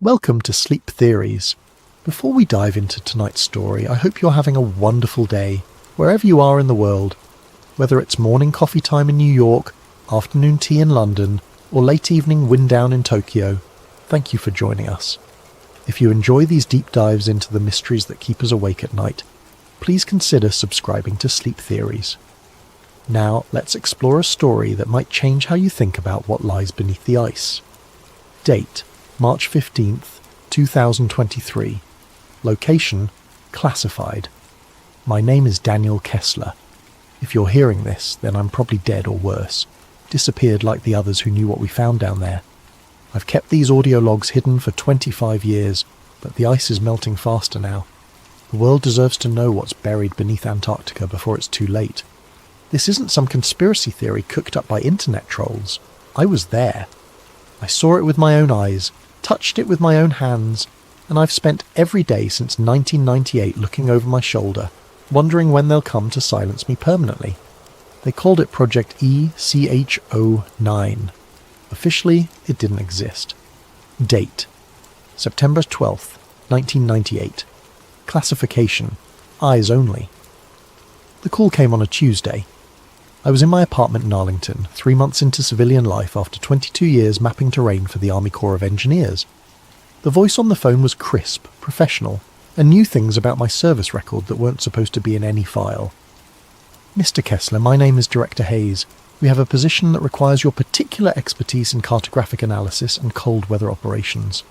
Welcome to Sleep Theories. Before we dive into tonight's story, I hope you're having a wonderful day, wherever you are in the world. Whether it's morning coffee time in New York, afternoon tea in London, or late evening wind down in Tokyo, thank you for joining us. If you enjoy these deep dives into the mysteries that keep us awake at night, please consider subscribing to Sleep Theories. Now, let's explore a story that might change how you think about what lies beneath the ice. Date: March 15th, 2023. Location: classified. My name is Daniel Kessler. If you're hearing this, then I'm probably dead or worse. Disappeared like the others who knew what we found down there. I've kept these audio logs hidden for 25 years, but the ice is melting faster now. The world deserves to know what's buried beneath Antarctica before it's too late. This isn't some conspiracy theory cooked up by internet trolls. I was there. I saw it with my own eyes, touched it with my own hands, and I've spent every day since 1998 looking over my shoulder, wondering when they'll come to silence me permanently. They called it Project ECHO9. Officially, it didn't exist. Date: September 12th, 1998. Classification: eyes only. The call came on a Tuesday. I was in my apartment in Arlington, 3 months into civilian life after 22 years mapping terrain for the Army Corps of Engineers. The voice on the phone was crisp, professional, and knew things about my service record that weren't supposed to be in any file. Mr. Kessler, my name is Director Hayes. We have a position that requires your particular expertise in cartographic analysis and cold weather operations.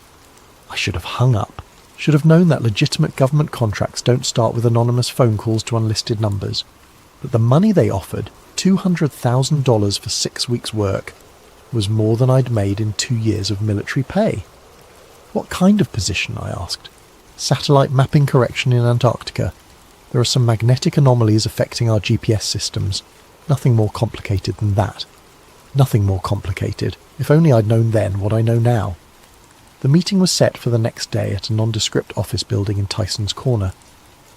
I should have hung up. Should have known that legitimate government contracts don't start with anonymous phone calls to unlisted numbers. But the money they offered, $200,000 for 6 weeks' work, was more than I'd made in 2 years of military pay. What kind of position, I asked. Satellite mapping correction in Antarctica. There are some magnetic anomalies affecting our GPS systems. Nothing more complicated than that. Nothing more complicated. If only I'd known then what I know now. The meeting was set for the next day at a nondescript office building in Tyson's Corner.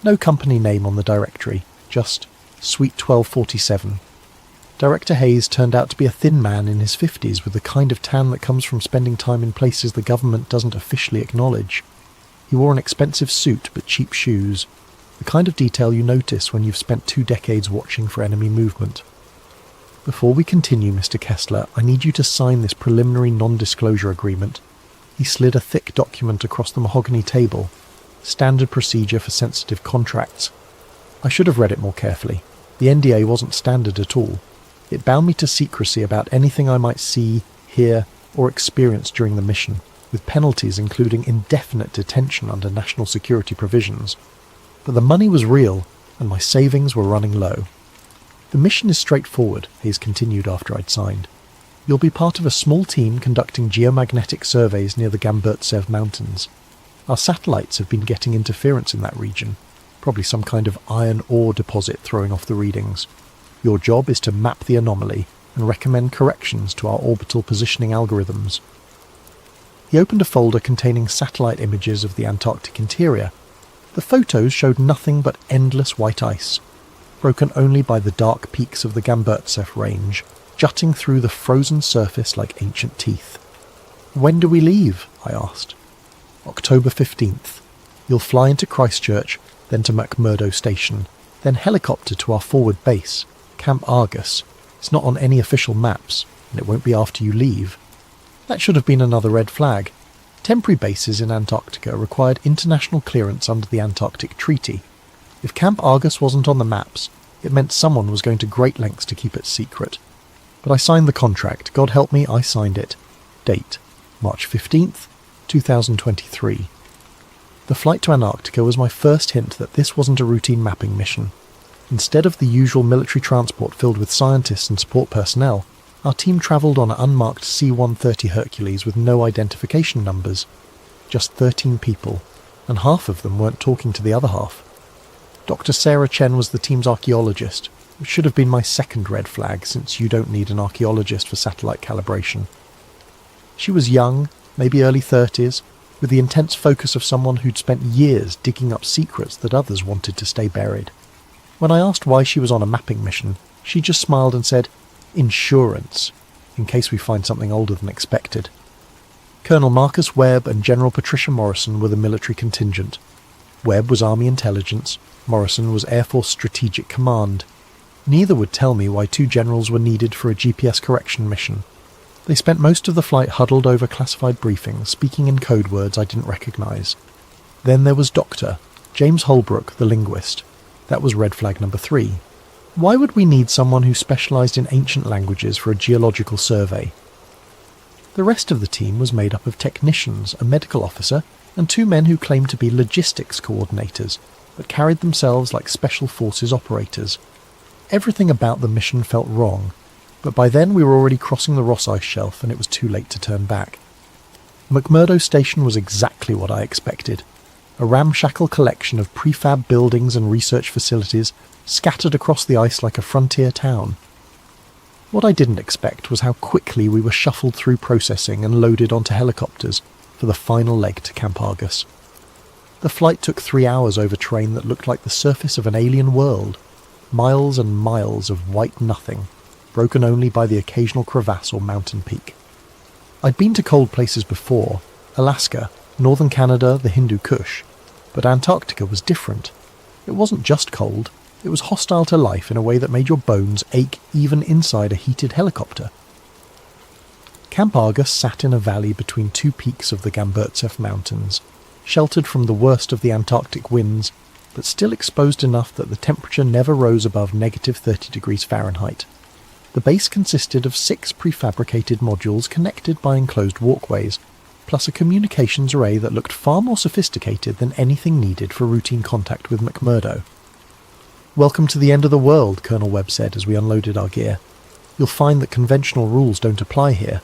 No company name on the directory, just Suite 1247. Director Hayes turned out to be a thin man in his 50s with the kind of tan that comes from spending time in places the government doesn't officially acknowledge. He wore an expensive suit but cheap shoes, the kind of detail you notice when you've spent 2 decades watching for enemy movement. Before we continue, Mr. Kessler, I need you to sign this preliminary non-disclosure agreement. He slid a thick document across the mahogany table. Standard procedure for sensitive contracts. I should have read it more carefully. The NDA wasn't standard at all. It bound me to secrecy about anything I might see, hear, or experience during the mission, with penalties including indefinite detention under national security provisions. But the money was real, and my savings were running low. The mission is straightforward, Hayes continued after I'd signed. You'll be part of a small team conducting geomagnetic surveys near the Gamburtsev Mountains. Our satellites have been getting interference in that region, probably some kind of iron ore deposit throwing off the readings. Your job is to map the anomaly and recommend corrections to our orbital positioning algorithms. He opened a folder containing satellite images of the Antarctic interior. The photos showed nothing but endless white ice, broken only by the dark peaks of the Gamburtsev range, jutting through the frozen surface like ancient teeth. When do we leave? I asked. October 15th. You'll fly into Christchurch, then to McMurdo Station, then helicopter to our forward base, Camp Argus. It's not on any official maps, and it won't be after you leave. That should have been another red flag. Temporary bases in Antarctica required international clearance under the Antarctic Treaty. If Camp Argus wasn't on the maps, it meant someone was going to great lengths to keep it secret. But I signed the contract. God help me, I signed it. Date: March 15th, 2023. The flight to Antarctica was my first hint that this wasn't a routine mapping mission. Instead of the usual military transport filled with scientists and support personnel, our team travelled on an unmarked C-130 Hercules with no identification numbers. Just 13 people, and half of them weren't talking to the other half. Dr. Sarah Chen was the team's archaeologist, which should have been my second red flag since you don't need an archaeologist for satellite calibration. She was young, maybe early 30s, with the intense focus of someone who'd spent years digging up secrets that others wanted to stay buried. When I asked why she was on a mapping mission, she just smiled and said, "Insurance, in case we find something older than expected." Colonel Marcus Webb and General Patricia Morrison were the military contingent. Webb was Army Intelligence, Morrison was Air Force Strategic Command. Neither would tell me why two generals were needed for a GPS correction mission. They spent most of the flight huddled over classified briefings, speaking in code words I didn't recognise. Then there was Dr. James Holbrook, the linguist. That was red flag number 3. Why would we need someone who specialised in ancient languages for a geological survey? The rest of the team was made up of technicians, a medical officer, and 2 men who claimed to be logistics coordinators, but carried themselves like special forces operators. Everything about the mission felt wrong, but by then we were already crossing the Ross Ice Shelf and it was too late to turn back. McMurdo Station was exactly what I expected. A ramshackle collection of prefab buildings and research facilities scattered across the ice like a frontier town. What I didn't expect was how quickly we were shuffled through processing and loaded onto helicopters for the final leg to Camp Argus. The flight took 3 hours over terrain that looked like the surface of an alien world, miles and miles of white nothing, broken only by the occasional crevasse or mountain peak. I'd been to cold places before, Alaska, northern Canada, the Hindu Kush, but Antarctica was different. It wasn't just cold, it was hostile to life in a way that made your bones ache even inside a heated helicopter. Camp Argus sat in a valley between 2 peaks of the Gamburtsev Mountains, sheltered from the worst of the Antarctic winds, but still exposed enough that the temperature never rose above negative 30 degrees Fahrenheit. The base consisted of 6 prefabricated modules connected by enclosed walkways, plus a communications array that looked far more sophisticated than anything needed for routine contact with McMurdo. "Welcome to the end of the world," Colonel Webb said as we unloaded our gear. "You'll find that conventional rules don't apply here.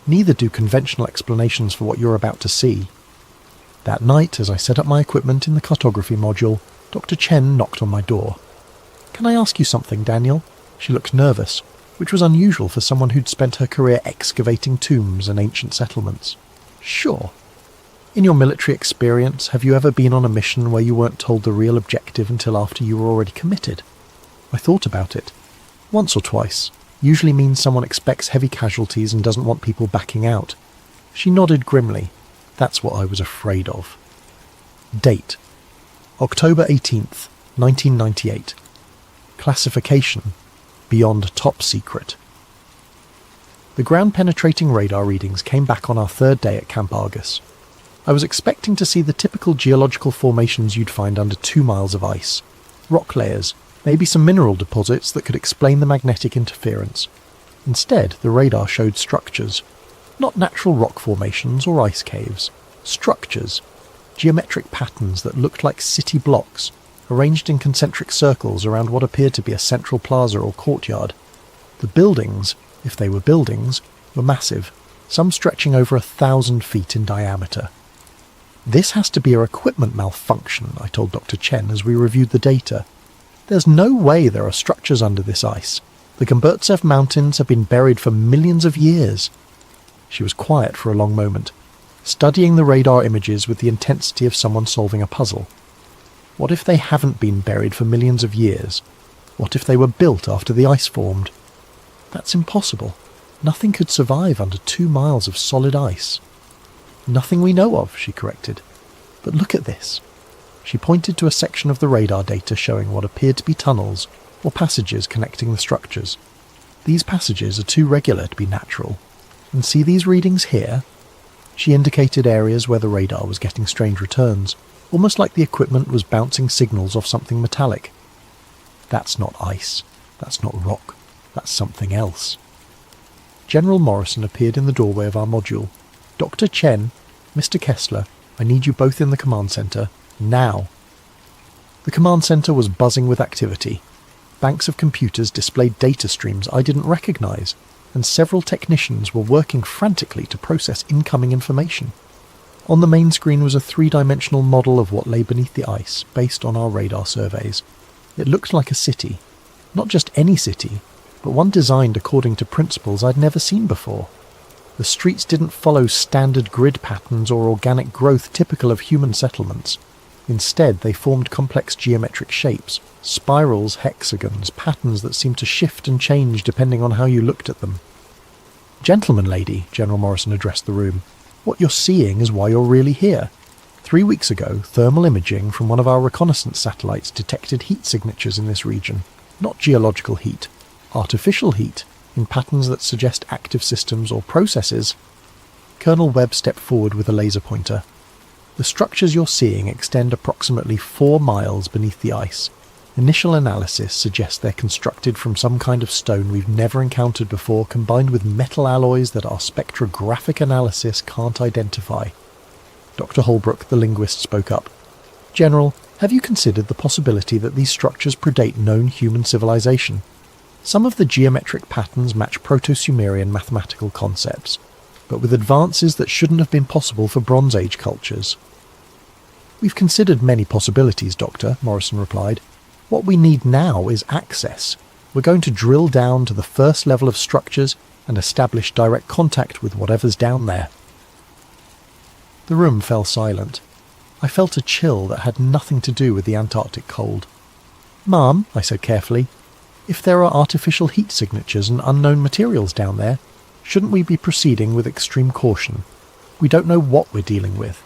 Neither do conventional explanations for what you're about to see." That night, as I set up my equipment in the cartography module, Dr. Chen knocked on my door. "Can I ask you something, Daniel?" She looked nervous, which was unusual for someone who'd spent her career excavating tombs and ancient settlements. "Sure. In your military experience, have you ever been on a mission where you weren't told the real objective until after you were already committed?" I thought about it. Once or twice. Usually means someone expects heavy casualties and doesn't want people backing out. She nodded grimly. That's what I was afraid of. Date: October 18th, 1998. Classification: Beyond Top Secret. The ground-penetrating radar readings came back on our 3rd day at Camp Argus. I was expecting to see the typical geological formations you'd find under 2 miles of ice. Rock layers, maybe some mineral deposits that could explain the magnetic interference. Instead, the radar showed structures. Not natural rock formations or ice caves. Structures. Geometric patterns that looked like city blocks, arranged in concentric circles around what appeared to be a central plaza or courtyard. The buildings, if they were buildings, were massive, some stretching over 1,000 feet in diameter. "This has to be a equipment malfunction," I told Dr. Chen as we reviewed the data. "There's no way there are structures under this ice. The Gamburtsev Mountains have been buried for millions of years." She was quiet for a long moment, studying the radar images with the intensity of someone solving a puzzle. What if they haven't been buried for millions of years? What if they were built after the ice formed? That's impossible. Nothing could survive under 2 miles of solid ice. "Nothing we know of," she corrected. "But look at this." She pointed to a section of the radar data showing what appeared to be tunnels or passages connecting the structures. "These passages are too regular to be natural. And see these readings here?" She indicated areas where the radar was getting strange returns, almost like the equipment was bouncing signals off something metallic. "That's not ice. That's not rock. That's something else." General Morrison appeared in the doorway of our module. "Dr. Chen, Mr. Kessler, I need you both in the command center, now." The command center was buzzing with activity. Banks of computers displayed data streams I didn't recognize, and several technicians were working frantically to process incoming information. On the main screen was a 3-dimensional model of what lay beneath the ice, based on our radar surveys. It looked like a city. Not just any city, but one designed according to principles I'd never seen before. The streets didn't follow standard grid patterns or organic growth typical of human settlements. Instead, they formed complex geometric shapes, spirals, hexagons, patterns that seemed to shift and change depending on how you looked at them. "Gentleman, lady," General Morrison addressed the room, What you're seeing is why you're really here. 3 weeks ago, thermal imaging from one of our reconnaissance satellites detected heat signatures in this region. Not geological heat, artificial heat, in patterns that suggest active systems or processes. Colonel Webb stepped forward with a laser pointer. The structures you're seeing extend approximately 4 miles beneath the ice. Initial analysis suggests they're constructed from some kind of stone we've never encountered before, combined with metal alloys that our spectrographic analysis can't identify. Dr. Holbrook, the linguist, spoke up. General, have you considered the possibility that these structures predate known human civilization? Some of the geometric patterns match Proto-Sumerian mathematical concepts, but with advances that shouldn't have been possible for Bronze Age cultures. We've considered many possibilities, Doctor, Morrison replied. What we need now is access. We're going to drill down to the first level of structures and establish direct contact with whatever's down there. The room fell silent. I felt a chill that had nothing to do with the Antarctic cold. Ma'am, I said carefully, if there are artificial heat signatures and unknown materials down there, shouldn't we be proceeding with extreme caution? We don't know what we're dealing with.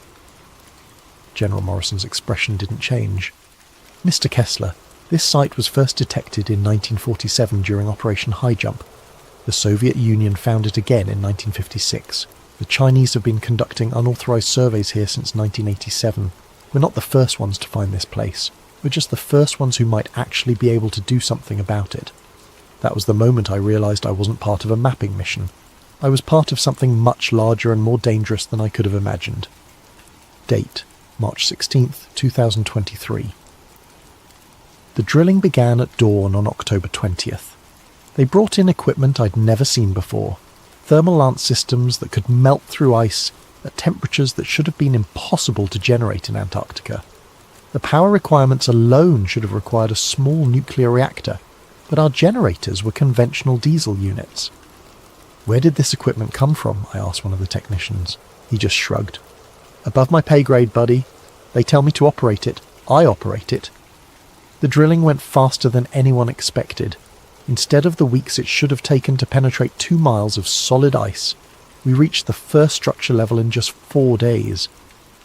General Morrison's expression didn't change. Mr. Kessler, this site was first detected in 1947 during Operation High Jump. The Soviet Union found it again in 1956. The Chinese have been conducting unauthorized surveys here since 1987. We're not the first ones to find this place. We're just the first ones who might actually be able to do something about it. That was the moment I realized I wasn't part of a mapping mission. I was part of something much larger and more dangerous than I could have imagined. Date: March 16th, 2023. The drilling began at dawn on October 20th. They brought in equipment I'd never seen before. Thermal lance systems that could melt through ice at temperatures that should have been impossible to generate in Antarctica. The power requirements alone should have required a small nuclear reactor, but our generators were conventional diesel units. Where did this equipment come from? I asked one of the technicians. He just shrugged. Above my pay grade, buddy. They tell me to operate it. I operate it. The drilling went faster than anyone expected. Instead of the weeks it should have taken to penetrate 2 miles of solid ice, we reached the first structure level in just 4 days.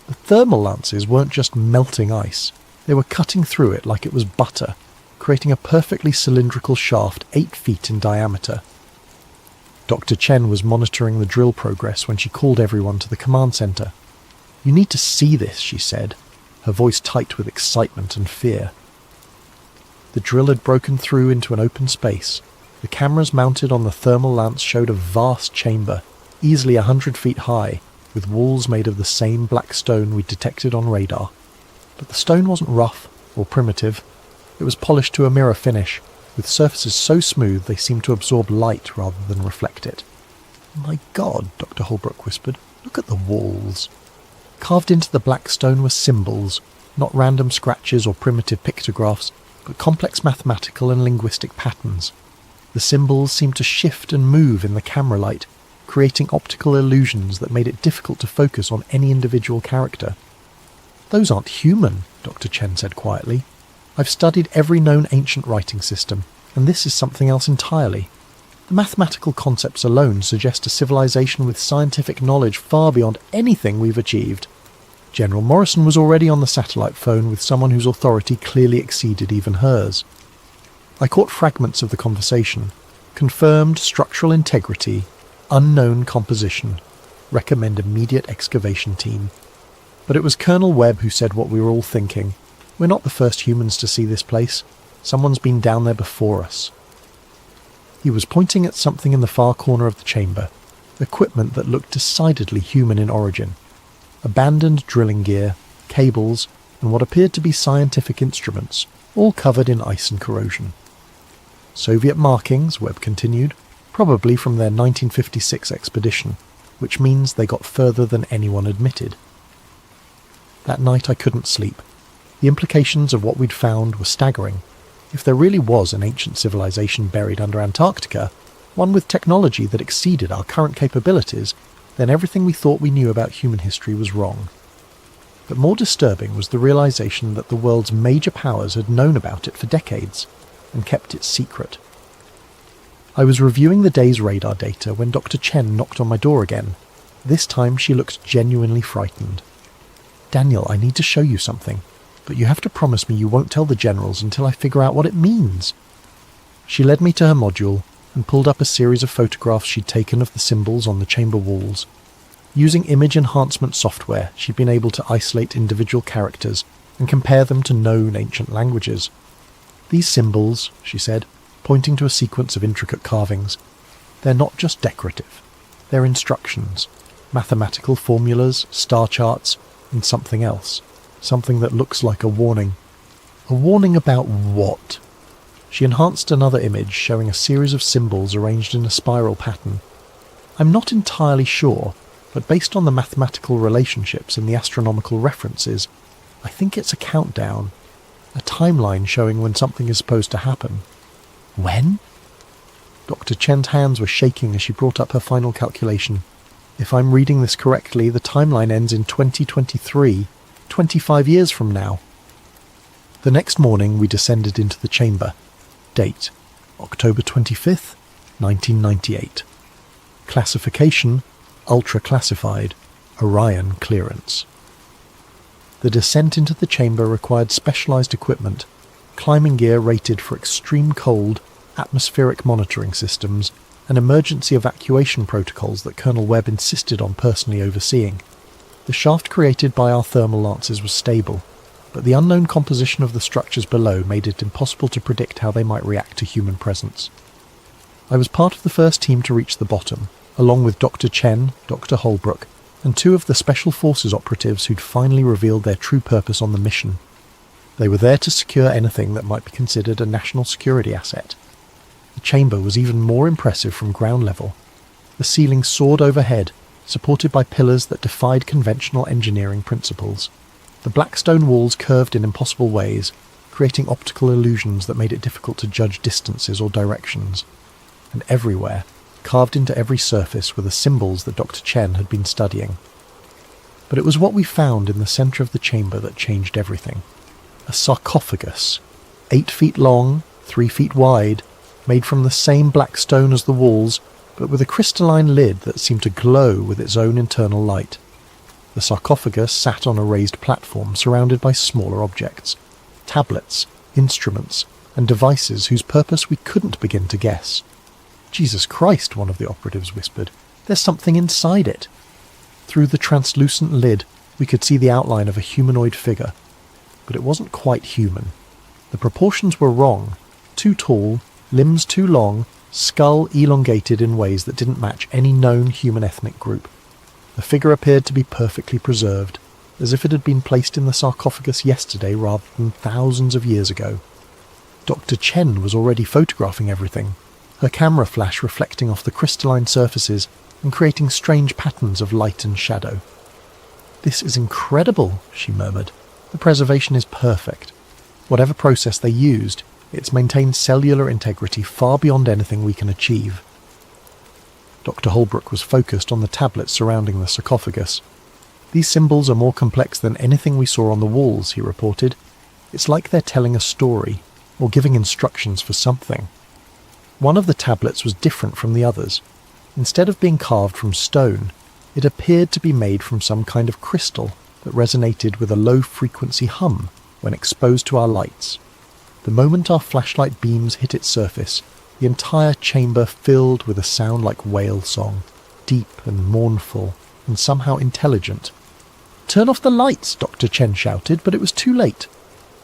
The thermal lances weren't just melting ice. They were cutting through it like it was butter, creating a perfectly cylindrical shaft 8 feet in diameter. Dr. Chen was monitoring the drill progress when she called everyone to the command center. You need to see this, she said, her voice tight with excitement and fear. The drill had broken through into an open space. The cameras mounted on the thermal lance showed a vast chamber, easily 100 feet high, with walls made of the same black stone we'd detected on radar. But the stone wasn't rough or primitive. It was polished to a mirror finish, with surfaces so smooth they seemed to absorb light rather than reflect it. My God, Dr. Holbrook whispered, look at the walls. Carved into the black stone were symbols, not random scratches or primitive pictographs, but complex mathematical and linguistic patterns. The symbols seemed to shift and move in the camera light, creating optical illusions that made it difficult to focus on any individual character. Those aren't human, Dr. Chen said quietly. I've studied every known ancient writing system, and this is something else entirely. The mathematical concepts alone suggest a civilization with scientific knowledge far beyond anything we've achieved. General Morrison was already on the satellite phone with someone whose authority clearly exceeded even hers. I caught fragments of the conversation. Confirmed structural integrity, unknown composition, recommend immediate excavation team. But it was Colonel Webb who said what we were all thinking. We're not the first humans to see this place. Someone's been down there before us. He was pointing at something in the far corner of the chamber, equipment that looked decidedly human in origin. Abandoned drilling gear, cables, and what appeared to be scientific instruments, all covered in ice and corrosion. Soviet markings, Webb continued, probably from their 1956 expedition, which means they got further than anyone admitted. That night I couldn't sleep. The implications of what we'd found were staggering. If there really was an ancient civilization buried under Antarctica, one with technology that exceeded our current capabilities, then everything we thought we knew about human history was wrong. But more disturbing was the realization that the world's major powers had known about it for decades and kept it secret. I was reviewing the day's radar data when Dr. Chen knocked on my door again. This time she looked genuinely frightened. "Daniel, I need to show you something, but you have to promise me you won't tell the generals until I figure out what it means." She led me to her module and pulled up a series of photographs she'd taken of the symbols on the chamber walls. Using image enhancement software, she'd been able to isolate individual characters and compare them to known ancient languages. "These symbols," she said, pointing to a sequence of intricate carvings, "they're not just decorative. They're instructions, mathematical formulas, star charts, and something else. Something that looks like a warning." "A warning about what?" She enhanced another image showing a series of symbols arranged in a spiral pattern. "I'm not entirely sure, but based on the mathematical relationships and the astronomical references, I think it's a countdown, a timeline showing when something is supposed to happen." "When?" Dr. Chen's hands were shaking as she brought up her final calculation. "If I'm reading this correctly, the timeline ends in 2023, 25 years from now." The next morning we descended into the chamber. Date: October 25th, 1998. Classification: ultra-classified, Orion clearance. The descent into the chamber required specialized equipment, climbing gear rated for extreme cold, atmospheric monitoring systems, and emergency evacuation protocols that Colonel Webb insisted on personally overseeing. The shaft created by our thermal lances was stable, but the unknown composition of the structures below made it impossible to predict how they might react to human presence. I was part of the first team to reach the bottom, along with Dr. Chen, Dr. Holbrook, and two of the Special Forces operatives who'd finally revealed their true purpose on the mission. They were there to secure anything that might be considered a national security asset. The chamber was even more impressive from ground level. The ceiling soared overhead, supported by pillars that defied conventional engineering principles. The black stone walls curved in impossible ways, creating optical illusions that made it difficult to judge distances or directions. And everywhere, carved into every surface, were the symbols that Dr. Chen had been studying. But it was what we found in the centre of the chamber that changed everything. A sarcophagus, 8 feet long, 3 feet wide, made from the same black stone as the walls, but with a crystalline lid that seemed to glow with its own internal light. The sarcophagus sat on a raised platform surrounded by smaller objects, tablets, instruments, and devices whose purpose we couldn't begin to guess. "Jesus Christ," one of the operatives whispered, "there's something inside it." Through the translucent lid, we could see the outline of a humanoid figure, but it wasn't quite human. The proportions were wrong: too tall, limbs too long, skull elongated in ways that didn't match any known human ethnic group. The figure appeared to be perfectly preserved, as if it had been placed in the sarcophagus yesterday rather than thousands of years ago. Dr. Chen was already photographing everything, her camera flash reflecting off the crystalline surfaces and creating strange patterns of light and shadow. "This is incredible," she murmured. "The preservation is perfect. Whatever process they used, it's maintained cellular integrity far beyond anything we can achieve." Dr. Holbrook was focused on the tablets surrounding the sarcophagus. "These symbols are more complex than anything we saw on the walls," he reported. "It's like they're telling a story, or giving instructions for something." One of the tablets was different from the others. Instead of being carved from stone, it appeared to be made from some kind of crystal that resonated with a low-frequency hum when exposed to our lights. The moment our flashlight beams hit its surface, the entire chamber filled with a sound like whale song, deep and mournful, and somehow intelligent. "Turn off the lights!" Dr. Chen shouted, but it was too late.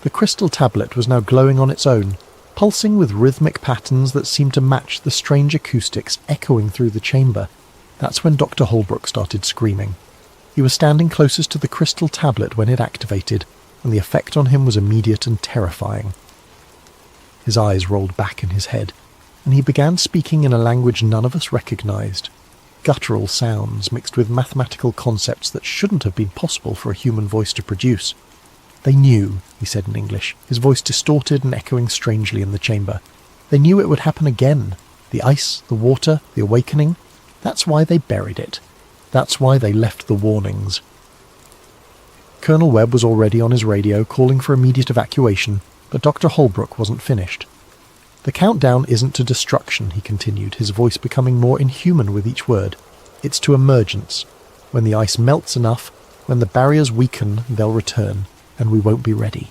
The crystal tablet was now glowing on its own, pulsing with rhythmic patterns that seemed to match the strange acoustics echoing through the chamber. That's when Dr. Holbrook started screaming. He was standing closest to the crystal tablet when it activated, and the effect on him was immediate and terrifying. His eyes rolled back in his head, and he began speaking in a language none of us recognized. Guttural sounds mixed with mathematical concepts that shouldn't have been possible for a human voice to produce. "They knew," he said in English, his voice distorted and echoing strangely in the chamber. "They knew it would happen again. The ice, the water, the awakening. That's why they buried it. That's why they left the warnings." Colonel Webb was already on his radio calling for immediate evacuation, but Dr. Holbrook wasn't finished. "The countdown isn't to destruction," he continued, his voice becoming more inhuman with each word. "It's to emergence. When the ice melts enough, when the barriers weaken, they'll return, and we won't be ready.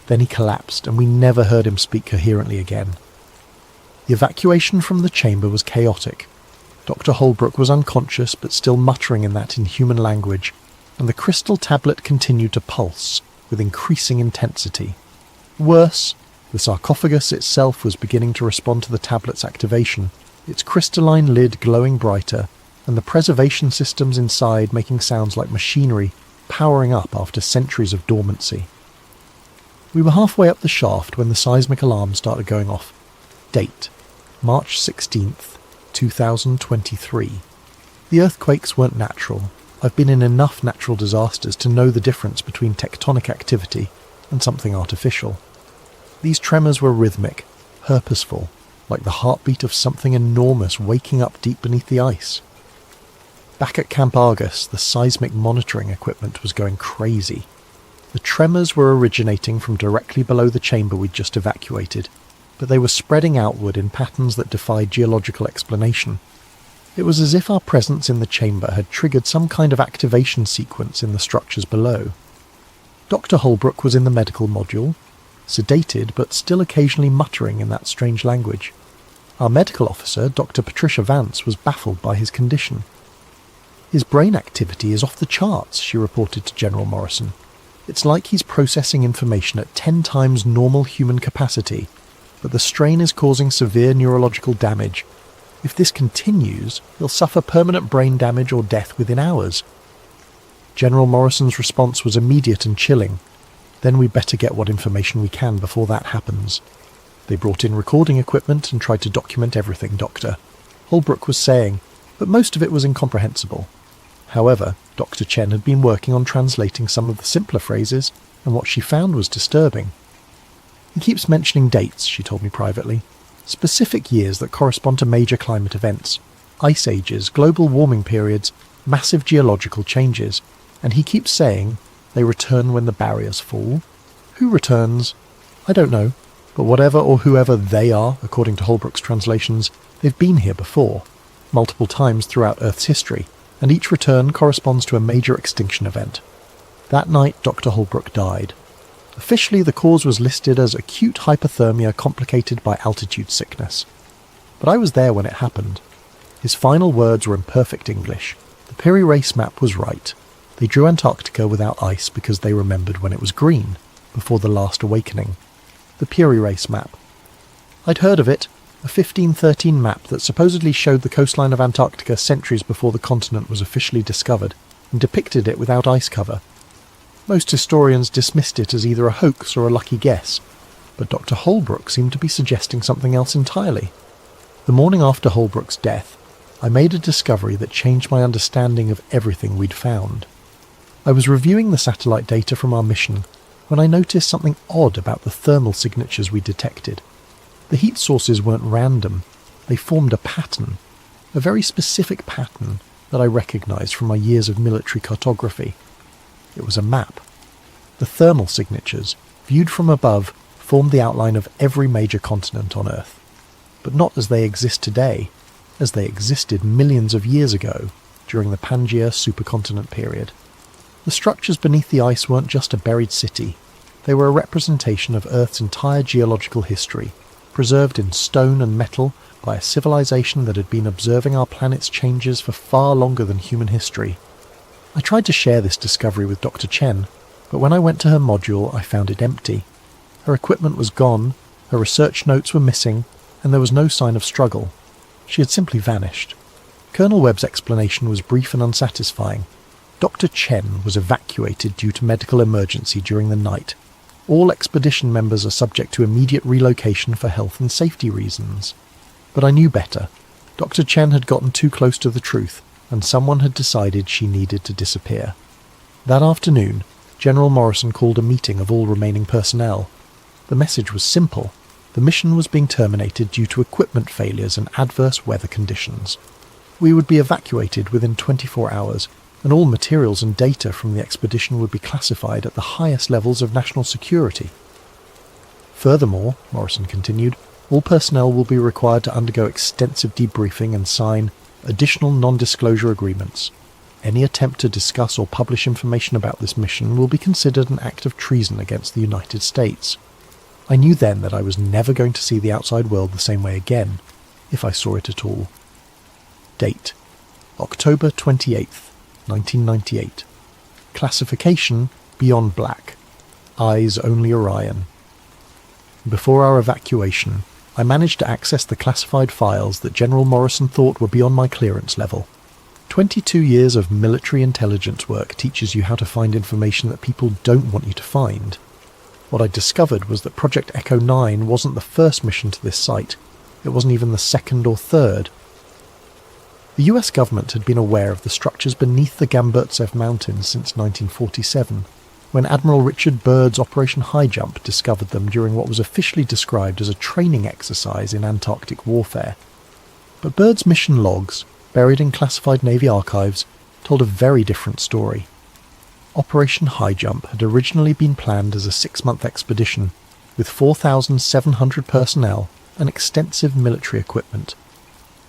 Then he collapsed, and we never heard him speak coherently again. The evacuation from the chamber was chaotic. Dr. Holbrook was unconscious, but still muttering in that inhuman language, and the crystal tablet continued to pulse with increasing intensity. Worse, the sarcophagus itself was beginning to respond to the tablet's activation, its crystalline lid glowing brighter, and the preservation systems inside making sounds like machinery powering up after centuries of dormancy. We were halfway up the shaft when the seismic alarm started going off. Date: March 16th, 2023. The earthquakes weren't natural. I've been in enough natural disasters to know the difference between tectonic activity and something artificial. These tremors were rhythmic, purposeful, like the heartbeat of something enormous waking up deep beneath the ice. Back at Camp Argus, the seismic monitoring equipment was going crazy. The tremors were originating from directly below the chamber we'd just evacuated, but they were spreading outward in patterns that defied geological explanation. It was as if our presence in the chamber had triggered some kind of activation sequence in the structures below. Dr. Holbrook was in the medical module, sedated but still occasionally muttering in that strange language. Our medical officer, Dr. Patricia Vance, was baffled by his condition. "His brain activity is off the charts," she reported to General Morrison. "It's like he's processing information at 10 times normal human capacity, but the strain is causing severe neurological damage. If this continues, he'll suffer permanent brain damage or death within hours." General Morrison's response was immediate and chilling. "Then we better get what information we can before that happens. They brought in recording equipment and tried to document everything, Doctor," Holbrook was saying, but most of it was incomprehensible. However, Dr. Chen had been working on translating some of the simpler phrases, and what she found was disturbing. "He keeps mentioning dates," she told me privately. "Specific years that correspond to major climate events, ice ages, global warming periods, massive geological changes, and he keeps saying they return when the barriers fall. Who returns? I don't know, but whatever or whoever they are, according to Holbrook's translations, they've been here before, multiple times throughout Earth's history, and each return corresponds to a major extinction event. That night, Dr. Holbrook died. Officially, the cause was listed as acute hypothermia complicated by altitude sickness. But I was there when it happened. His final words were in perfect English. The Piri Reis map was right. They drew Antarctica without ice because they remembered when it was green, before the last awakening. The Piri Reis map. I'd heard of it, a 1513 map that supposedly showed the coastline of Antarctica centuries before the continent was officially discovered, and depicted it without ice cover. Most historians dismissed it as either a hoax or a lucky guess, but Dr. Holbrook seemed to be suggesting something else entirely. The morning after Holbrook's death, I made a discovery that changed my understanding of everything we'd found. I was reviewing the satellite data from our mission when I noticed something odd about the thermal signatures we detected. The heat sources weren't random. They formed a pattern, a very specific pattern that I recognized from my years of military cartography. It was a map. The thermal signatures, viewed from above, formed the outline of every major continent on Earth. But not as they exist today, as they existed millions of years ago, during the Pangaea supercontinent period. The structures beneath the ice weren't just a buried city. They were a representation of Earth's entire geological history, preserved in stone and metal by a civilization that had been observing our planet's changes for far longer than human history. I tried to share this discovery with Dr. Chen, but when I went to her module I found it empty. Her equipment was gone, her research notes were missing, and there was no sign of struggle. She had simply vanished. Colonel Webb's explanation was brief and unsatisfying. Dr. Chen was evacuated due to medical emergency during the night. All expedition members are subject to immediate relocation for health and safety reasons. But I knew better. Dr. Chen had gotten too close to the truth, and someone had decided she needed to disappear. That afternoon, General Morrison called a meeting of all remaining personnel. The message was simple. The mission was being terminated due to equipment failures and adverse weather conditions. We would be evacuated within 24 hours, and all materials and data from the expedition would be classified at the highest levels of national security. Furthermore, Morrison continued, all personnel will be required to undergo extensive debriefing and sign additional non-disclosure agreements. any attempt to discuss or publish information about this mission will be considered an act of treason against the United States. I knew then that I was never going to see the outside world the same way again, if I saw it at all. Date: October 28th, 1998. Classification: Beyond Black. Eyes only Orion. Before our evacuation, I managed to access the classified files that General Morrison thought were beyond my clearance level. 22 years of military intelligence work teaches you how to find information that people don't want you to find. What I discovered was that Project Echo 9 wasn't the first mission to this site. It wasn't even the second or third. The US government had been aware of the structures beneath the Gamburtsev Mountains since 1947, when Admiral Richard Byrd's Operation High Jump discovered them during what was officially described as a training exercise in Antarctic warfare. But Byrd's mission logs, buried in classified Navy archives, told a very different story. Operation High Jump had originally been planned as a 6-month expedition, with 4,700 personnel and extensive military equipment.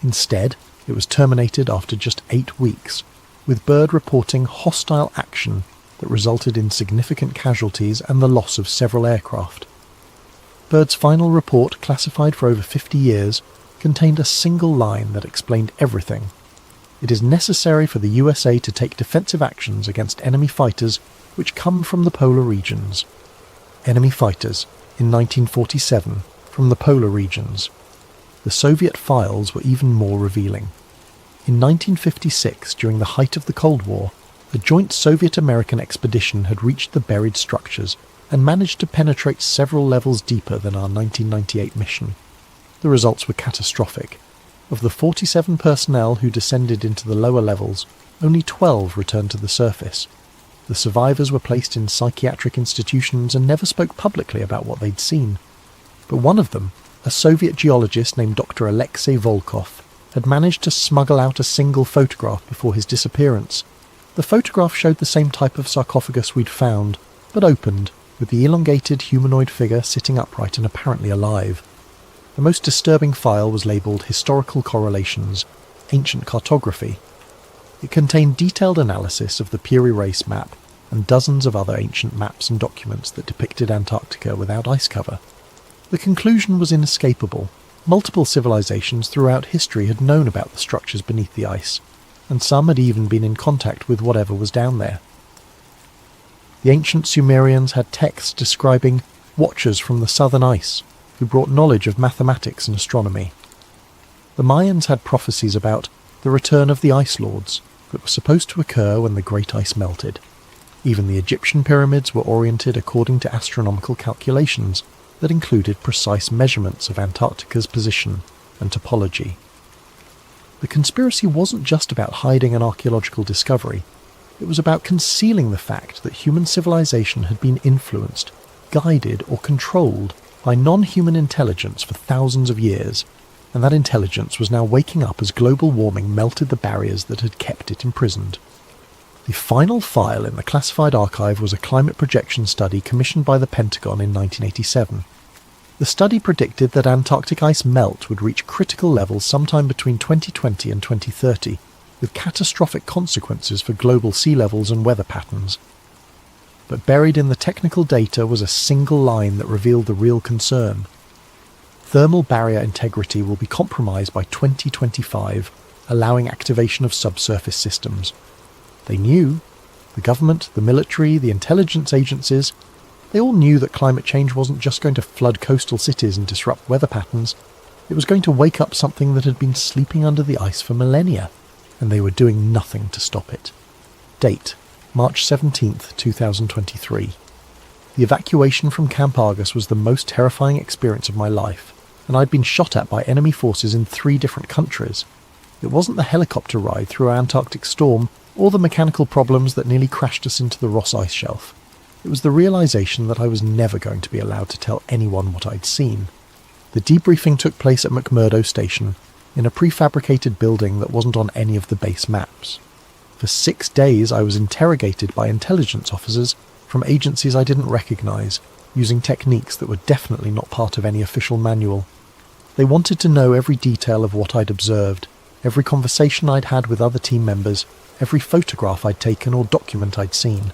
Instead, it was terminated after just 8 weeks, with Byrd reporting hostile action that resulted in significant casualties and the loss of several aircraft. Byrd's final report, classified for over 50 years, contained a single line that explained everything. It is necessary for the USA to take defensive actions against enemy fighters which come from the polar regions. Enemy fighters, in 1947, from the polar regions. The Soviet files were even more revealing. In 1956, during the height of the Cold War, a joint Soviet-American expedition had reached the buried structures and managed to penetrate several levels deeper than our 1998 mission. The results were catastrophic. Of the 47 personnel who descended into the lower levels, only 12 returned to the surface. The survivors were placed in psychiatric institutions and never spoke publicly about what they'd seen. But one of them, a Soviet geologist named Dr. Alexei Volkov, had managed to smuggle out a single photograph before his disappearance. The photograph showed the same type of sarcophagus we'd found, but opened, with the elongated humanoid figure sitting upright and apparently alive. The most disturbing file was labelled Historical Correlations, Ancient Cartography. It contained detailed analysis of the Piri Reis map and dozens of other ancient maps and documents that depicted Antarctica without ice cover. The conclusion was inescapable. Multiple civilizations throughout history had known about the structures beneath the ice, and some had even been in contact with whatever was down there. The ancient Sumerians had texts describing watchers from the southern ice, who brought knowledge of mathematics and astronomy. The Mayans had prophecies about the return of the Ice Lords that were supposed to occur when the great ice melted. Even the Egyptian pyramids were oriented according to astronomical calculations that included precise measurements of Antarctica's position and topology. The conspiracy wasn't just about hiding an archaeological discovery. It was about concealing the fact that human civilization had been influenced, guided, or controlled by non-human intelligence for thousands of years, and that intelligence was now waking up as global warming melted the barriers that had kept it imprisoned. The final file in the classified archive was a climate projection study commissioned by the Pentagon in 1987. The study predicted that Antarctic ice melt would reach critical levels sometime between 2020 and 2030, with catastrophic consequences for global sea levels and weather patterns. But buried in the technical data was a single line that revealed the real concern. Thermal barrier integrity will be compromised by 2025, allowing activation of subsurface systems. They knew, the government, the military, the intelligence agencies, they all knew that climate change wasn't just going to flood coastal cities and disrupt weather patterns. It was going to wake up something that had been sleeping under the ice for millennia, and they were doing nothing to stop it. Date: March 17th, 2023. The evacuation from Camp Argus was the most terrifying experience of my life, and I'd been shot at by enemy forces in 3 different countries. It wasn't the helicopter ride through an Antarctic storm or the mechanical problems that nearly crashed us into the Ross Ice Shelf. It was the realization that I was never going to be allowed to tell anyone what I'd seen. The debriefing took place at McMurdo Station, in a prefabricated building that wasn't on any of the base maps. For 6 days I was interrogated by intelligence officers from agencies I didn't recognize, using techniques that were definitely not part of any official manual. They wanted to know every detail of what I'd observed, every conversation I'd had with other team members, every photograph I'd taken or document I'd seen.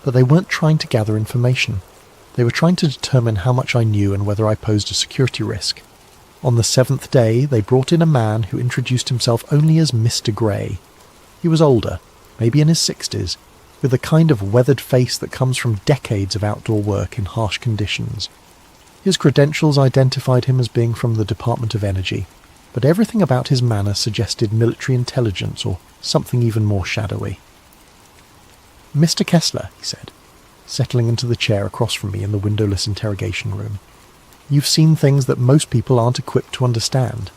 But they weren't trying to gather information. They were trying to determine how much I knew and whether I posed a security risk. On the 7th day, they brought in a man who introduced himself only as Mr. Grey. He was older, maybe in his 60s, with the kind of weathered face that comes from decades of outdoor work in harsh conditions. His credentials identified him as being from the Department of Energy, but everything about his manner suggested military intelligence or something even more shadowy. "Mr. Kessler," he said, settling into the chair across from me in the windowless interrogation room. "You've seen things that most people aren't equipped to understand.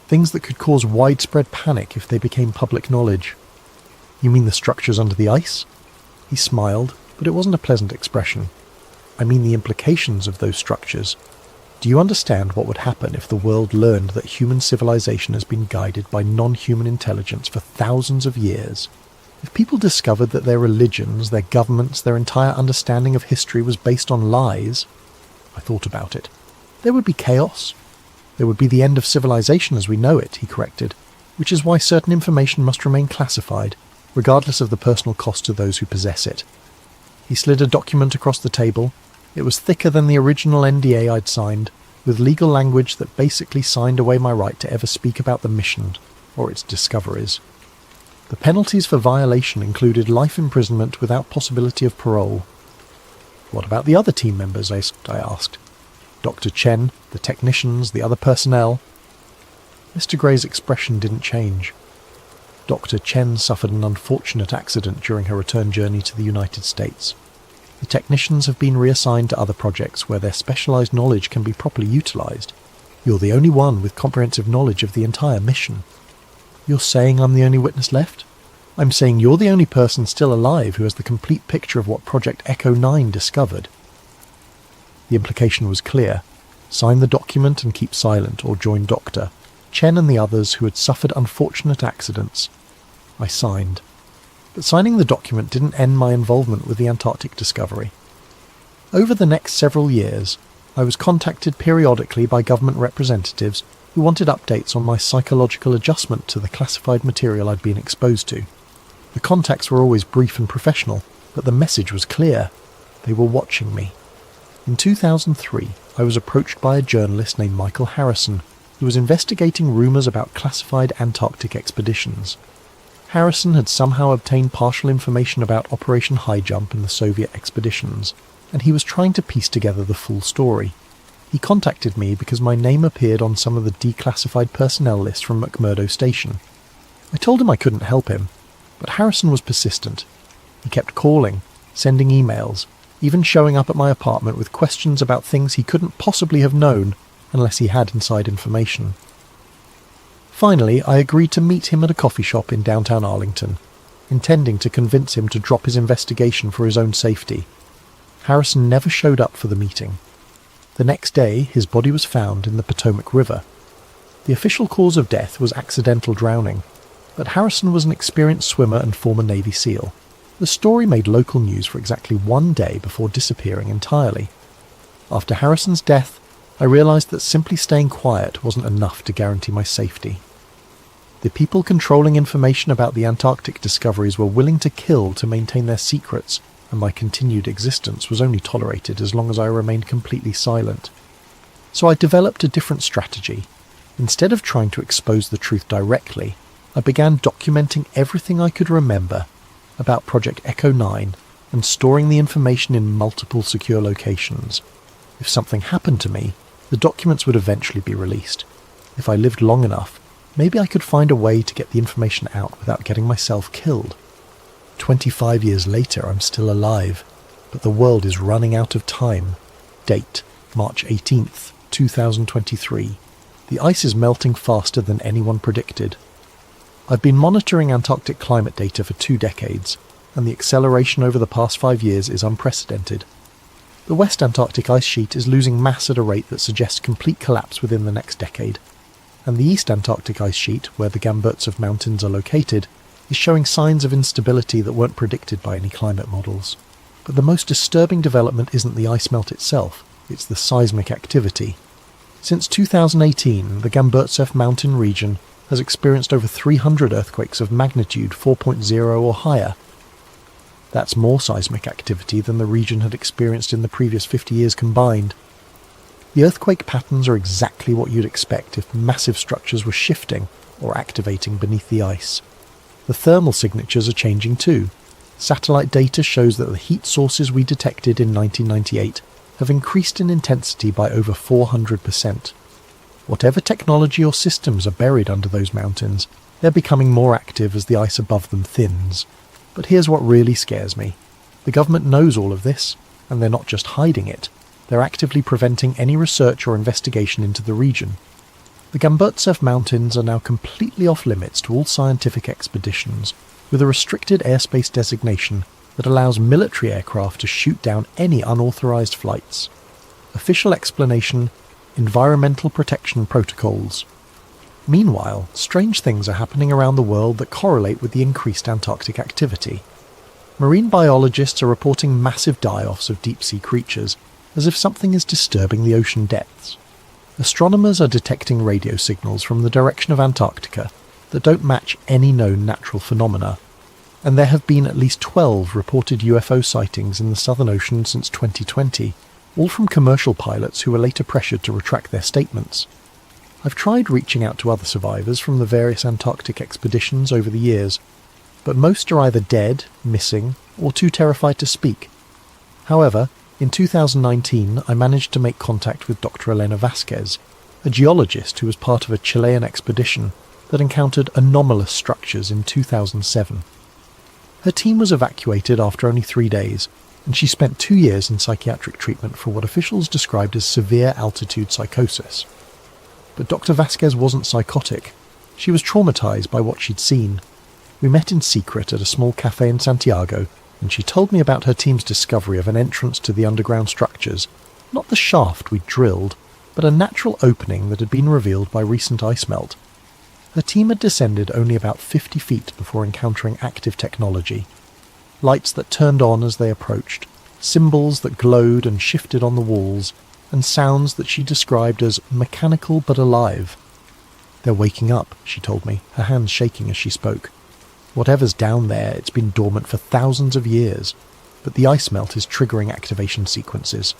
Things that could cause widespread panic if they became public knowledge." "You mean the structures under the ice?" He smiled, but it wasn't a pleasant expression. "I mean the implications of those structures. Do you understand what would happen if the world learned that human civilization has been guided by non-human intelligence for thousands of years? If people discovered that their religions, their governments, their entire understanding of history was based on lies?" I thought about it. "There would be chaos. There would be the end of civilization as we know it," he corrected, "which is why certain information must remain classified, regardless of the personal cost to those who possess it." He slid a document across the table. It was thicker than the original NDA I'd signed, with legal language that basically signed away my right to ever speak about the mission or its discoveries. The penalties for violation included life imprisonment without possibility of parole. "What about the other team members?" I asked. "Dr. Chen, the technicians, the other personnel?" Mr. Gray's expression didn't change. Dr. Chen suffered an unfortunate accident during her return journey to the United States. The technicians have been reassigned to other projects where their specialized knowledge can be properly utilized. You're the only one with comprehensive knowledge of the entire mission. "You're saying I'm the only witness left?" "I'm saying you're the only person still alive who has the complete picture of what Project Echo 9 discovered." The implication was clear. Sign the document and keep silent, or join Dr. Chen and the others who had suffered unfortunate accidents. I signed. But signing the document didn't end my involvement with the Antarctic discovery. Over the next several years, I was contacted periodically by government representatives who wanted updates on my psychological adjustment to the classified material I'd been exposed to. The contacts were always brief and professional, but the message was clear. They were watching me. In 2003, I was approached by a journalist named Michael Harrison, who was investigating rumours about classified Antarctic expeditions. Harrison had somehow obtained partial information about Operation High Jump and the Soviet expeditions, and he was trying to piece together the full story. He contacted me because my name appeared on some of the declassified personnel list from McMurdo Station. I told him I couldn't help him, but Harrison was persistent. He kept calling, sending emails, even showing up at my apartment with questions about things he couldn't possibly have known unless he had inside information. Finally, I agreed to meet him at a coffee shop in downtown Arlington, intending to convince him to drop his investigation for his own safety. Harrison never showed up for the meeting. The next day, his body was found in the Potomac River. The official cause of death was accidental drowning, but Harrison was an experienced swimmer and former Navy SEAL. The story made local news for exactly 1 day before disappearing entirely. After Harrison's death, I realized that simply staying quiet wasn't enough to guarantee my safety. The people controlling information about the Antarctic discoveries were willing to kill to maintain their secrets, and my continued existence was only tolerated as long as I remained completely silent. So I developed a different strategy. Instead of trying to expose the truth directly, I began documenting everything I could remember about Project Echo 9 and storing the information in multiple secure locations. If something happened to me, the documents would eventually be released. If I lived long enough, maybe I could find a way to get the information out without getting myself killed. 25 years later, I'm still alive, but the world is running out of time. Date, March 18th, 2023. The ice is melting faster than anyone predicted. I've been monitoring Antarctic climate data for 2 decades, and the acceleration over the past 5 years is unprecedented. The West Antarctic ice sheet is losing mass at a rate that suggests complete collapse within the next decade, and the East Antarctic ice sheet, where the Gamburtsev Mountains are located, is showing signs of instability that weren't predicted by any climate models. But the most disturbing development isn't the ice melt itself, it's the seismic activity. Since 2018, the Gamburtsev mountain region has experienced over 300 earthquakes of magnitude 4.0 or higher. That's more seismic activity than the region had experienced in the previous 50 years combined. The earthquake patterns are exactly what you'd expect if massive structures were shifting or activating beneath the ice. The thermal signatures are changing too. Satellite data shows that the heat sources we detected in 1998 have increased in intensity by over 400%. Whatever technology or systems are buried under those mountains, they're becoming more active as the ice above them thins. But here's what really scares me. The government knows all of this, and they're not just hiding it. They're actively preventing any research or investigation into the region. The Gamburtsev Mountains are now completely off limits to all scientific expeditions, with a restricted airspace designation that allows military aircraft to shoot down any unauthorized flights. Official explanation: environmental protection protocols. Meanwhile, strange things are happening around the world that correlate with the increased Antarctic activity. Marine biologists are reporting massive die-offs of deep-sea creatures, as if something is disturbing the ocean depths. Astronomers are detecting radio signals from the direction of Antarctica that don't match any known natural phenomena, and there have been at least 12 reported UFO sightings in the Southern Ocean since 2020, all from commercial pilots who were later pressured to retract their statements. I've tried reaching out to other survivors from the various Antarctic expeditions over the years, but most are either dead, missing, or too terrified to speak. However, in 2019 I managed to make contact with Dr. Elena Vasquez, a geologist who was part of a Chilean expedition that encountered anomalous structures in 2007. Her team was evacuated after only 3 days, and she spent 2 years in psychiatric treatment for what officials described as severe altitude psychosis. But Dr. Vasquez wasn't psychotic. She was traumatized by what she'd seen. We met in secret at a small cafe in Santiago, and she told me about her team's discovery of an entrance to the underground structures, not the shaft we'd drilled, but a natural opening that had been revealed by recent ice melt. Her team had descended only about 50 feet before encountering active technology. Lights that turned on as they approached, symbols that glowed and shifted on the walls, and sounds that she described as mechanical but alive. "They're waking up," she told me, her hands shaking as she spoke. "Whatever's down there, it's been dormant for thousands of years, but the ice melt is triggering activation sequences.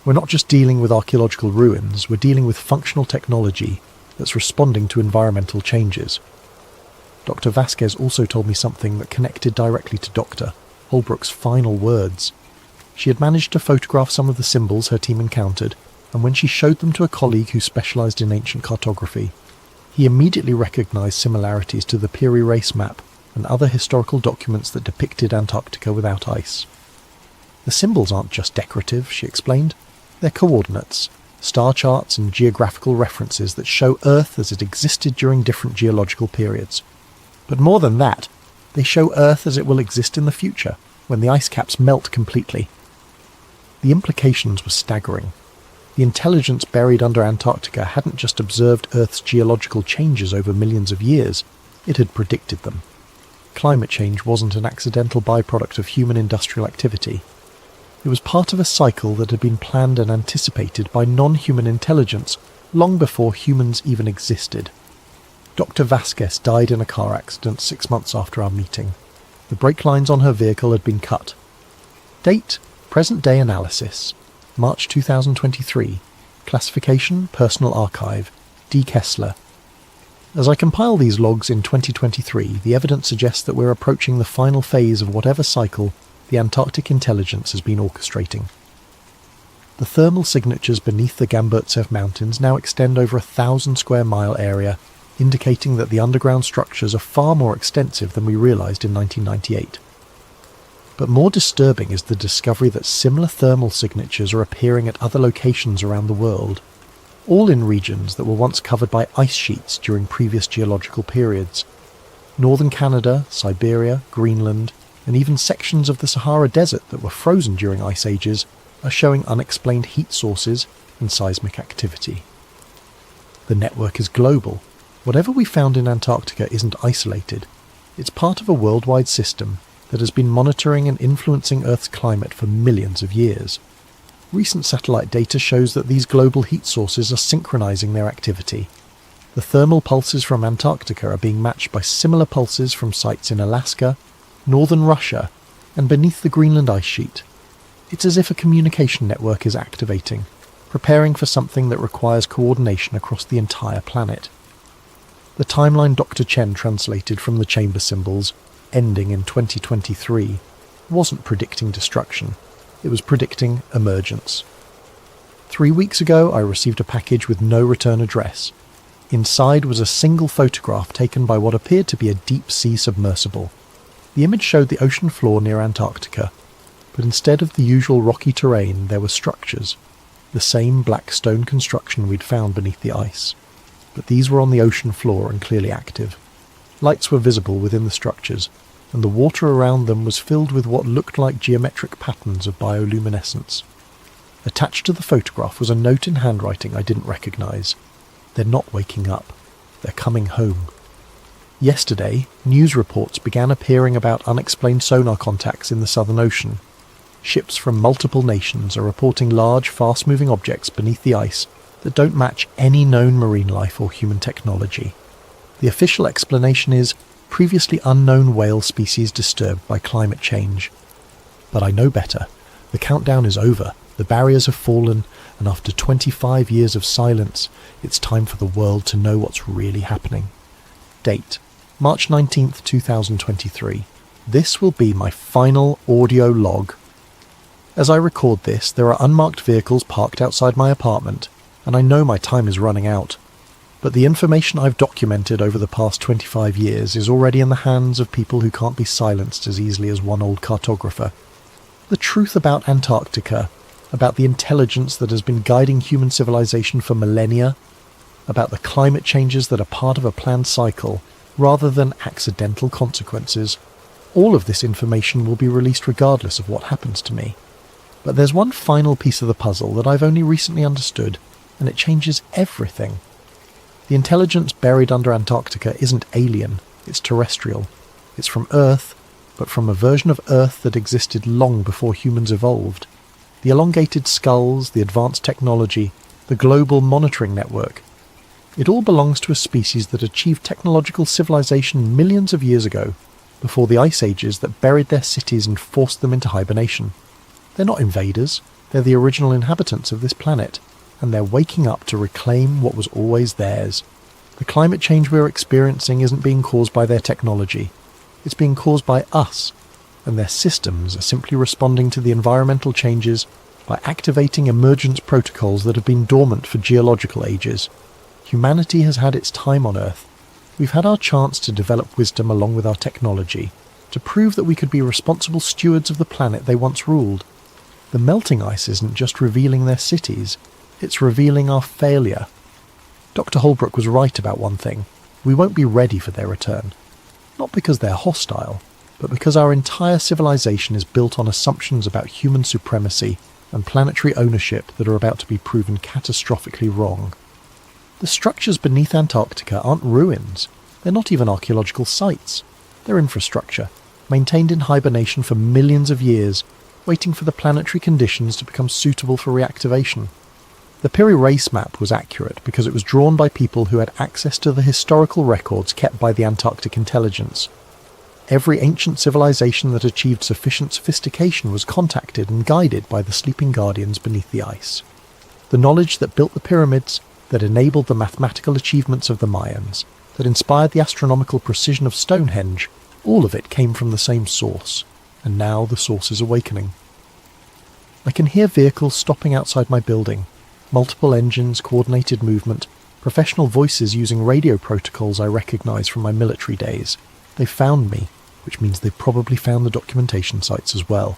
We're not just dealing with archaeological ruins, we're dealing with functional technology that's responding to environmental changes." Dr. Vasquez also told me something that connected directly to Dr. Holbrook's final words. She had managed to photograph some of the symbols her team encountered, and when she showed them to a colleague who specialized in ancient cartography, he immediately recognized similarities to the Piri Reis map and other historical documents that depicted Antarctica without ice. "The symbols aren't just decorative," she explained. "They're coordinates, star charts and geographical references that show Earth as it existed during different geological periods. But more than that, they show Earth as it will exist in the future, when the ice caps melt completely." The implications were staggering. The intelligence buried under Antarctica hadn't just observed Earth's geological changes over millions of years, it had predicted them. Climate change wasn't an accidental byproduct of human industrial activity. It was part of a cycle that had been planned and anticipated by non-human intelligence long before humans even existed. Dr. Vasquez died in a car accident 6 months after our meeting. The brake lines on her vehicle had been cut. Date: present-day analysis. March 2023. Classification: Personal Archive. D. Kessler. As I compile these logs in 2023, the evidence suggests that we're approaching the final phase of whatever cycle the Antarctic intelligence has been orchestrating. The thermal signatures beneath the Gamburtsev Mountains now extend over 1,000 square mile area, indicating that the underground structures are far more extensive than we realized in 1998. But more disturbing is the discovery that similar thermal signatures are appearing at other locations around the world, all in regions that were once covered by ice sheets during previous geological periods. Northern Canada, Siberia, Greenland, and even sections of the Sahara Desert that were frozen during ice ages are showing unexplained heat sources and seismic activity. The network is global. Whatever we found in Antarctica isn't isolated. It's part of a worldwide system that has been monitoring and influencing Earth's climate for millions of years. Recent satellite data shows that these global heat sources are synchronizing their activity. The thermal pulses from Antarctica are being matched by similar pulses from sites in Alaska, northern Russia, and beneath the Greenland ice sheet. It's as if a communication network is activating, preparing for something that requires coordination across the entire planet. The timeline Dr. Chen translated from the chamber symbols, ending in 2023, wasn't predicting destruction. It was predicting emergence. 3 weeks ago, I received a package with no return address. Inside was a single photograph taken by what appeared to be a deep-sea submersible. The image showed the ocean floor near Antarctica, but instead of the usual rocky terrain, there were structures, the same black stone construction we'd found beneath the ice. But these were on the ocean floor and clearly active. Lights were visible within the structures, and the water around them was filled with what looked like geometric patterns of bioluminescence. Attached to the photograph was a note in handwriting I didn't recognise. They're not waking up. They're coming home. Yesterday, news reports began appearing about unexplained sonar contacts in the Southern Ocean. Ships from multiple nations are reporting large, fast-moving objects beneath the ice that don't match any known marine life or human technology. The official explanation is previously unknown whale species disturbed by climate change. But I know better. The countdown is over. The barriers have fallen, and after 25 years of silence, it's time for the world to know what's really happening. Date: March 19th, 2023. This will be my final audio log. As I record this, there are unmarked vehicles parked outside my apartment, and I know my time is running out. But the information I've documented over the past 25 years is already in the hands of people who can't be silenced as easily as one old cartographer. The truth about Antarctica, about the intelligence that has been guiding human civilization for millennia, about the climate changes that are part of a planned cycle, rather than accidental consequences, all of this information will be released regardless of what happens to me. But there's one final piece of the puzzle that I've only recently understood, and it changes everything. The intelligence buried under Antarctica isn't alien, it's terrestrial. It's from Earth, but from a version of Earth that existed long before humans evolved. The elongated skulls, the advanced technology, the global monitoring network. It all belongs to a species that achieved technological civilization millions of years ago, before the ice ages that buried their cities and forced them into hibernation. They're not invaders, they're the original inhabitants of this planet, and they're waking up to reclaim what was always theirs. The climate change we're experiencing isn't being caused by their technology. It's being caused by us, and their systems are simply responding to the environmental changes by activating emergence protocols that have been dormant for geological ages. Humanity has had its time on Earth. We've had our chance to develop wisdom along with our technology, to prove that we could be responsible stewards of the planet they once ruled. The melting ice isn't just revealing their cities, it's revealing our failure. Dr. Holbrook was right about one thing. We won't be ready for their return. Not because they're hostile, but because our entire civilization is built on assumptions about human supremacy and planetary ownership that are about to be proven catastrophically wrong. The structures beneath Antarctica aren't ruins. They're not even archaeological sites. They're infrastructure, maintained in hibernation for millions of years, waiting for the planetary conditions to become suitable for reactivation. The Piri Reis map was accurate because it was drawn by people who had access to the historical records kept by the Antarctic intelligence. Every ancient civilization that achieved sufficient sophistication was contacted and guided by the sleeping guardians beneath the ice. The knowledge that built the pyramids, that enabled the mathematical achievements of the Mayans, that inspired the astronomical precision of Stonehenge, all of it came from the same source, and now the source is awakening. I can hear vehicles stopping outside my building, multiple engines, coordinated movement, professional voices using radio protocols I recognise from my military days. They've found me, which means they've probably found the documentation sites as well.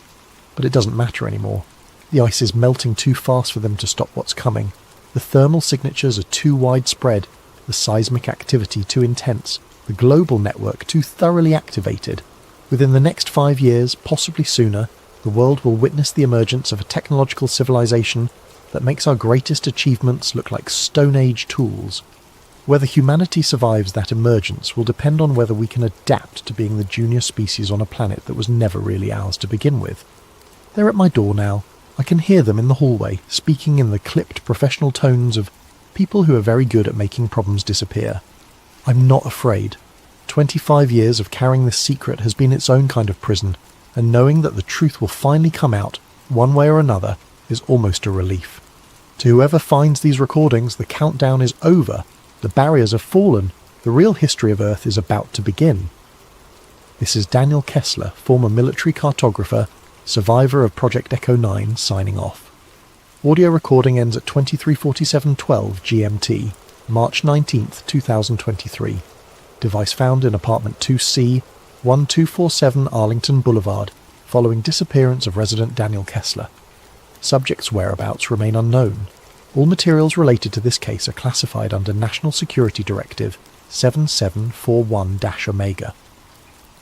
But it doesn't matter anymore. The ice is melting too fast for them to stop what's coming. The thermal signatures are too widespread, the seismic activity too intense, the global network too thoroughly activated. Within the next 5 years, possibly sooner, the world will witness the emergence of a technological civilization that makes our greatest achievements look like Stone Age tools. Whether humanity survives that emergence will depend on whether we can adapt to being the junior species on a planet that was never really ours to begin with. They're at my door now, I can hear them in the hallway, speaking in the clipped professional tones of people who are very good at making problems disappear. I'm not afraid. 25 years of carrying this secret has been its own kind of prison, and knowing that the truth will finally come out, one way or another, is almost a relief. To whoever finds these recordings, the countdown is over, the barriers have fallen, the real history of Earth is about to begin. This is Daniel Kessler, former military cartographer, survivor of Project Echo 9, signing off. Audio recording ends at 23:47:12 GMT, March 19th, 2023. Device found in apartment 2C, 1247 Arlington Boulevard, following disappearance of resident Daniel Kessler. Subject's whereabouts remain unknown. All materials related to this case are classified under National Security Directive 7741-Omega.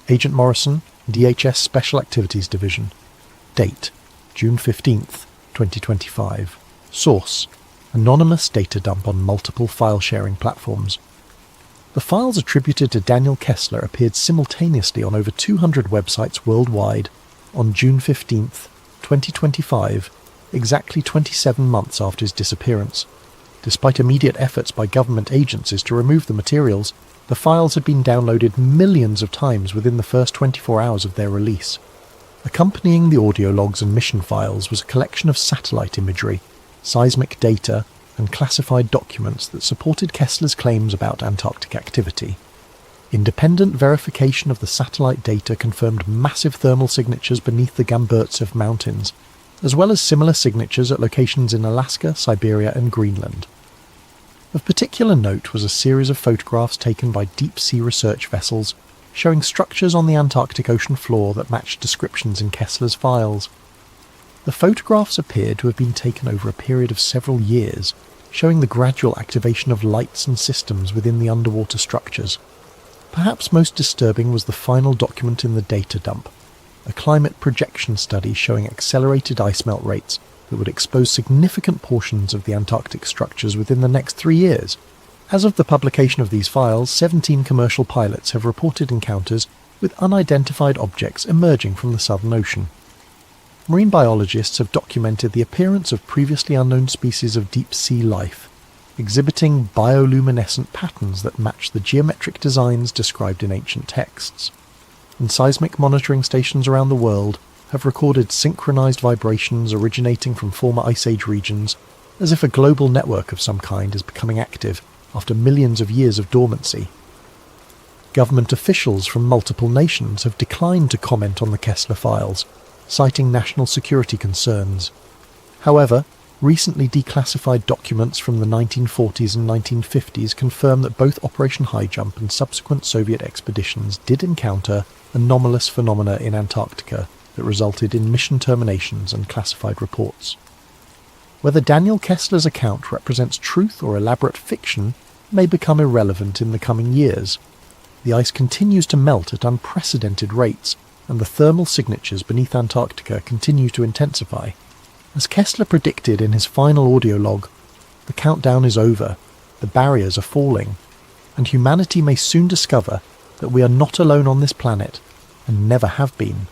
Agent Morrison, DHS Special Activities Division. Date: June 15th, 2025. Source: anonymous data dump on multiple file-sharing platforms. The files attributed to Daniel Kessler appeared simultaneously on over 200 websites worldwide on June 15th, 2025, exactly 27 months after his disappearance. Despite immediate efforts by government agencies to remove the materials, the files had been downloaded millions of times within the first 24 hours of their release. Accompanying the audio logs and mission files was a collection of satellite imagery, seismic data, and classified documents that supported Kessler's claims about Antarctic activity. Independent verification of the satellite data confirmed massive thermal signatures beneath the Gamburtsev Mountains, as well as similar signatures at locations in Alaska, Siberia, and Greenland. Of particular note was a series of photographs taken by deep-sea research vessels showing structures on the Antarctic ocean floor that matched descriptions in Kessler's files. The photographs appeared to have been taken over a period of several years, showing the gradual activation of lights and systems within the underwater structures. Perhaps most disturbing was the final document in the data dump, a climate projection study showing accelerated ice melt rates that would expose significant portions of the Antarctic structures within the next 3 years. As of the publication of these files, 17 commercial pilots have reported encounters with unidentified objects emerging from the Southern Ocean. Marine biologists have documented the appearance of previously unknown species of deep-sea life, exhibiting bioluminescent patterns that match the geometric designs described in ancient texts. And seismic monitoring stations around the world have recorded synchronized vibrations originating from former Ice Age regions, as if a global network of some kind is becoming active after millions of years of dormancy. Government officials from multiple nations have declined to comment on the Kessler files, citing national security concerns. However, recently declassified documents from the 1940s and 1950s confirm that both Operation High Jump and subsequent Soviet expeditions did encounter anomalous phenomena in Antarctica that resulted in mission terminations and classified reports. Whether Daniel Kessler's account represents truth or elaborate fiction may become irrelevant in the coming years. The ice continues to melt at unprecedented rates, and the thermal signatures beneath Antarctica continue to intensify. As Kessler predicted in his final audio log, the countdown is over, the barriers are falling, and humanity may soon discover that we are not alone on this planet, and never have been.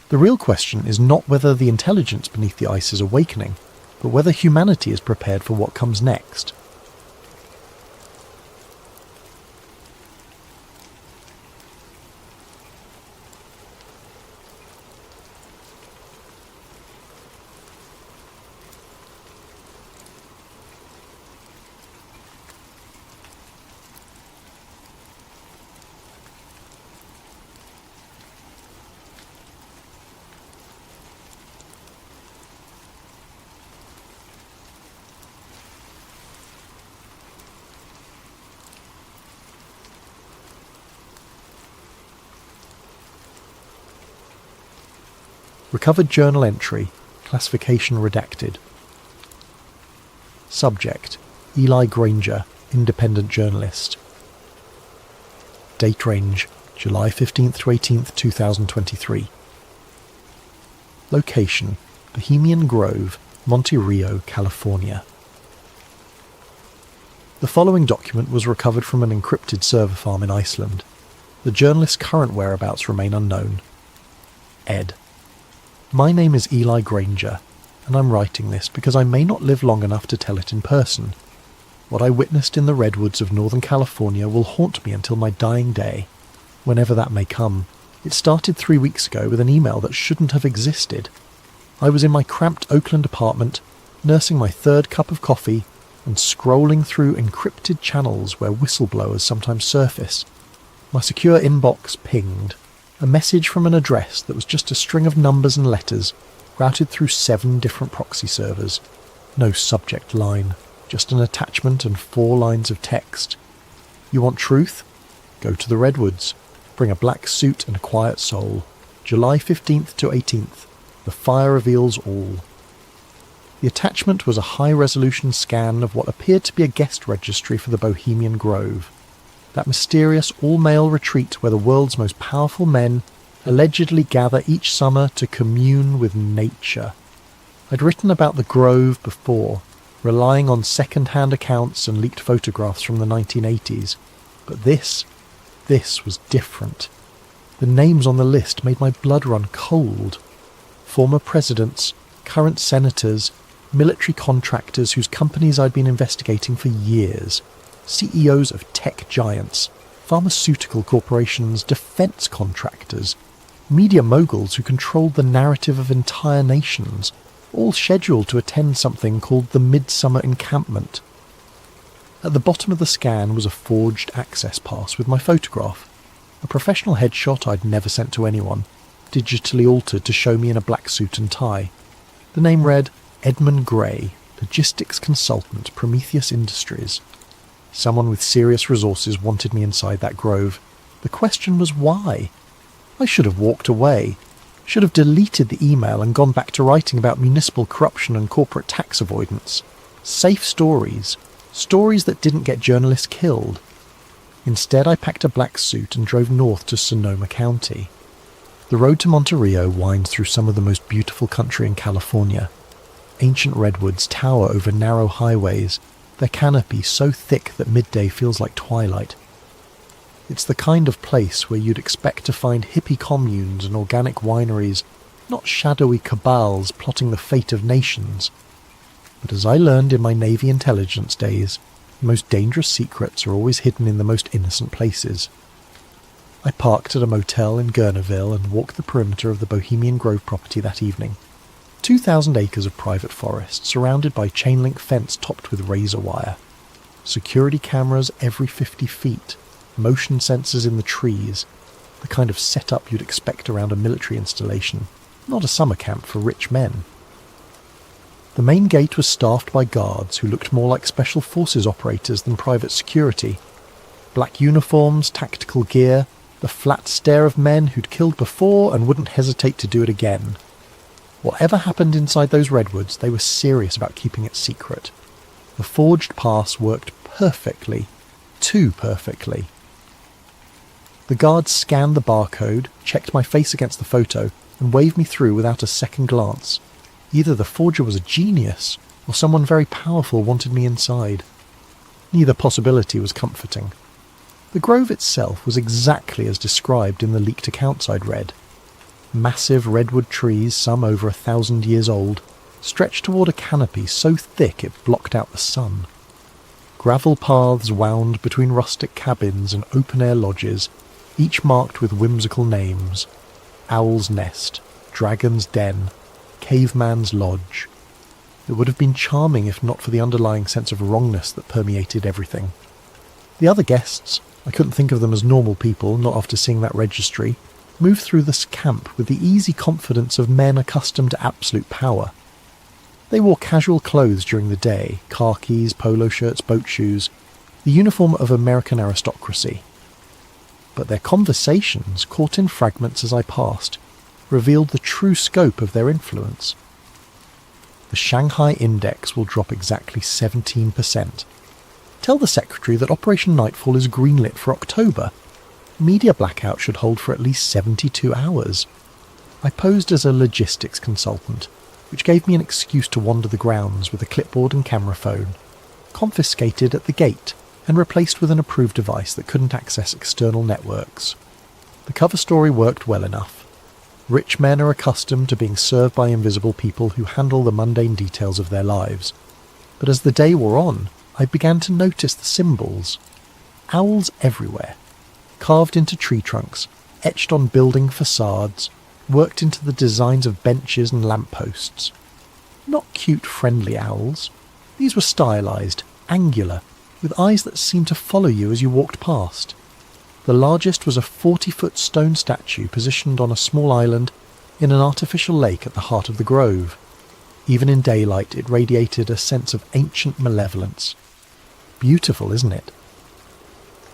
The real question is not whether the intelligence beneath the ice is awakening, but whether humanity is prepared for what comes next. Recovered journal entry, classification redacted. Subject: Eli Granger, independent journalist. Date range: July 15th to 18th, 2023. Location: Bohemian Grove, Monte Rio, California. The following document was recovered from an encrypted server farm in Iceland. The journalist's current whereabouts remain unknown. Ed. My name is Eli Granger, and I'm writing this because I may not live long enough to tell it in person. What I witnessed in the redwoods of Northern California will haunt me until my dying day, whenever that may come. It started 3 weeks ago with an email that shouldn't have existed. I was in my cramped Oakland apartment, nursing my third cup of coffee and scrolling through encrypted channels where whistleblowers sometimes surface. My secure inbox pinged. A message from an address that was just a string of numbers and letters routed through 7 different proxy servers. No subject line, just an attachment and 4 lines of text. You want truth? Go to the redwoods. Bring a black suit and a quiet soul. July 15th to 18th. The fire reveals all. The attachment was a high-resolution scan of what appeared to be a guest registry for the Bohemian Grove, that mysterious all-male retreat where the world's most powerful men allegedly gather each summer to commune with nature. I'd written about the Grove before, relying on second-hand accounts and leaked photographs from the 1980s, but this was different. The names on the list made my blood run cold. Former presidents, current senators, military contractors whose companies I'd been investigating for years, CEOs of tech giants, pharmaceutical corporations, defense contractors, media moguls who controlled the narrative of entire nations, all scheduled to attend something called the Midsummer Encampment. At the bottom of the scan was a forged access pass with my photograph, a professional headshot I'd never sent to anyone, digitally altered to show me in a black suit and tie. The name read Edmund Gray, Logistics Consultant, Prometheus Industries. Someone with serious resources wanted me inside that grove. The question was why? I should have walked away, should have deleted the email and gone back to writing about municipal corruption and corporate tax avoidance. Safe stories, stories that didn't get journalists killed. Instead, I packed a black suit and drove north to Sonoma County. The road to Monterey winds through some of the most beautiful country in California. Ancient redwoods tower over narrow highways, their canopy so thick that midday feels like twilight. It's the kind of place where you'd expect to find hippie communes and organic wineries, not shadowy cabals plotting the fate of nations. But as I learned in my Navy intelligence days, the most dangerous secrets are always hidden in the most innocent places. I parked at a motel in Gurneville and walked the perimeter of the Bohemian Grove property that evening. 2,000 acres of private forest, surrounded by chain-link fence topped with razor wire. Security cameras every 50 feet, motion sensors in the trees, the kind of setup you'd expect around a military installation, not a summer camp for rich men. The main gate was staffed by guards who looked more like special forces operators than private security. Black uniforms, tactical gear, the flat stare of men who'd killed before and wouldn't hesitate to do it again. Whatever happened inside those redwoods, they were serious about keeping it secret. The forged pass worked perfectly, too perfectly. The guards scanned the barcode, checked my face against the photo, and waved me through without a second glance. Either the forger was a genius, or someone very powerful wanted me inside. Neither possibility was comforting. The grove itself was exactly as described in the leaked accounts I'd read. Massive redwood trees, some over 1,000 years old, stretched toward a canopy so thick it blocked out the sun. Gravel paths wound between rustic cabins and open-air lodges, each marked with whimsical names: Owl's Nest, Dragon's Den, Caveman's Lodge. It would have been charming if not for the underlying sense of wrongness that permeated everything. The other guests, I couldn't think of them as normal people, not after seeing that registry, moved through this camp with the easy confidence of men accustomed to absolute power. They wore casual clothes during the day, khakis, polo shirts, boat shoes, the uniform of American aristocracy. But their conversations, caught in fragments as I passed, revealed the true scope of their influence. The Shanghai Index will drop exactly 17%. Tell the secretary that Operation Nightfall is greenlit for October. Media blackout should hold for at least 72 hours. I posed as a logistics consultant, which gave me an excuse to wander the grounds with a clipboard and camera phone, confiscated at the gate and replaced with an approved device that couldn't access external networks. The cover story worked well enough. Rich men are accustomed to being served by invisible people who handle the mundane details of their lives. But as the day wore on, I began to notice the symbols. Owls everywhere, carved into tree trunks, etched on building facades, worked into the designs of benches and lampposts. Not cute, friendly owls. These were stylized, angular, with eyes that seemed to follow you as you walked past. The largest was a 40-foot stone statue positioned on a small island in an artificial lake at the heart of the grove. Even in daylight, it radiated a sense of ancient malevolence. Beautiful, isn't it?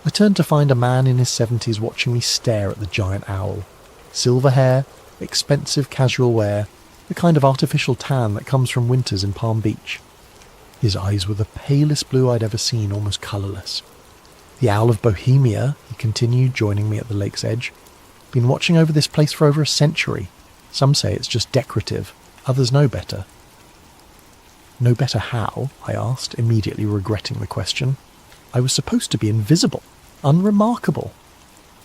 I turned to find a man in his 70s watching me stare at the giant owl. Silver hair, expensive casual wear, the kind of artificial tan that comes from winters in Palm Beach. His eyes were the palest blue I'd ever seen, almost colourless. The owl of Bohemia, he continued, joining me at the lake's edge. Been watching over this place for over a century. Some say it's just decorative, others know better. Know better how? I asked, immediately regretting the question. I was supposed to be invisible, unremarkable.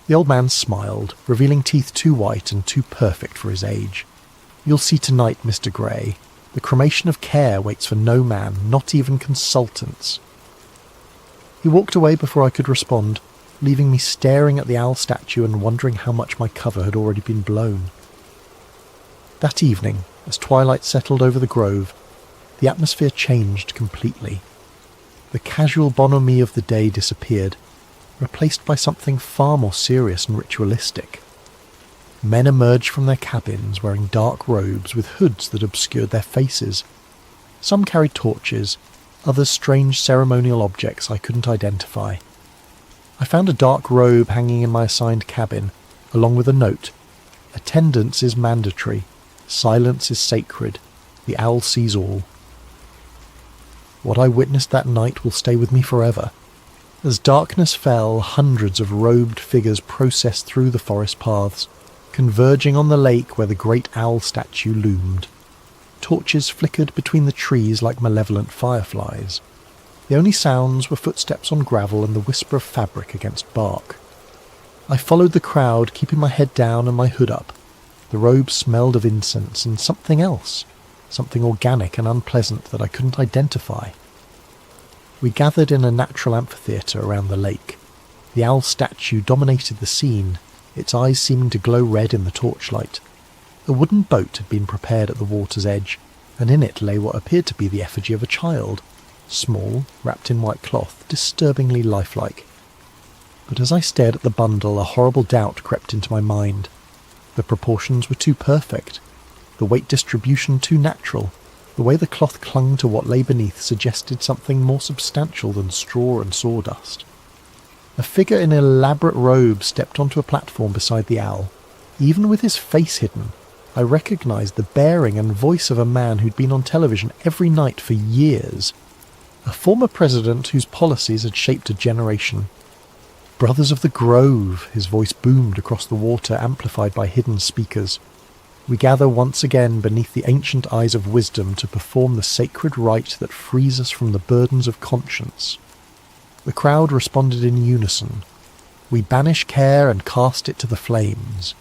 The old man smiled, revealing teeth too white and too perfect for his age. You'll see tonight, Mr. Grey. The cremation of care waits for no man, not even consultants. He walked away before I could respond, leaving me staring at the owl statue and wondering how much my cover had already been blown. That evening, as twilight settled over the grove, the atmosphere changed completely. The casual bonhomie of the day disappeared, replaced by something far more serious and ritualistic. Men emerged from their cabins wearing dark robes with hoods that obscured their faces. Some carried torches, others strange ceremonial objects I couldn't identify. I found a dark robe hanging in my assigned cabin, along with a note. Attendance is mandatory. Silence is sacred. The owl sees all. What I witnessed that night will stay with me forever. As darkness fell, hundreds of robed figures processed through the forest paths, converging on the lake where the great owl statue loomed. Torches flickered between the trees like malevolent fireflies. The only sounds were footsteps on gravel and the whisper of fabric against bark. I followed the crowd, keeping my head down and my hood up. The robe smelled of incense and something else, something organic and unpleasant that I couldn't identify. We gathered in a natural amphitheatre around the lake. The owl statue dominated the scene, its eyes seeming to glow red in the torchlight. A wooden boat had been prepared at the water's edge, and in it lay what appeared to be the effigy of a child, small, wrapped in white cloth, disturbingly lifelike. But as I stared at the bundle, a horrible doubt crept into my mind. The proportions were too perfect, the weight distribution too natural. The way the cloth clung to what lay beneath suggested something more substantial than straw and sawdust. A figure in an elaborate robe stepped onto a platform beside the owl. Even with his face hidden, I recognised the bearing and voice of a man who'd been on television every night for years. A former president whose policies had shaped a generation. Brothers of the Grove, his voice boomed across the water, amplified by hidden speakers. We gather once again beneath the ancient eyes of wisdom to perform the sacred rite that frees us from the burdens of conscience. The crowd responded in unison. We banish care and cast it to the flames.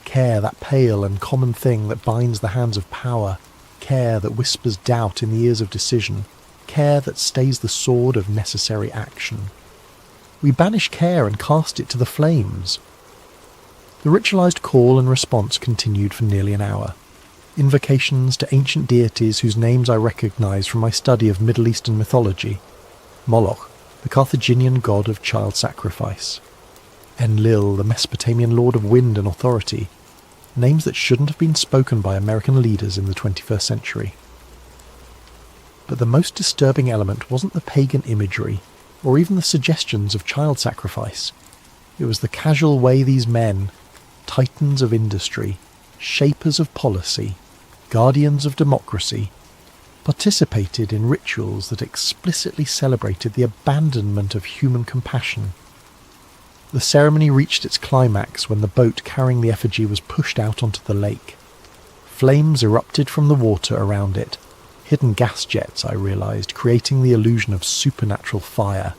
Care, that pale and common thing that binds the hands of power. Care that whispers doubt in the ears of decision. Care that stays the sword of necessary action. We banish care and cast it to the flames. The ritualized call and response continued for nearly an hour. Invocations to ancient deities whose names I recognized from my study of Middle Eastern mythology. Moloch, the Carthaginian god of child sacrifice. Enlil, the Mesopotamian lord of wind and authority. Names that shouldn't have been spoken by American leaders in the 21st century. But the most disturbing element wasn't the pagan imagery, or even the suggestions of child sacrifice. It was the casual way these men, titans of industry, shapers of policy, guardians of democracy, participated in rituals that explicitly celebrated the abandonment of human compassion. The ceremony reached its climax when the boat carrying the effigy was pushed out onto the lake. Flames erupted from the water around it, hidden gas jets, I realized, creating the illusion of supernatural fire.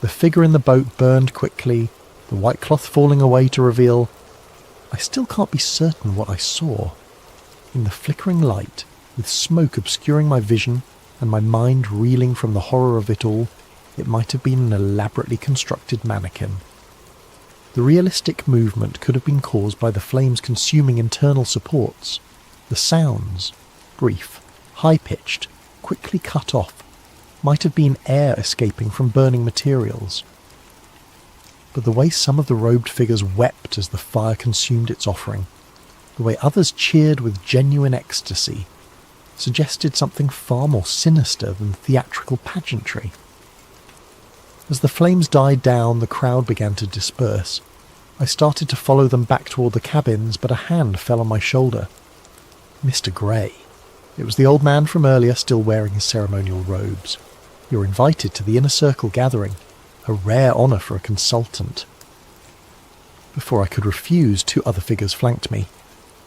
The figure in the boat burned quickly, the white cloth falling away to reveal I still can't be certain what I saw. In the flickering light, with smoke obscuring my vision and my mind reeling from the horror of it all, it might have been an elaborately constructed mannequin. The realistic movement could have been caused by the flames consuming internal supports. The sounds, brief, high-pitched, quickly cut off, might have been air escaping from burning materials. But the way some of the robed figures wept as the fire consumed its offering, the way others cheered with genuine ecstasy, suggested something far more sinister than theatrical pageantry. As the flames died down, the crowd began to disperse. I started to follow them back toward the cabins, but a hand fell on my shoulder. Mr. Grey. It was the old man from earlier, still wearing his ceremonial robes. You're invited to the inner circle gathering, a rare honour for a consultant. Before I could refuse, two other figures flanked me.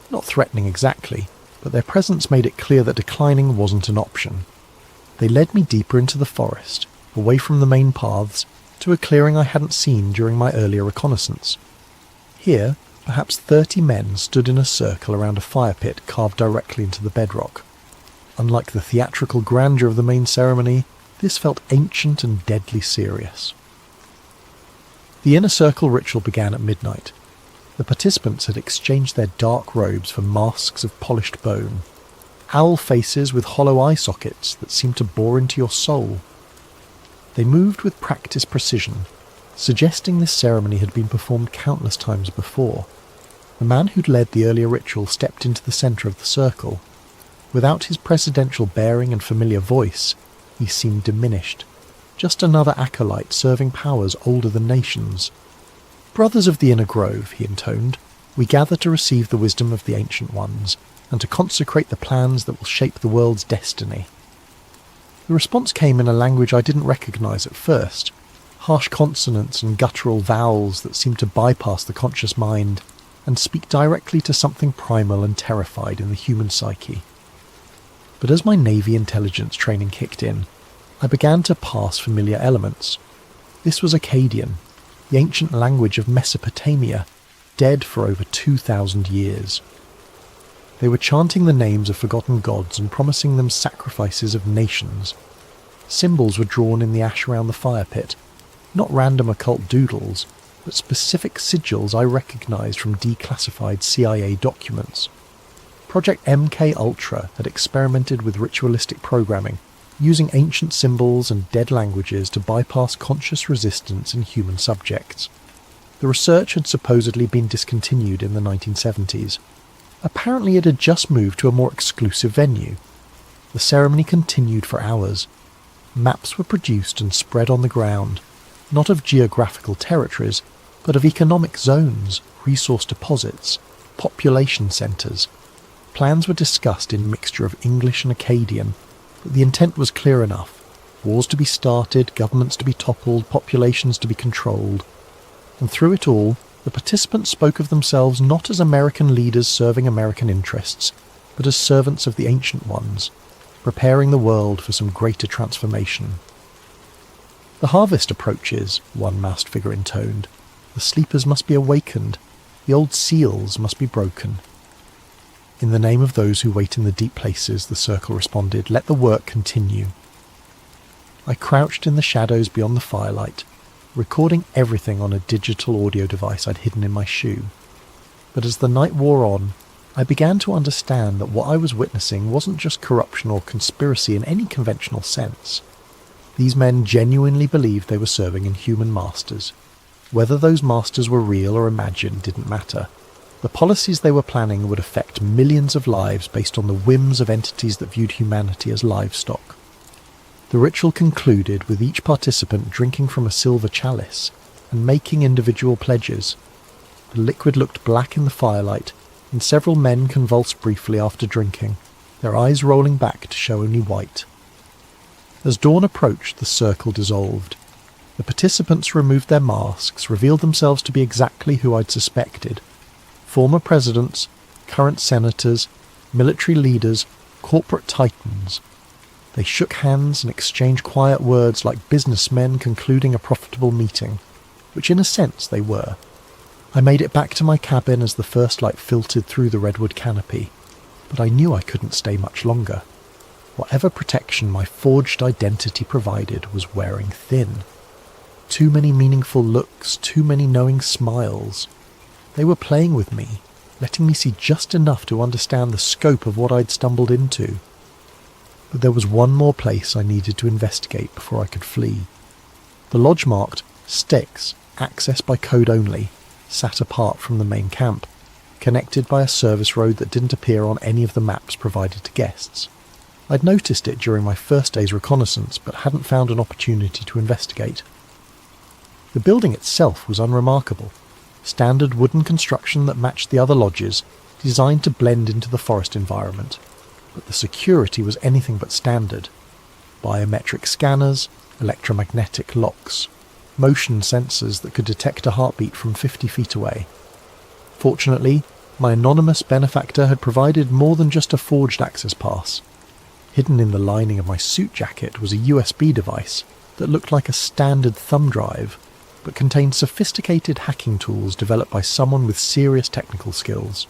Not threatening exactly, but their presence made it clear that declining wasn't an option. They led me deeper into the forest, away from the main paths, to a clearing I hadn't seen during my earlier reconnaissance. Here, perhaps 30 men stood in a circle around a fire pit carved directly into the bedrock. Unlike the theatrical grandeur of the main ceremony, this felt ancient and deadly serious. The inner circle ritual began at midnight. The participants had exchanged their dark robes for masks of polished bone, owl faces with hollow eye sockets that seemed to bore into your soul. They moved with practiced precision, suggesting this ceremony had been performed countless times before. The man who'd led the earlier ritual stepped into the centre of the circle. Without his presidential bearing and familiar voice, he seemed diminished, just another acolyte serving powers older than nations. "Brothers of the Inner Grove," he intoned, "we gather to receive the wisdom of the Ancient Ones, and to consecrate the plans that will shape the world's destiny." The response came in a language I didn't recognise at first, harsh consonants and guttural vowels that seemed to bypass the conscious mind and speak directly to something primal and terrified in the human psyche. But as my Navy intelligence training kicked in, I began to parse familiar elements. This was Akkadian, the ancient language of Mesopotamia, dead for over 2,000 years. They were chanting the names of forgotten gods and promising them sacrifices of nations. Symbols were drawn in the ash around the fire pit, not random occult doodles, but specific sigils I recognised from declassified CIA documents. Project MK Ultra had experimented with ritualistic programming, using ancient symbols and dead languages to bypass conscious resistance in human subjects. The research had supposedly been discontinued in the 1970s. Apparently it had just moved to a more exclusive venue. The ceremony continued for hours. Maps were produced and spread on the ground, not of geographical territories, but of economic zones, resource deposits, population centres. Plans were discussed in mixture of English and Akkadian, but the intent was clear enough. Wars to be started, governments to be toppled, populations to be controlled. And through it all, the participants spoke of themselves not as American leaders serving American interests, but as servants of the Ancient Ones, preparing the world for some greater transformation. "The harvest approaches," one masked figure intoned. "The sleepers must be awakened. The old seals must be broken." "In the name of those who wait in the deep places," the circle responded, "let the work continue." I crouched in the shadows beyond the firelight, recording everything on a digital audio device I'd hidden in my shoe. But as the night wore on, I began to understand that what I was witnessing wasn't just corruption or conspiracy in any conventional sense. These men genuinely believed they were serving inhuman masters. Whether those masters were real or imagined didn't matter. The policies they were planning would affect millions of lives based on the whims of entities that viewed humanity as livestock. The ritual concluded with each participant drinking from a silver chalice and making individual pledges. The liquid looked black in the firelight, and several men convulsed briefly after drinking, their eyes rolling back to show only white. As dawn approached, the circle dissolved. The participants removed their masks, revealed themselves to be exactly who I'd suspected. Former presidents, current senators, military leaders, corporate titans. They shook hands and exchanged quiet words like businessmen concluding a profitable meeting, which in a sense they were. I made it back to my cabin as the first light filtered through the redwood canopy, but I knew I couldn't stay much longer. Whatever protection my forged identity provided was wearing thin. Too many meaningful looks, too many knowing smiles. They were playing with me, letting me see just enough to understand the scope of what I'd stumbled into. But there was one more place I needed to investigate before I could flee. The lodge marked Styx, access by code only, sat apart from the main camp, connected by a service road that didn't appear on any of the maps provided to guests. I'd noticed it during my first day's reconnaissance, but hadn't found an opportunity to investigate. The building itself was unremarkable. Standard wooden construction that matched the other lodges, designed to blend into the forest environment. But the security was anything but standard. Biometric scanners, electromagnetic locks, motion sensors that could detect a heartbeat from 50 feet away. Fortunately, my anonymous benefactor had provided more than just a forged access pass. Hidden in the lining of my suit jacket was a USB device that looked like a standard thumb drive, but contained sophisticated hacking tools developed by someone with serious technical skills.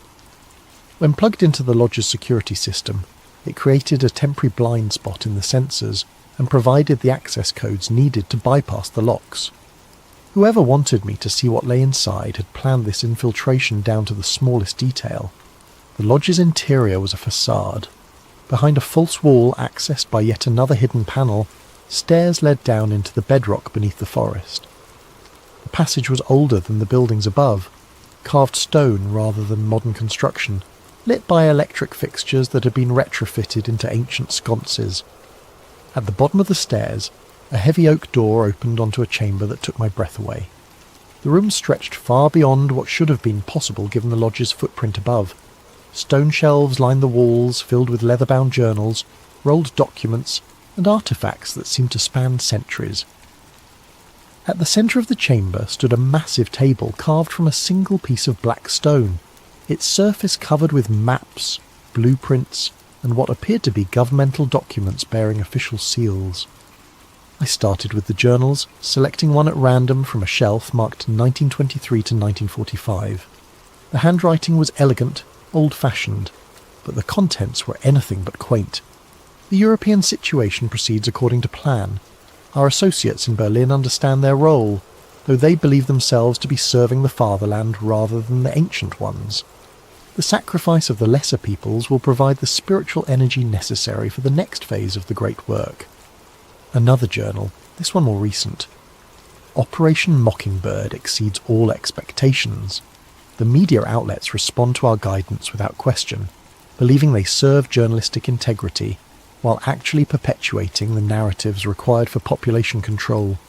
When plugged into the lodge's security system, it created a temporary blind spot in the sensors and provided the access codes needed to bypass the locks. Whoever wanted me to see what lay inside had planned this infiltration down to the smallest detail. The lodge's interior was a facade. Behind a false wall accessed by yet another hidden panel, stairs led down into the bedrock beneath the forest. The passage was older than the buildings above, carved stone rather than modern construction, lit by electric fixtures that had been retrofitted into ancient sconces. At the bottom of the stairs, a heavy oak door opened onto a chamber that took my breath away. The room stretched far beyond what should have been possible given the lodge's footprint above. Stone shelves lined the walls, filled with leather-bound journals, rolled documents, and artefacts that seemed to span centuries. At the centre of the chamber stood a massive table carved from a single piece of black stone, its surface covered with maps, blueprints, and what appeared to be governmental documents bearing official seals. I started with the journals, selecting one at random from a shelf marked 1923 to 1945. The handwriting was elegant, old-fashioned, but the contents were anything but quaint. The European situation proceeds according to plan. Our associates in Berlin understand their role, though they believe themselves to be serving the fatherland rather than the ancient ones. The sacrifice of the lesser peoples will provide the spiritual energy necessary for the next phase of the great work. Another journal, this one more recent. Operation Mockingbird exceeds all expectations. The media outlets respond to our guidance without question, believing they serve journalistic integrity, while actually perpetuating the narratives required for population control.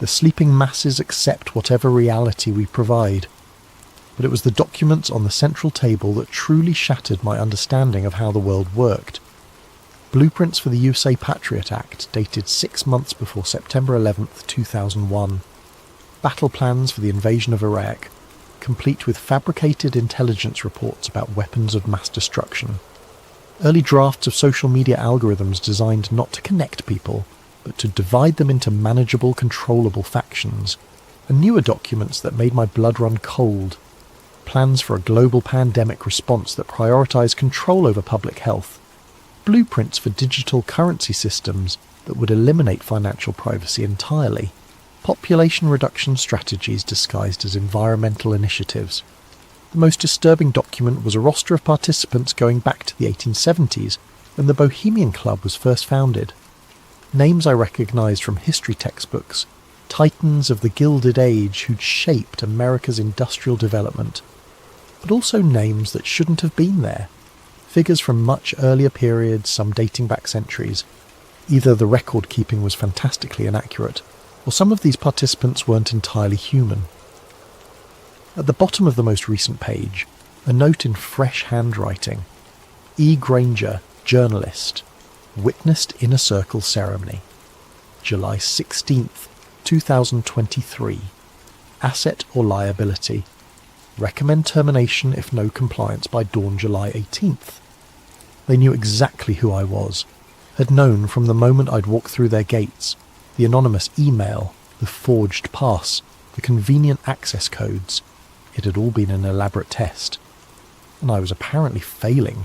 The sleeping masses accept whatever reality we provide. But it was the documents on the central table that truly shattered my understanding of how the world worked. Blueprints for the USA Patriot Act dated 6 months before September 11th, 2001. Battle plans for the invasion of Iraq, complete with fabricated intelligence reports about weapons of mass destruction. Early drafts of social media algorithms designed not to connect people, but to divide them into manageable, controllable factions. And newer documents that made my blood run cold. Plans for a global pandemic response that prioritized control over public health. Blueprints for digital currency systems that would eliminate financial privacy entirely. Population reduction strategies disguised as environmental initiatives. The most disturbing document was a roster of participants going back to the 1870s, when the Bohemian Club was first founded. Names I recognised from history textbooks, titans of the Gilded Age who'd shaped America's industrial development. But also names that shouldn't have been there. Figures from much earlier periods, some dating back centuries. Either the record-keeping was fantastically inaccurate, or some of these participants weren't entirely human. At the bottom of the most recent page, a note in fresh handwriting. E. Granger, journalist, witnessed Inner Circle ceremony. July 16th, 2023. Asset or liability. Recommend termination if no compliance by dawn July 18th. They knew exactly who I was, had known from the moment I'd walked through their gates, the anonymous email, the forged pass, the convenient access codes. it had all been an elaborate test, and I was apparently failing.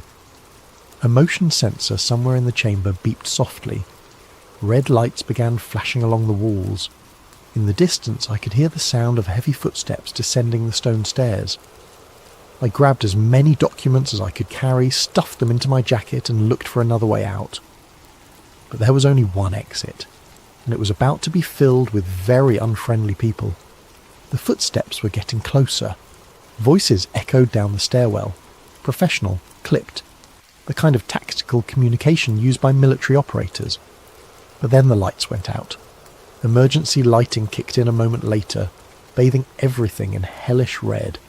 A motion sensor somewhere in the chamber beeped softly. Red lights began flashing along the walls. In the distance I could hear the sound of heavy footsteps descending the stone stairs. I grabbed as many documents as I could carry, stuffed them into my jacket and looked for another way out. But there was only one exit, and it was about to be filled with very unfriendly people. The footsteps were getting closer. Voices echoed down the stairwell, professional, clipped, the kind of tactical communication used by military operators. But then the lights went out. Emergency lighting kicked in a moment later, bathing everything in hellish red.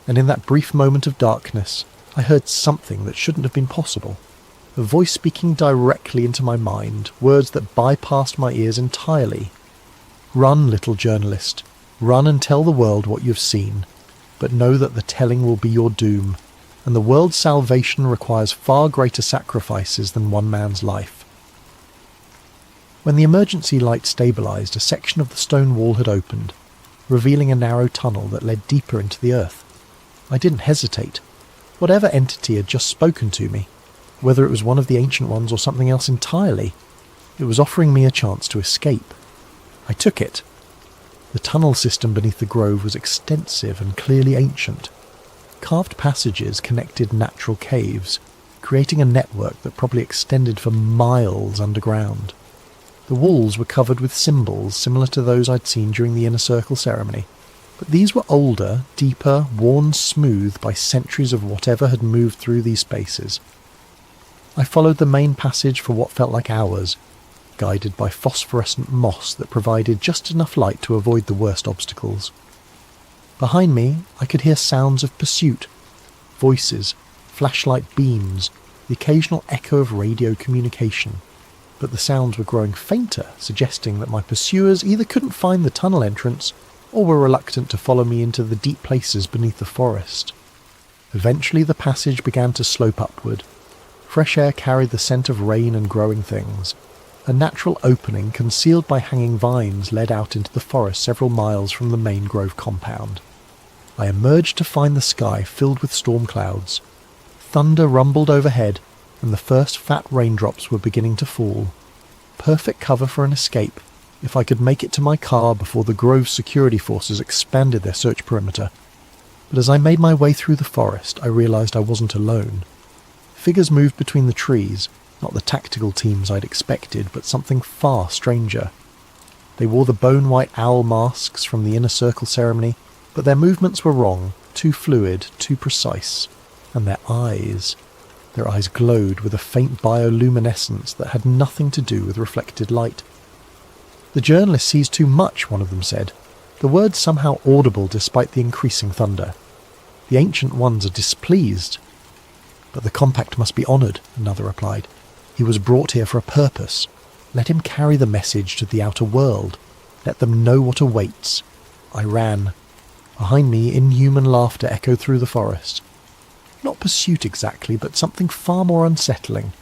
And in that brief moment of darkness, I heard something that shouldn't have been possible. A voice speaking directly into my mind, words that bypassed my ears entirely. "Run, little journalist. Run and tell the world what you've seen. But know that the telling will be your doom, and the world's salvation requires far greater sacrifices than one man's life." When the emergency light stabilized, a section of the stone wall had opened, revealing a narrow tunnel that led deeper into the earth. I didn't hesitate. Whatever entity had just spoken to me, whether it was one of the ancient ones or something else entirely, it was offering me a chance to escape. I took it. The tunnel system beneath the grove was extensive and clearly ancient. Carved passages connected natural caves, creating a network that probably extended for miles underground. The walls were covered with symbols similar to those I'd seen during the Inner Circle ceremony, but these were older, deeper, worn smooth by centuries of whatever had moved through these spaces. I followed the main passage for what felt like hours, guided by phosphorescent moss that provided just enough light to avoid the worst obstacles. Behind me, I could hear sounds of pursuit, voices, flashlight beams, the occasional echo of radio communication. But the sounds were growing fainter, suggesting that my pursuers either couldn't find the tunnel entrance or were reluctant to follow me into the deep places beneath the forest. Eventually the passage began to slope upward. Fresh air carried the scent of rain and growing things. A natural opening concealed by hanging vines led out into the forest several miles from the main grove compound. I emerged to find the sky filled with storm clouds. Thunder rumbled overhead, and the first fat raindrops were beginning to fall. Perfect cover for an escape, if I could make it to my car before the grove's security forces expanded their search perimeter. But as I made my way through the forest, I realized I wasn't alone. Figures moved between the trees, not the tactical teams I'd expected, but something far stranger. They wore the bone-white owl masks from the Inner Circle ceremony, but their movements were wrong, too fluid, too precise. And their eyes glowed with a faint bioluminescence that had nothing to do with reflected light. "The journalist sees too much," one of them said, the words somehow audible despite the increasing thunder. "The ancient ones are displeased." "But the compact must be honoured," another replied. "He was brought here for a purpose. Let him carry the message to the outer world. Let them know what awaits." I ran. Behind me, inhuman laughter echoed through the forest. Not pursuit exactly, but something far more unsettling.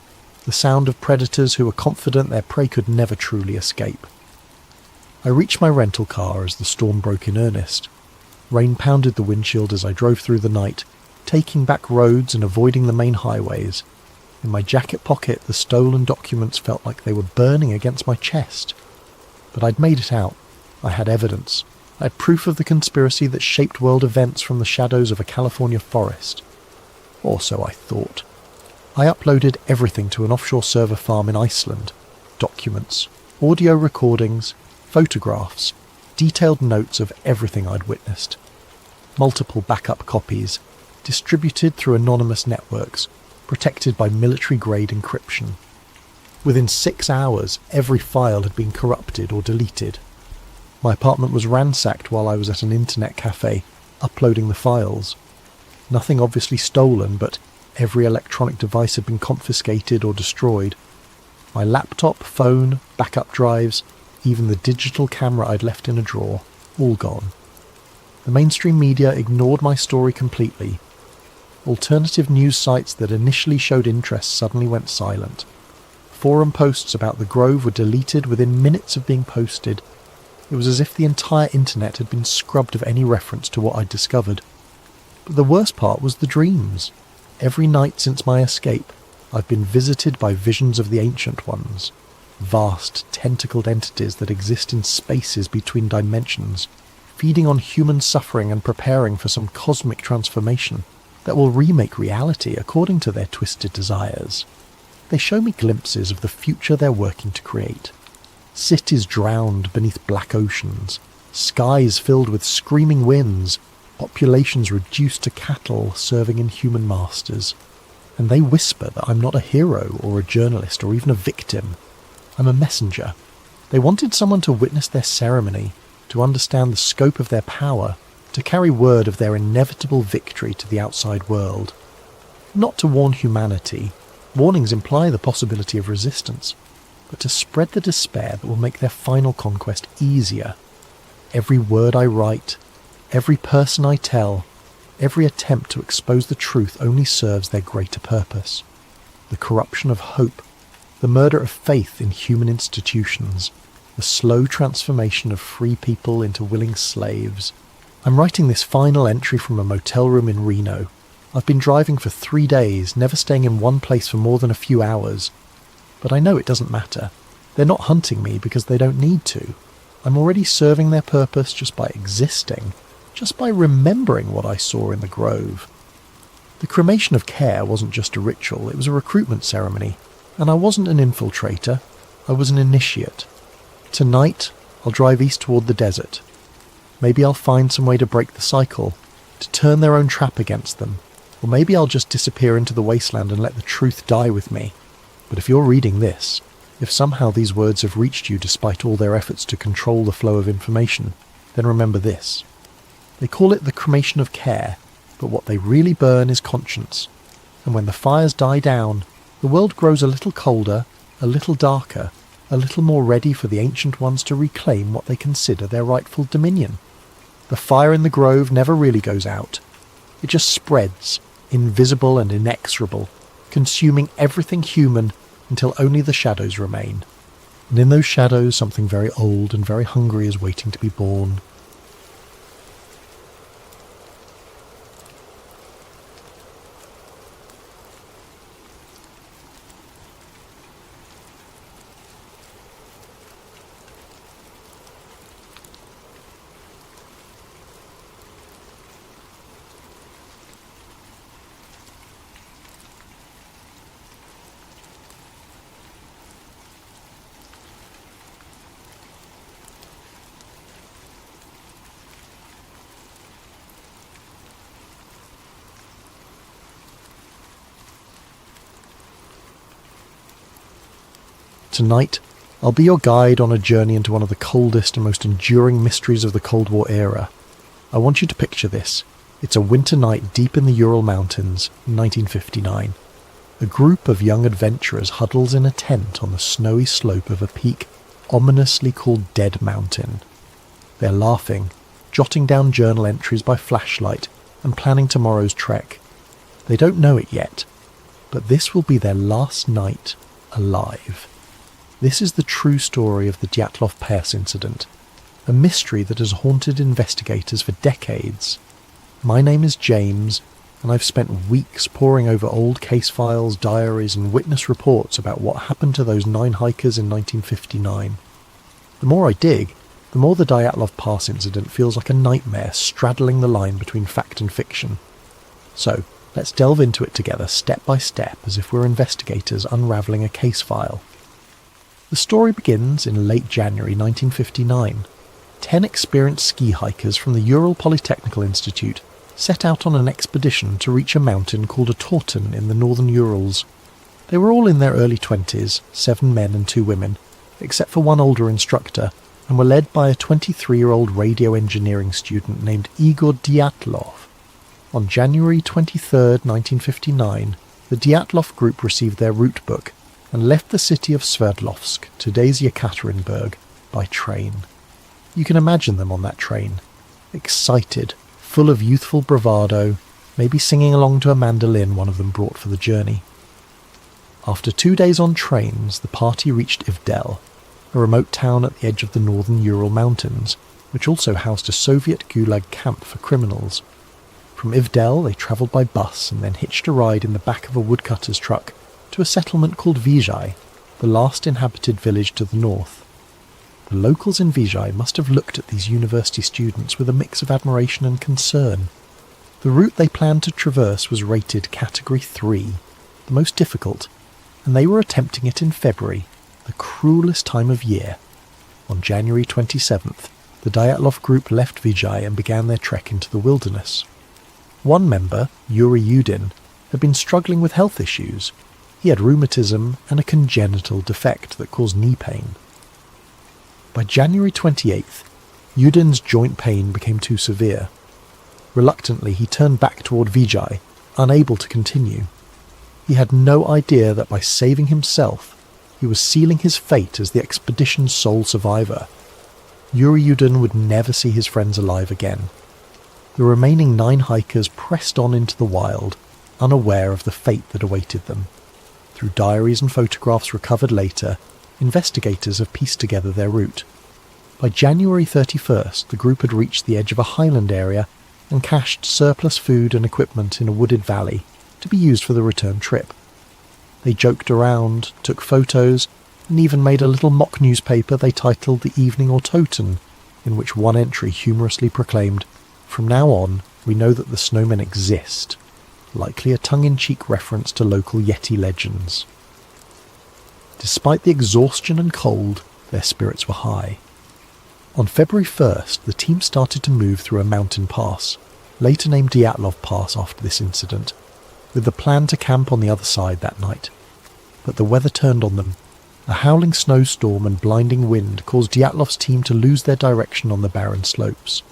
The sound of predators who were confident their prey could never truly escape. I reached my rental car as the storm broke in earnest. Rain pounded the windshield as I drove through the night, taking back roads and avoiding the main highways. In my jacket pocket, the stolen documents felt like they were burning against my chest. But I'd made it out. I had evidence. I had proof of the conspiracy that shaped world events from the shadows of a California forest. Or so I thought. I uploaded everything to an offshore server farm in Iceland. Documents, audio recordings, photographs, detailed notes of everything I'd witnessed. Multiple backup copies, distributed through anonymous networks, protected by military-grade encryption. Within 6 hours, every file had been corrupted or deleted. My apartment was ransacked while I was at an internet cafe, uploading the files. Nothing obviously stolen, but every electronic device had been confiscated or destroyed. My laptop, phone, backup drives, even the digital camera I'd left in a drawer, all gone. The mainstream media ignored my story completely. Alternative news sites that initially showed interest suddenly went silent. Forum posts about the Grove were deleted within minutes of being posted. It was as if the entire internet had been scrubbed of any reference to what I'd discovered. But the worst part was the dreams. Every night since my escape, I've been visited by visions of the Ancient Ones, vast, tentacled entities that exist in spaces between dimensions, feeding on human suffering and preparing for some cosmic transformation that will remake reality according to their twisted desires. They show me glimpses of the future they're working to create. Cities drowned beneath black oceans, skies filled with screaming winds, populations reduced to cattle serving inhuman masters. And they whisper that I'm not a hero or a journalist or even a victim. I'm a messenger. They wanted someone to witness their ceremony, to understand the scope of their power, to carry word of their inevitable victory to the outside world. Not to warn humanity. Warnings imply the possibility of resistance, but to spread the despair that will make their final conquest easier. Every word I write, every person I tell, every attempt to expose the truth only serves their greater purpose. The corruption of hope, the murder of faith in human institutions, the slow transformation of free people into willing slaves. I'm writing this final entry from a motel room in Reno. I've been driving for 3 days, never staying in one place for more than a few hours. But I know it doesn't matter. They're not hunting me because they don't need to. I'm already serving their purpose just by existing, just by remembering what I saw in the grove. The cremation of care wasn't just a ritual, it was a recruitment ceremony, and I wasn't an infiltrator, I was an initiate. Tonight, I'll drive east toward the desert. Maybe I'll find some way to break the cycle, to turn their own trap against them, or maybe I'll just disappear into the wasteland and let the truth die with me. But if you're reading this, if somehow these words have reached you despite all their efforts to control the flow of information, then remember this. They call it the cremation of care, but what they really burn is conscience. And when the fires die down, the world grows a little colder, a little darker, a little more ready for the Ancient Ones to reclaim what they consider their rightful dominion. The fire in the grove never really goes out. It just spreads, invisible and inexorable, consuming everything human until only the shadows remain. And in those shadows something very old and very hungry is waiting to be born. Tonight, I'll be your guide on a journey into one of the coldest and most enduring mysteries of the Cold War era. I want you to picture this. It's a winter night deep in the Ural Mountains, in 1959. A group of young adventurers huddles in a tent on the snowy slope of a peak ominously called Dead Mountain. They're laughing, jotting down journal entries by flashlight, and planning tomorrow's trek. They don't know it yet, but this will be their last night alive. This is the true story of the Dyatlov Pass incident, a mystery that has haunted investigators for decades. My name is James, and I've spent weeks poring over old case files, diaries, and witness reports about what happened to those 9 hikers in 1959. The more I dig, the more the Dyatlov Pass incident feels like a nightmare straddling the line between fact and fiction. So, let's delve into it together step by step as if we're investigators unravelling a case file. The story begins in late January 1959. 10 experienced ski hikers from the Ural Polytechnical Institute set out on an expedition to reach a mountain called a Torten in the northern Urals. They were all in their early 20s, 7 men and 2 women, except for one older instructor, and were led by a 23-year-old radio engineering student named Igor Dyatlov. On January 23, 1959, the Dyatlov group received their route book and left the city of Sverdlovsk, today's Yekaterinburg, by train. You can imagine them on that train, excited, full of youthful bravado, maybe singing along to a mandolin one of them brought for the journey. After 2 days on trains, the party reached Ivdel. a remote town at the edge of the northern Ural Mountains, which also housed a Soviet Gulag camp for criminals. From Ivdel they travelled by bus and then hitched a ride in the back of a woodcutter's truck to a settlement called Vijay, the last inhabited village to the north. The locals in Vijay must have looked at these university students with a mix of admiration and concern. The route they planned to traverse was rated Category 3, the most difficult, and they were attempting it in February, the cruelest time of year. On January 27th, the Dyatlov group left Vijay and began their trek into the wilderness. One member, Yuri Yudin, had been struggling with health issues. He had rheumatism and a congenital defect that caused knee pain. By January 28th, Yudin's joint pain became too severe. Reluctantly, he turned back toward Vijay, unable to continue. He had no idea that by saving himself, he was sealing his fate as the expedition's sole survivor. Yuri Yudin would never see his friends alive again. The remaining 9 hikers pressed on into the wild, unaware of the fate that awaited them. Through diaries and photographs recovered later, investigators have pieced together their route. By January 31st, the group had reached the edge of a highland area and cached surplus food and equipment in a wooded valley to be used for the return trip. They joked around, took photos, and even made a little mock newspaper they titled the Evening Autoton, in which one entry humorously proclaimed, "From now on, we know that the snowmen exist," likely a tongue-in-cheek reference to local Yeti legends. Despite the exhaustion and cold, their spirits were high. On February 1st, the team started to move through a mountain pass, later named Dyatlov Pass after this incident, with the plan to camp on the other side that night. But the weather turned on them. A howling snowstorm and blinding wind caused Dyatlov's team to lose their direction on the barren slopes.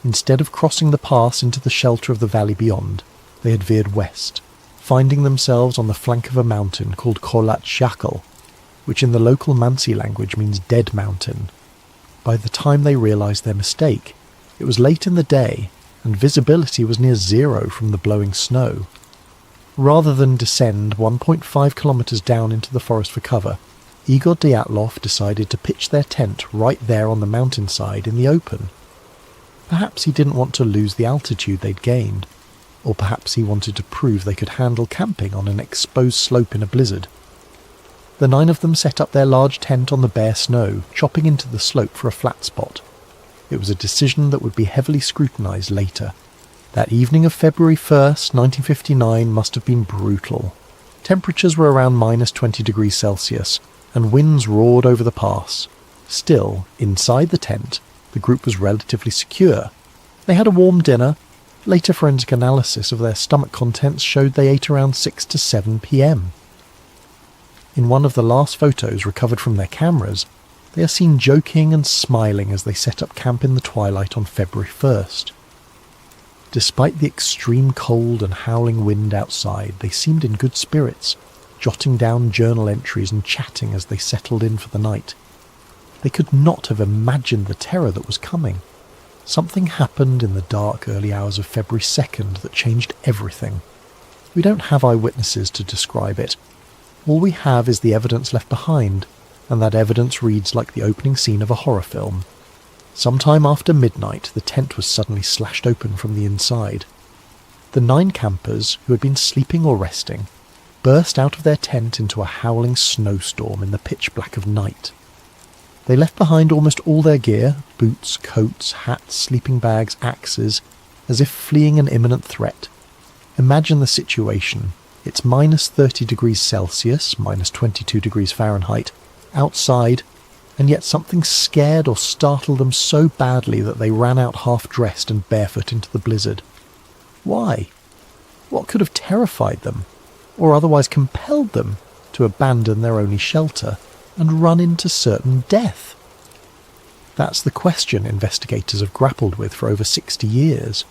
Instead of crossing the pass into the shelter of the valley beyond, they had veered west, finding themselves on the flank of a mountain called Kholat Shakal, which in the local Mansi language means dead mountain. By the time they realised their mistake, it was late in the day, and visibility was near zero from the blowing snow. Rather than descend 1.5 kilometres down into the forest for cover, Igor Dyatlov decided to pitch their tent right there on the mountainside in the open. Perhaps he didn't want to lose the altitude they'd gained, or perhaps he wanted to prove they could handle camping on an exposed slope in a blizzard. The 9 of them set up their large tent on the bare snow, chopping into the slope for a flat spot. It was a decision that would be heavily scrutinised later. That evening of February 1st, 1959 must have been brutal. Temperatures were around minus 20 degrees Celsius, and winds roared over the pass. Still, inside the tent, the group was relatively secure. They had a warm dinner. Later forensic analysis of their stomach contents showed they ate around 6 to 7 p.m. In one of the last photos recovered from their cameras, they are seen joking and smiling as they set up camp in the twilight on February 1st. Despite the extreme cold and howling wind outside, they seemed in good spirits, jotting down journal entries and chatting as they settled in for the night. They could not have imagined the terror that was coming. Something happened in the dark early hours of February 2nd that changed everything. We don't have eyewitnesses to describe it. All we have is the evidence left behind, and that evidence reads like the opening scene of a horror film. Sometime after midnight, the tent was suddenly slashed open from the inside. The 9 campers, who had been sleeping or resting, burst out of their tent into a howling snowstorm in the pitch black of night. They left behind almost all their gear, boots, coats, hats, sleeping bags, axes, as if fleeing an imminent threat. Imagine the situation. It's minus 30 degrees Celsius, minus 22 degrees Fahrenheit, outside, and yet something scared or startled them so badly that they ran out half-dressed and barefoot into the blizzard. Why? What could have terrified them, or otherwise compelled them to abandon their only shelter and run into certain death? That's the question investigators have grappled with for over 60 years.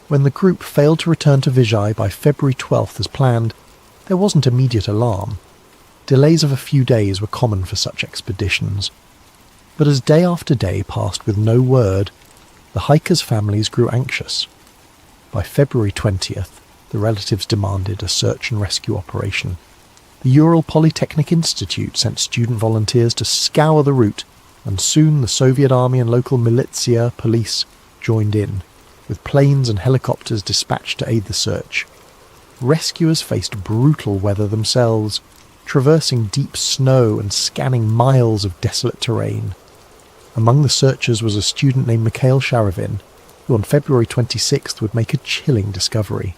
When the group failed to return to Vijay by February 12th as planned, there wasn't immediate alarm. Delays of a few days were common for such expeditions. But as day after day passed with no word, the hikers' families grew anxious. By February 20th, the relatives demanded a search and rescue operation. The Ural Polytechnic Institute sent student volunteers to scour the route, and soon the Soviet army and local militia police joined in, with planes and helicopters dispatched to aid the search. Rescuers faced brutal weather themselves, traversing deep snow and scanning miles of desolate terrain. Among the searchers was a student named Mikhail Sharavin, who on February 26th would make a chilling discovery.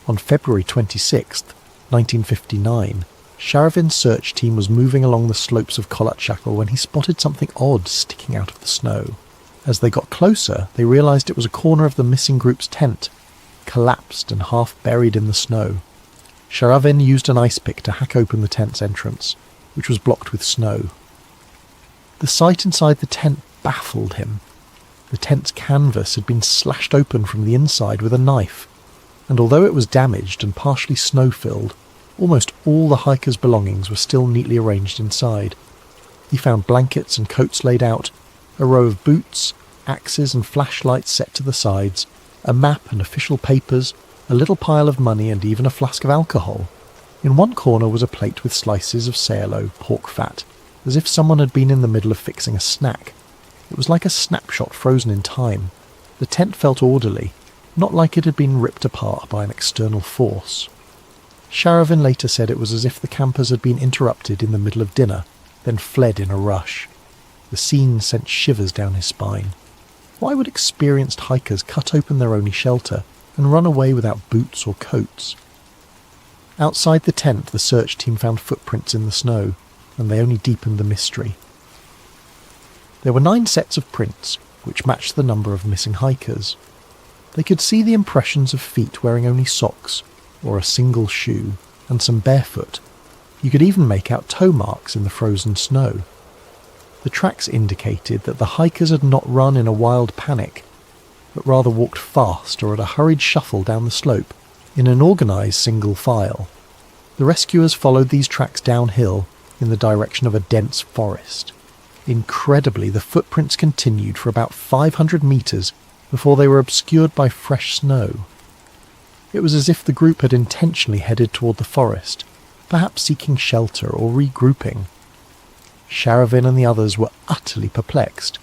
On February 26th, 1959, Sharavin's search team was moving along the slopes of Kolatchakal when he spotted something odd sticking out of the snow. As they got closer, they realised it was a corner of the missing group's tent, collapsed and half buried in the snow. Sharavin used an ice pick to hack open the tent's entrance, which was blocked with snow. The sight inside the tent baffled him. The tent's canvas had been slashed open from the inside with a knife, and although it was damaged and partially snow-filled, almost all the hiker's belongings were still neatly arranged inside. He found blankets and coats laid out, a row of boots, axes and flashlights set to the sides, a map and official papers, a little pile of money and even a flask of alcohol. In one corner was a plate with slices of sayalo, pork fat, as if someone had been in the middle of fixing a snack. It was like a snapshot frozen in time. The tent felt orderly, not like it had been ripped apart by an external force. Sharavin later said it was as if the campers had been interrupted in the middle of dinner, then fled in a rush. The scene sent shivers down his spine. Why would experienced hikers cut open their only shelter and run away without boots or coats? Outside the tent, the search team found footprints in the snow, and they only deepened the mystery. There were 9 sets of prints, which matched the number of missing hikers. They could see the impressions of feet wearing only socks, or a single shoe, and some barefoot. You could even make out toe marks in the frozen snow. The tracks indicated that the hikers had not run in a wild panic, but rather walked fast or at a hurried shuffle down the slope, in an organised single file. The rescuers followed these tracks downhill in the direction of a dense forest. Incredibly, the footprints continued for about 500 metres before they were obscured by fresh snow. It was as if the group had intentionally headed toward the forest, perhaps seeking shelter or regrouping. Sharavin and the others were utterly perplexed.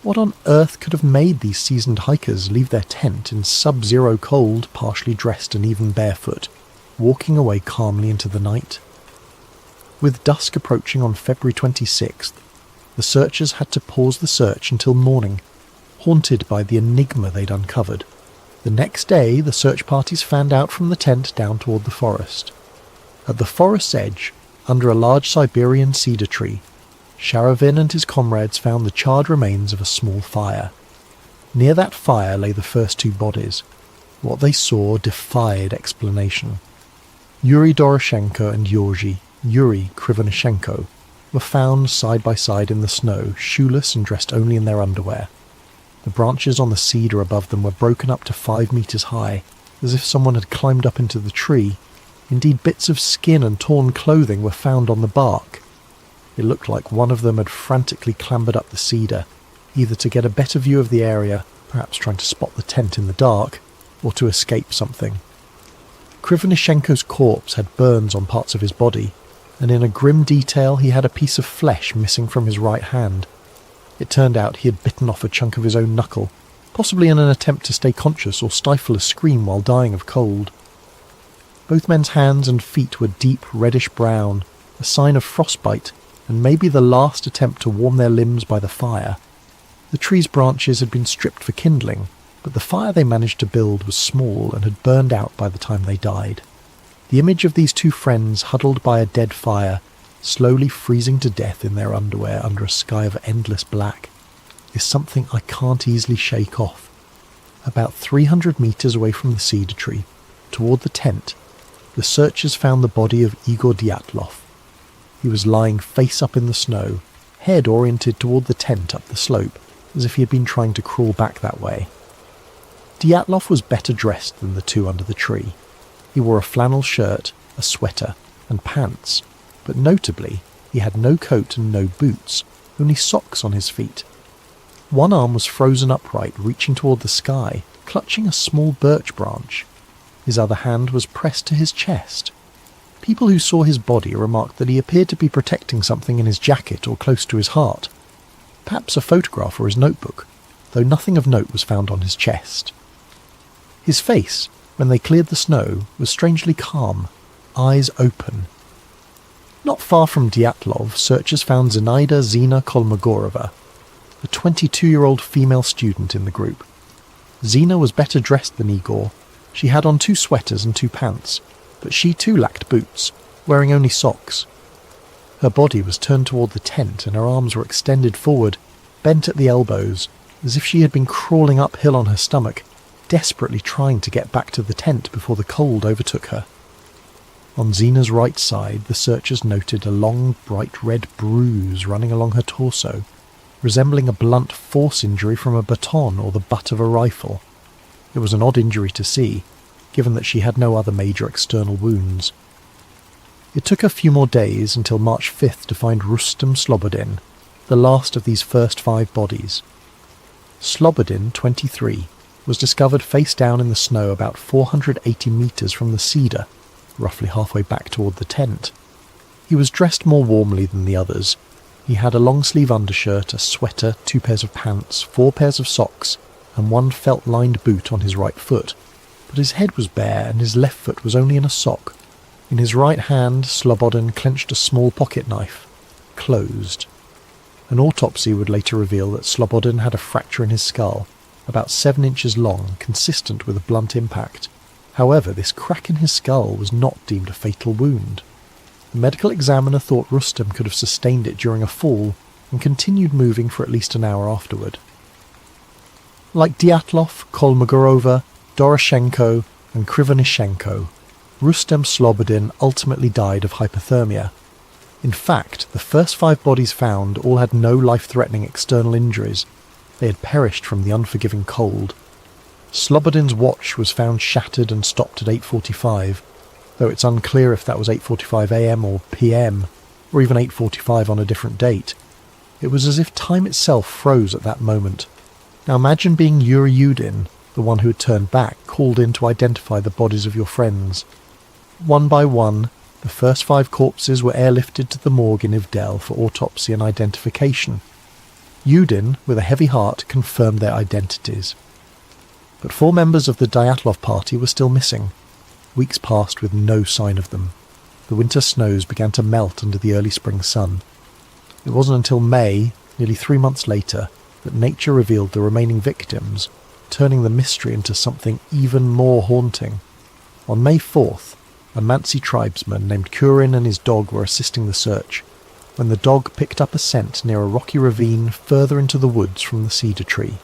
What on earth could have made these seasoned hikers leave their tent in sub-zero cold, partially dressed and even barefoot, walking away calmly into the night? With dusk approaching on February 26th, the searchers had to pause the search until morning, haunted by the enigma they'd uncovered. The next day, the search parties fanned out from the tent down toward the forest. At the forest's edge, under a large Siberian cedar tree, Sharavin and his comrades found the charred remains of a small fire. Near that fire lay the first 2 bodies. What they saw defied explanation. Yuri Doroshenko and Yuri Krivonishenko, were found side by side in the snow, shoeless and dressed only in their underwear. The branches on the cedar above them were broken up to 5 meters high, as if someone had climbed up into the tree. Indeed, bits of skin and torn clothing were found on the bark. It looked like one of them had frantically clambered up the cedar, either to get a better view of the area, perhaps trying to spot the tent in the dark, or to escape something. Krivonishenko's corpse had burns on parts of his body, and in a grim detail he had a piece of flesh missing from his right hand. It turned out he had bitten off a chunk of his own knuckle, possibly in an attempt to stay conscious or stifle a scream while dying of cold. Both men's hands and feet were deep reddish-brown, a sign of frostbite, and maybe the last attempt to warm their limbs by the fire. The tree's branches had been stripped for kindling, but the fire they managed to build was small and had burned out by the time they died. The image of these 2 friends huddled by a dead fire, slowly freezing to death in their underwear under a sky of endless black, is something I can't easily shake off. About 300 meters away from the cedar tree, toward the tent, the searchers found the body of Igor Dyatlov. He was lying face up in the snow, head oriented toward the tent up the slope, as if he had been trying to crawl back that way. Dyatlov was better dressed than the 2 under the tree. He wore a flannel shirt, a sweater, and pants, but notably, he had no coat and no boots, only socks on his feet. One arm was frozen upright, reaching toward the sky, clutching a small birch branch. His other hand was pressed to his chest. People who saw his body remarked that he appeared to be protecting something in his jacket or close to his heart. Perhaps a photograph or his notebook, though nothing of note was found on his chest. His face, when they cleared the snow, was strangely calm, eyes open. Not far from Dyatlov, searchers found Zinaida Zina Kolmogorova, a 22-year-old female student in the group. Zina was better dressed than Igor. She had on 2 sweaters and 2 pants, but she too lacked boots, wearing only socks. Her body was turned toward the tent and her arms were extended forward, bent at the elbows, as if she had been crawling uphill on her stomach, desperately trying to get back to the tent before the cold overtook her. On Zina's right side, the searchers noted a long, bright red bruise running along her torso, resembling a blunt force injury from a baton or the butt of a rifle. It was an odd injury to see, given that she had no other major external wounds. It took a few more days until March 5th to find Rustem Slobodin, the last of these first 5 bodies. Slobodin, 23, was discovered face down in the snow about 480 metres from the cedar, roughly halfway back toward the tent. He was dressed more warmly than the others. He had a long-sleeve undershirt, a sweater, 2 pairs of pants, 4 pairs of socks, and 1 felt-lined boot on his right foot, but his head was bare and his left foot was only in a sock. In his right hand, Slobodin clenched a small pocket knife, closed. An autopsy would later reveal that Slobodin had a fracture in his skull, about 7 inches long, consistent with a blunt impact. However, this crack in his skull was not deemed a fatal wound. The medical examiner thought Rustem could have sustained it during a fall and continued moving for at least an hour afterward. Like Dyatlov, Kolmogorova, Doroshenko and Krivonishenko, Rustem Slobodin ultimately died of hypothermia. In fact, the first 5 bodies found all had no life-threatening external injuries. They had perished from the unforgiving cold. Slobodin's watch was found shattered and stopped at 8:45, though it's unclear if that was 8:45 a.m. or p.m, or even 8:45 on a different date. It was as if time itself froze at that moment. Now imagine being Yuri Yudin, the one who had turned back, called in to identify the bodies of your friends. One by one, the first 5 corpses were airlifted to the morgue in Ivdel for autopsy and identification. Yudin, with a heavy heart, confirmed their identities. But 4 members of the Dyatlov party were still missing. Weeks passed with no sign of them. The winter snows began to melt under the early spring sun. It wasn't until May, nearly 3 months later, that nature revealed the remaining victims, turning the mystery into something even more haunting. On May 4th, a Mansi tribesman named Kurin and his dog were assisting the search, when the dog picked up a scent near a rocky ravine further into the woods from the cedar tree.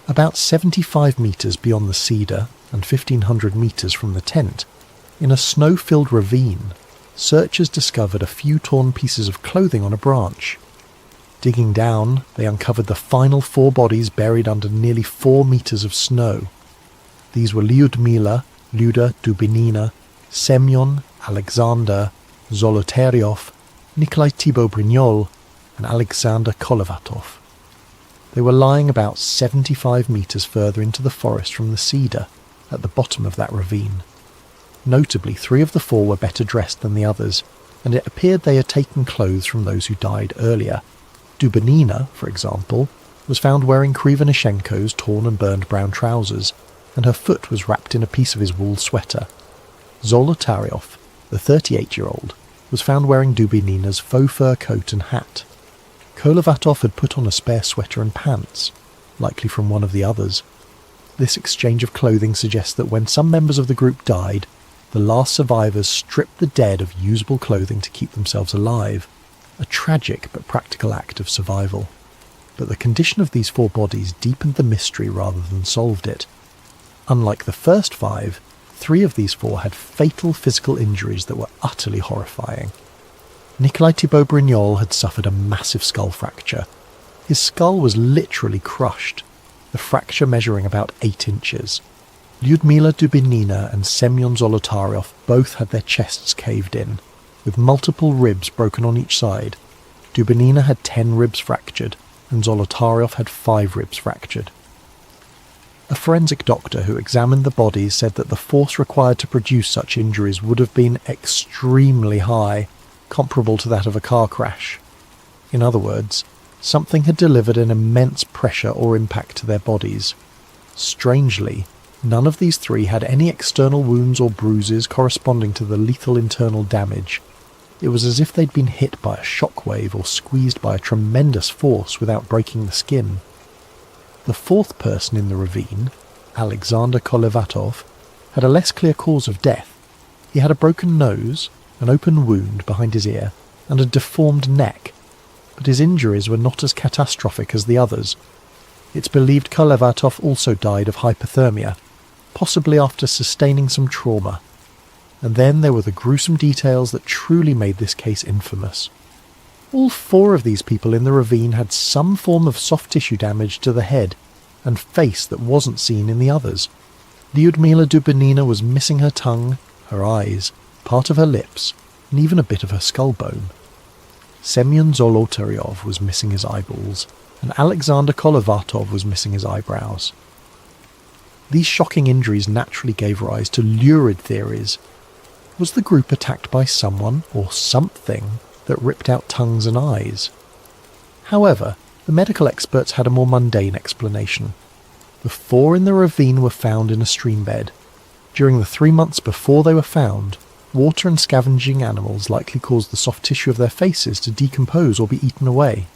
About 75 metres beyond the cedar and 1,500 metres from the tent, in a snow-filled ravine, searchers discovered a few torn pieces of clothing on a branch. Digging down, they uncovered the final 4 bodies buried under nearly 4 metres of snow. These were Lyudmila, Lyuda Dubinina, Semyon, Alexander, Zolotaryov, Nikolai Thibault-Brignol, and Alexander Kolovatov. They were lying about 75 metres further into the forest from the cedar, at the bottom of that ravine. Notably, 3 of the 4 were better dressed than the others, and it appeared they had taken clothes from those who died earlier. Dubinina, for example, was found wearing Krivonishenko's torn and burned brown trousers, and her foot was wrapped in a piece of his wool sweater. Zolotaryov, the 38-year-old, was found wearing Dubinina's faux fur coat and hat. Kolovatov had put on a spare sweater and pants, likely from one of the others. This exchange of clothing suggests that when some members of the group died, the last survivors stripped the dead of usable clothing to keep themselves alive, a tragic but practical act of survival. But the condition of these 4 bodies deepened the mystery rather than solved it. Unlike the first 5, 3 of these 4 had fatal physical injuries that were utterly horrifying. Nikolai Thibault-Brignol had suffered a massive skull fracture. His skull was literally crushed, the fracture measuring about 8 inches. Lyudmila Dubinina and Semyon Zolotaryov both had their chests caved in, with multiple ribs broken on each side. Dubinina had 10 ribs fractured, and Zolotaryov had 5 ribs fractured. A forensic doctor who examined the bodies said that the force required to produce such injuries would have been extremely high, comparable to that of a car crash. In other words, something had delivered an immense pressure or impact to their bodies. Strangely, none of these three had any external wounds or bruises corresponding to the lethal internal damage. It was as if they'd been hit by a shockwave or squeezed by a tremendous force without breaking the skin. The fourth person in the ravine, Alexander Kolevatov, had a less clear cause of death. He had a broken nose, an open wound behind his ear, and a deformed neck, but his injuries were not as catastrophic as the others. It's believed Kolevatov also died of hypothermia, possibly after sustaining some trauma. And then there were the gruesome details that truly made this case infamous. All four of these people in the ravine had some form of soft tissue damage to the head and face that wasn't seen in the others. Lyudmila Dubinina was missing her tongue, her eyes, part of her lips, and even a bit of her skull bone. Semyon Zolotaryov was missing his eyeballs, and Alexander Kolevatov was missing his eyebrows. These shocking injuries naturally gave rise to lurid theories. Was the group attacked by someone or something that ripped out tongues and eyes? However, the medical experts had a more mundane explanation. The four in the ravine were found in a stream bed. During the 3 months before they were found, water and scavenging animals likely caused the soft tissue of their faces to decompose or be eaten away.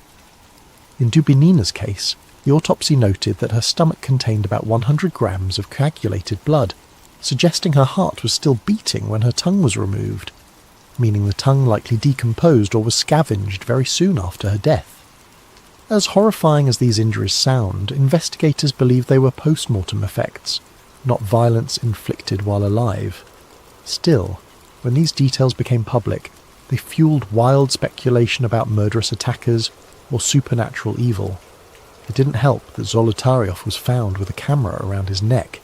In Dubinina's case, the autopsy noted that her stomach contained about 100 grams of coagulated blood, suggesting her heart was still beating when her tongue was removed, meaning the tongue likely decomposed or was scavenged very soon after her death. As horrifying as these injuries sound, investigators believe they were post-mortem effects, not violence inflicted while alive. Still, when these details became public, they fueled wild speculation about murderous attackers or supernatural evil. It didn't help that Zolotaryov was found with a camera around his neck,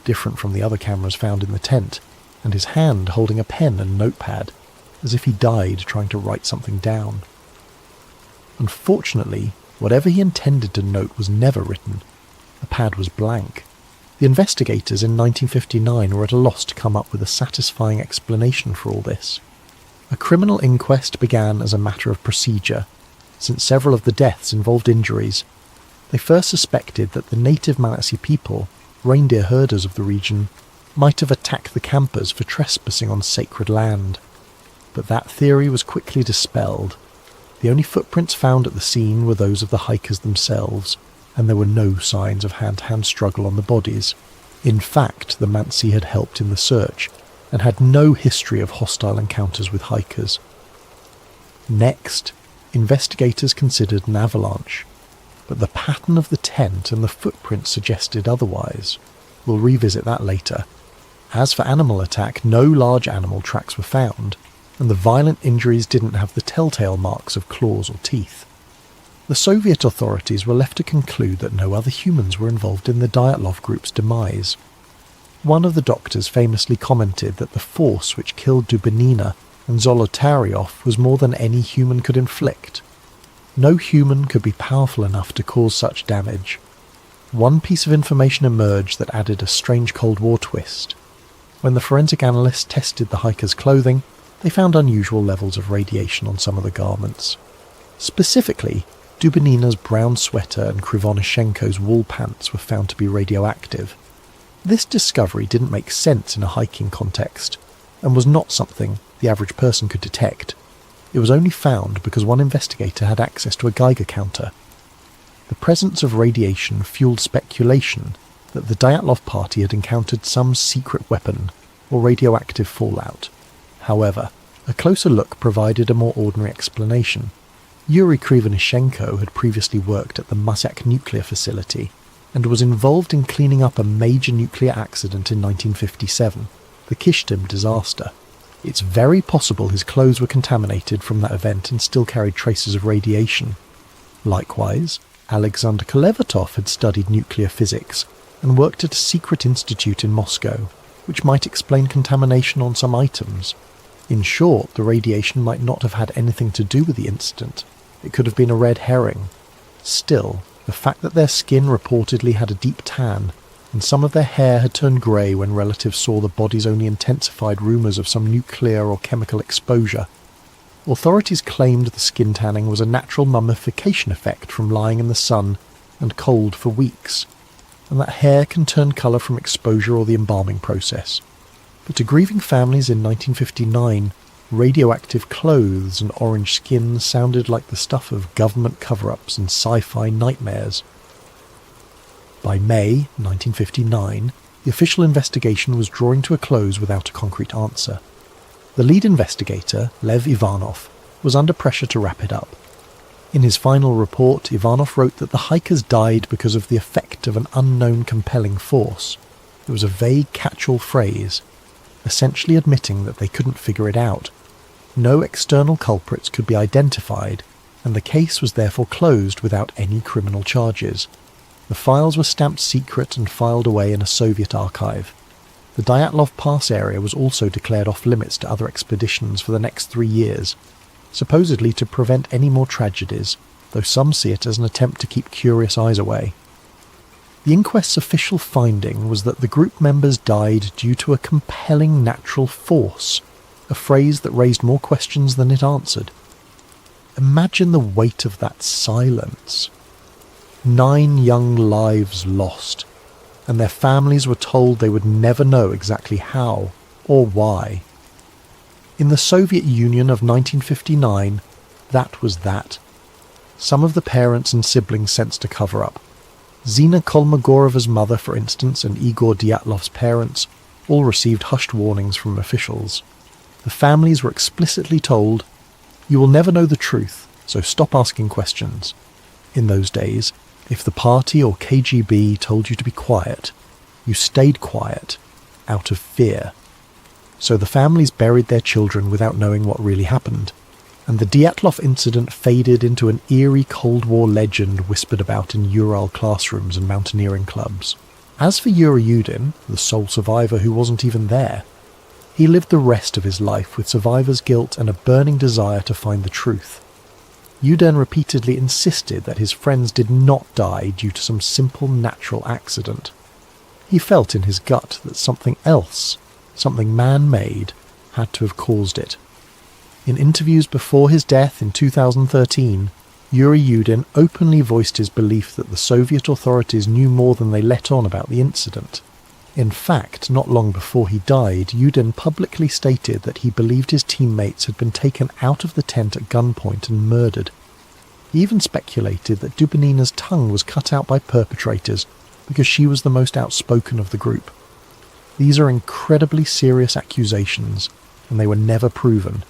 different from the other cameras found in the tent, and his hand holding a pen and notepad, as if he died trying to write something down. Unfortunately, whatever he intended to note was never written. The pad was blank. The investigators in 1959 were at a loss to come up with a satisfying explanation for all this. A criminal inquest began as a matter of procedure, since several of the deaths involved injuries. They first suspected that the native Malatsi people, reindeer herders of the region, might have attacked the campers for trespassing on sacred land. But that theory was quickly dispelled. The only footprints found at the scene were those of the hikers themselves, and there were no signs of hand-to-hand struggle on the bodies. In fact, the Mansi had helped in the search, and had no history of hostile encounters with hikers. Next, investigators considered an avalanche, but the pattern of the tent and the footprints suggested otherwise. We'll revisit that later. As for animal attack, no large animal tracks were found, and the violent injuries didn't have the telltale marks of claws or teeth. The Soviet authorities were left to conclude that no other humans were involved in the Dyatlov group's demise. One of the doctors famously commented that the force which killed Dubinina and Zolotaryov was more than any human could inflict. No human could be powerful enough to cause such damage. One piece of information emerged that added a strange Cold War twist. When the forensic analysts tested the hikers' clothing, they found unusual levels of radiation on some of the garments. Specifically, Dubinina's brown sweater and Krivonishenko's wool pants were found to be radioactive. This discovery didn't make sense in a hiking context, and was not something the average person could detect. It was only found because one investigator had access to a Geiger counter. The presence of radiation fueled speculation that the Dyatlov party had encountered some secret weapon or radioactive fallout. However, a closer look provided a more ordinary explanation. Yuri Krivonishenko had previously worked at the Muzak nuclear facility and was involved in cleaning up a major nuclear accident in 1957, the Kishtim disaster. It's very possible his clothes were contaminated from that event and still carried traces of radiation. Likewise, Alexander Kolevatov had studied nuclear physics and worked at a secret institute in Moscow, which might explain contamination on some items. In short, the radiation might not have had anything to do with the incident. It could have been a red herring. Still, the fact that their skin reportedly had a deep tan and some of their hair had turned grey when relatives saw the bodies only intensified rumours of some nuclear or chemical exposure. Authorities claimed the skin tanning was a natural mummification effect from lying in the sun and cold for weeks, and that hair can turn colour from exposure or the embalming process. But to grieving families in 1959, radioactive clothes and orange skin sounded like the stuff of government cover-ups and sci-fi nightmares. By May 1959, the official investigation was drawing to a close without a concrete answer. The lead investigator, Lev Ivanov, was under pressure to wrap it up. In his final report, Ivanov wrote that the hikers died because of the effect of an unknown compelling force. It was a vague catch-all phrase, essentially admitting that they couldn't figure it out. No external culprits could be identified, and the case was therefore closed without any criminal charges. The files were stamped secret and filed away in a Soviet archive. The Dyatlov Pass area was also declared off-limits to other expeditions for the next 3 years, supposedly to prevent any more tragedies, though some see it as an attempt to keep curious eyes away. The inquest's official finding was that the group members died due to a compelling natural force, a phrase that raised more questions than it answered. Imagine the weight of that silence. 9 young lives lost, and their families were told they would never know exactly how or why. In the Soviet Union of 1959, that was that. Some of the parents and siblings sensed a cover-up. Zina Kolmogorova's mother, for instance, and Igor Dyatlov's parents all received hushed warnings from officials. The families were explicitly told, "You will never know the truth, so stop asking questions." In those days, if the party or KGB told you to be quiet, you stayed quiet, out of fear. So the families buried their children without knowing what really happened, and the Dyatlov incident faded into an eerie Cold War legend whispered about in Ural classrooms and mountaineering clubs. As for Yuri Yudin, the sole survivor who wasn't even there, he lived the rest of his life with survivor's guilt and a burning desire to find the truth. Yudin repeatedly insisted that his friends did not die due to some simple natural accident. He felt in his gut that something else, something man-made, had to have caused it. In interviews before his death in 2013, Yuri Yudin openly voiced his belief that the Soviet authorities knew more than they let on about the incident. In fact, not long before he died, Yudin publicly stated that he believed his teammates had been taken out of the tent at gunpoint and murdered. He even speculated that Dubinina's tongue was cut out by perpetrators because she was the most outspoken of the group. These are incredibly serious accusations, and they were never proven.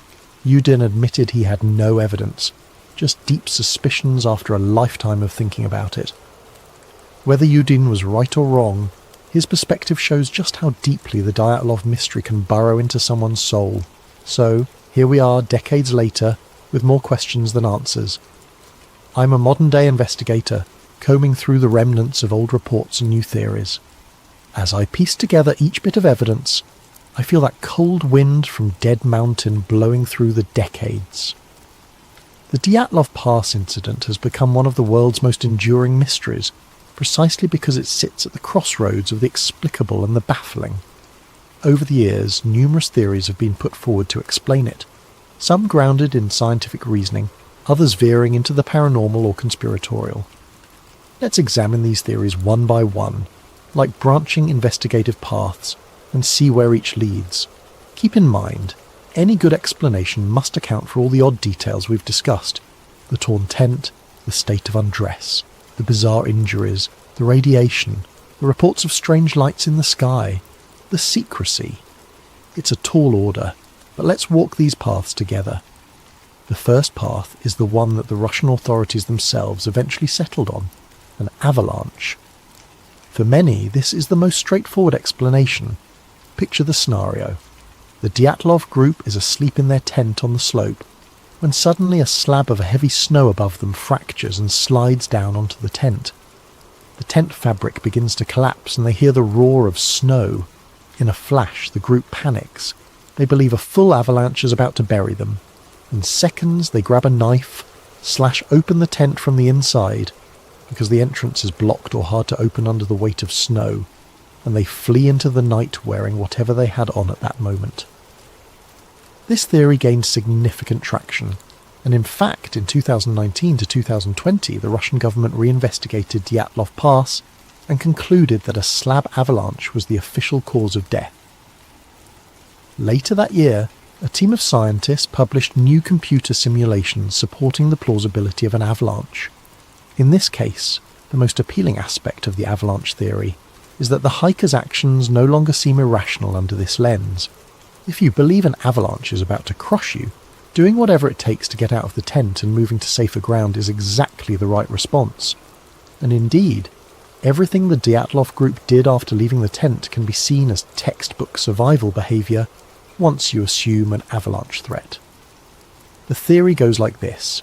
Yudin admitted he had no evidence, just deep suspicions after a lifetime of thinking about it. Whether Yudin was right or wrong, his perspective shows just how deeply the Dyatlov mystery can burrow into someone's soul. So, here we are decades later, with more questions than answers. I'm a modern-day investigator, combing through the remnants of old reports and new theories. As I piece together each bit of evidence, I feel that cold wind from Dead Mountain blowing through the decades. The Dyatlov Pass incident has become one of the world's most enduring mysteries, precisely because it sits at the crossroads of the explicable and the baffling. Over the years, numerous theories have been put forward to explain it, some grounded in scientific reasoning, others veering into the paranormal or conspiratorial. Let's examine these theories one by one, like branching investigative paths, and see where each leads. Keep in mind, any good explanation must account for all the odd details we've discussed: the torn tent, the state of undress, the bizarre injuries, the radiation, the reports of strange lights in the sky, the secrecy. It's a tall order, but let's walk these paths together. The first path is the one that the Russian authorities themselves eventually settled on: an avalanche. For many, this is the most straightforward explanation. Picture the scenario. The Dyatlov group is asleep in their tent on the slope, when suddenly a slab of heavy snow above them fractures and slides down onto the tent. The tent fabric begins to collapse and they hear the roar of snow. In a flash, the group panics. They believe a full avalanche is about to bury them. In seconds, they grab a knife, slash open the tent from the inside, because the entrance is blocked or hard to open under the weight of snow, and they flee into the night wearing whatever they had on at that moment. This theory gained significant traction, and in fact in 2019 to 2020 the Russian government reinvestigated Dyatlov Pass and concluded that a slab avalanche was the official cause of death. Later that year, a team of scientists published new computer simulations supporting the plausibility of an avalanche. In this case, the most appealing aspect of the avalanche theory is that the hiker's actions no longer seem irrational under this lens. If you believe an avalanche is about to crush you, doing whatever it takes to get out of the tent and moving to safer ground is exactly the right response. And indeed, everything the Dyatlov group did after leaving the tent can be seen as textbook survival behaviour once you assume an avalanche threat. The theory goes like this.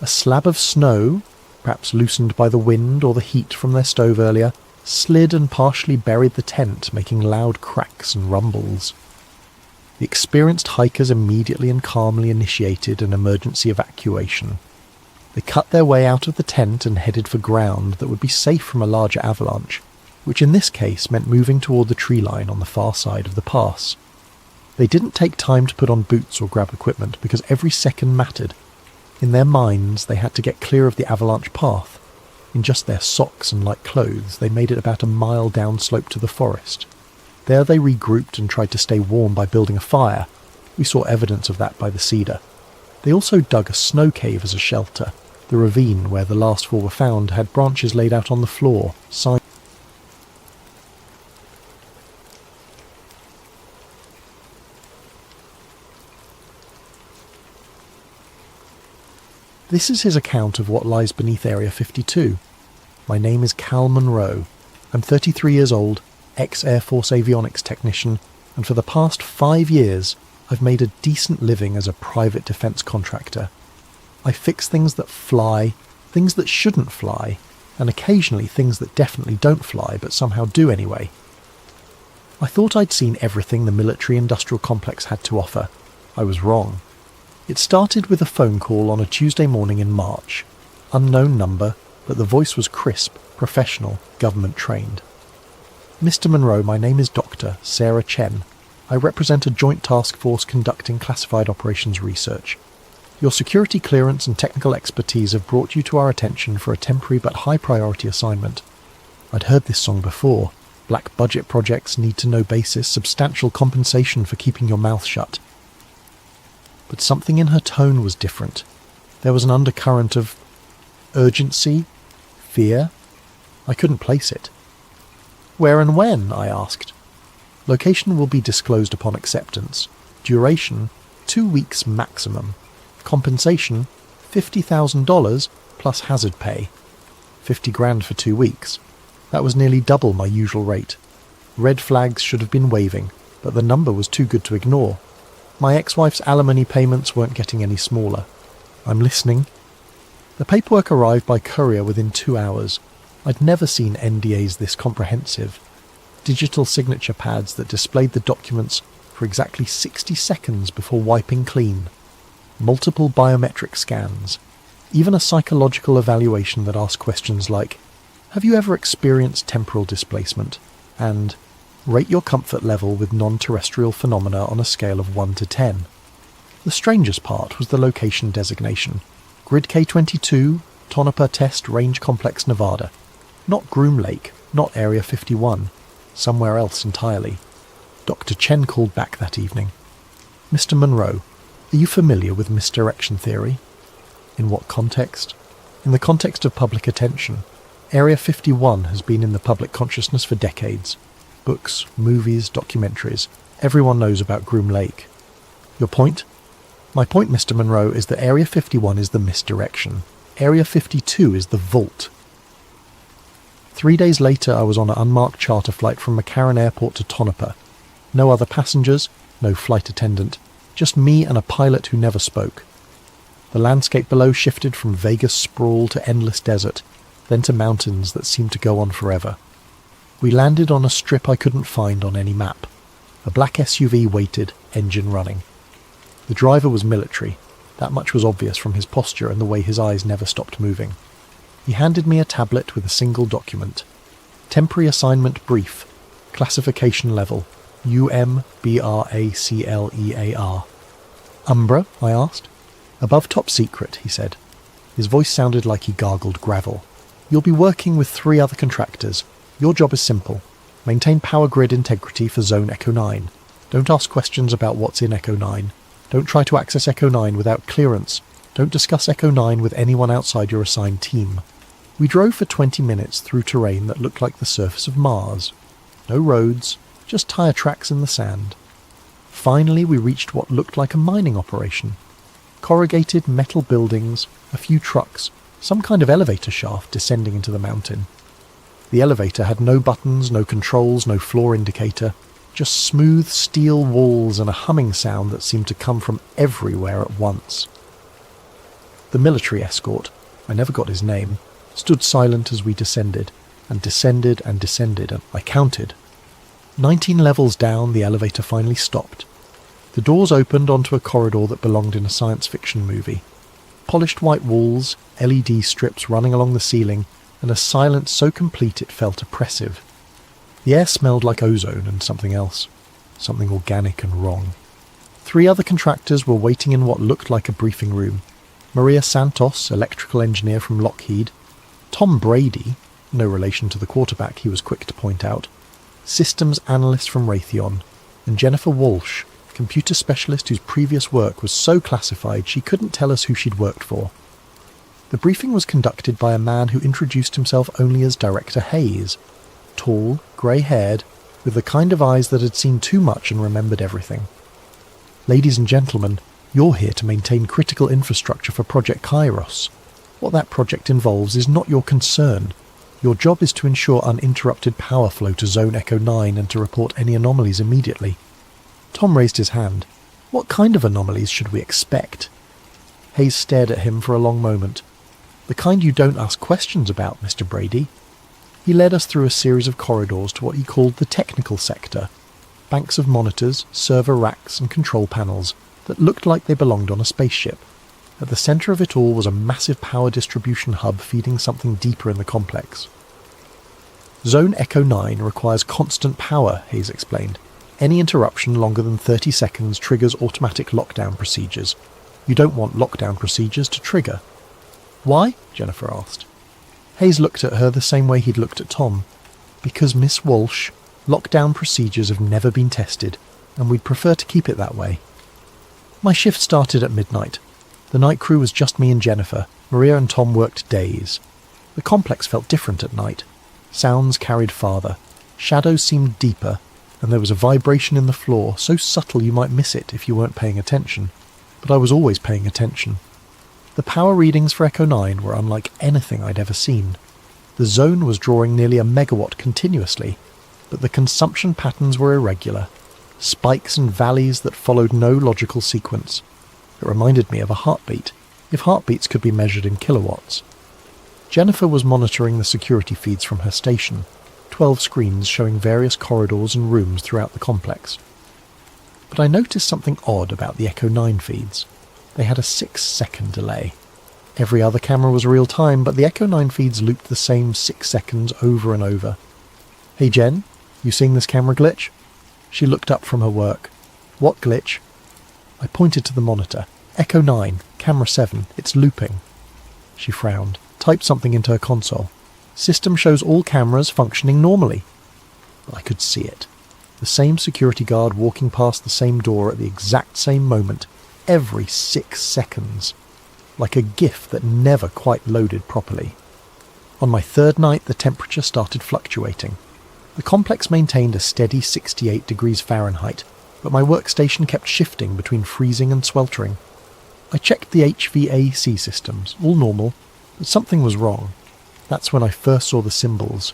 A slab of snow, perhaps loosened by the wind or the heat from their stove earlier, slid and partially buried the tent, making loud cracks and rumbles. The experienced hikers immediately and calmly initiated an emergency evacuation. They cut their way out of the tent and headed for ground that would be safe from a larger avalanche, which in this case meant moving toward the tree line on the far side of the pass. They didn't take time to put on boots or grab equipment because every second mattered. In their minds, they had to get clear of the avalanche path. In just their socks and light clothes, they made it about a mile downslope to the forest. There they regrouped and tried to stay warm by building a fire. We saw evidence of that by the cedar. They also dug a snow cave as a shelter. The ravine where the last four were found had branches laid out on the floor. This is his account of what lies beneath Area 52. My name is Cal Monroe. I'm 33 years old, ex-Air Force avionics technician, and for the past 5 years I've made a decent living as a private defence contractor. I fix things that fly, things that shouldn't fly, and occasionally things that definitely don't fly but somehow do anyway. I thought I'd seen everything the military-industrial complex had to offer. I was wrong. It started with a phone call on a Tuesday morning in March. Unknown number, but the voice was crisp, professional, government-trained. Mr. Monroe, my name is Dr. Sarah Chen. I represent a joint task force conducting classified operations research. Your security clearance and technical expertise have brought you to our attention for a temporary but high-priority assignment. I'd heard this song before. Black budget projects, need to know basis, substantial compensation for keeping your mouth shut. But something in her tone was different. There was an undercurrent of urgency, fear. I couldn't place it. Where and when? I asked. Location will be disclosed upon acceptance. Duration, 2 weeks maximum. Compensation, $50,000 plus hazard pay. 50 grand for 2 weeks. That was nearly double my usual rate. Red flags should have been waving, but the number was too good to ignore. My ex-wife's alimony payments weren't getting any smaller. I'm listening. The paperwork arrived by courier within 2 hours. I'd never seen NDAs this comprehensive. Digital signature pads that displayed the documents for exactly 60 seconds before wiping clean. Multiple biometric scans. Even a psychological evaluation that asked questions like, have you ever experienced temporal displacement? And rate your comfort level with non-terrestrial phenomena on a scale of 1 to 10. The strangest part was the location designation. Grid K22, Tonopah Test Range Complex, Nevada. Not Groom Lake, not Area 51. Somewhere else entirely. Dr. Chen called back that evening. Mr. Monroe, are you familiar with misdirection theory? In what context? In the context of public attention. Area 51 has been in the public consciousness for decades. Books, movies, documentaries. Everyone knows about Groom Lake. Your point? My point, Mr. Monroe, is that Area 51 is the misdirection. Area 52 is the vault. 3 days later, I was on an unmarked charter flight from McCarran Airport to Tonopah. No other passengers, no flight attendant, just me and a pilot who never spoke. The landscape below shifted from Vegas sprawl to endless desert, then to mountains that seemed to go on forever. We landed on a strip I couldn't find on any map. A black SUV waited, engine running. The driver was military. That much was obvious from his posture and the way his eyes never stopped moving. He handed me a tablet with a single document. Temporary assignment brief. Classification level, UMBRACLEAR. Umbra? I asked. Above top secret, he said. His voice sounded like he gargled gravel. You'll be working with 3 other contractors. Your job is simple. Maintain power grid integrity for Zone Echo 9. Don't ask questions about what's in Echo 9. Don't try to access Echo 9 without clearance. Don't discuss Echo 9 with anyone outside your assigned team. We drove for 20 minutes through terrain that looked like the surface of Mars. No roads, just tyre tracks in the sand. Finally we reached what looked like a mining operation. Corrugated metal buildings, a few trucks, some kind of elevator shaft descending into the mountain. The elevator had no buttons, no controls, no floor indicator, just smooth steel walls and a humming sound that seemed to come from everywhere at once. The military escort, I never got his name, stood silent as we descended, and descended and descended, and I counted. 19 levels down, the elevator finally stopped. The doors opened onto a corridor that belonged in a science fiction movie. Polished white walls, LED strips running along the ceiling, and a silence so complete it felt oppressive. The air smelled like ozone and something else, something organic and wrong. 3 other contractors were waiting in what looked like a briefing room. Maria Santos, electrical engineer from Lockheed, Tom Brady, no relation to the quarterback he was quick to point out, systems analyst from Raytheon, and Jennifer Walsh, computer specialist whose previous work was so classified she couldn't tell us who she'd worked for. The briefing was conducted by a man who introduced himself only as Director Hayes, tall, grey-haired, with the kind of eyes that had seen too much and remembered everything. Ladies and gentlemen, you're here to maintain critical infrastructure for Project Kairos. What that project involves is not your concern. Your job is to ensure uninterrupted power flow to Zone Echo 9 and to report any anomalies immediately. Tom raised his hand. What kind of anomalies should we expect? Hayes stared at him for a long moment. The kind you don't ask questions about, Mr. Brady. He led us through a series of corridors to what he called the technical sector. Banks of monitors, server racks and control panels that looked like they belonged on a spaceship. At the centre of it all was a massive power distribution hub feeding something deeper in the complex. Zone Echo 9 requires constant power, Hayes explained. Any interruption longer than 30 seconds triggers automatic lockdown procedures. You don't want lockdown procedures to trigger. Why? Jennifer asked. Hayes looked at her the same way he'd looked at Tom. Because, Miss Walsh, lockdown procedures have never been tested, and we'd prefer to keep it that way. My shift started at midnight. The night crew was just me and Jennifer. Maria and Tom worked days. The complex felt different at night. Sounds carried farther. Shadows seemed deeper, and there was a vibration in the floor so subtle you might miss it if you weren't paying attention. But I was always paying attention. The power readings for Echo 9 were unlike anything I'd ever seen. The zone was drawing nearly a megawatt continuously, but the consumption patterns were irregular. Spikes and valleys that followed no logical sequence. It reminded me of a heartbeat, if heartbeats could be measured in kilowatts. Jennifer was monitoring the security feeds from her station, 12 screens showing various corridors and rooms throughout the complex. But I noticed something odd about the Echo 9 feeds. They had a 6-second delay. Every other camera was real-time, but the Echo 9 feeds looped the same 6 seconds over and over. Hey Jen, you seeing this camera glitch? She looked up from her work. What glitch? I pointed to the monitor. Echo 9, camera 7, it's looping. She frowned, typed something into her console. System shows all cameras functioning normally. I could see it. The same security guard walking past the same door at the exact same moment, every 6 seconds. Like a GIF that never quite loaded properly. On my 3rd night, the temperature started fluctuating. The complex maintained a steady 68 degrees Fahrenheit, but my workstation kept shifting between freezing and sweltering. I checked the HVAC systems, all normal, but something was wrong. That's when I first saw the symbols.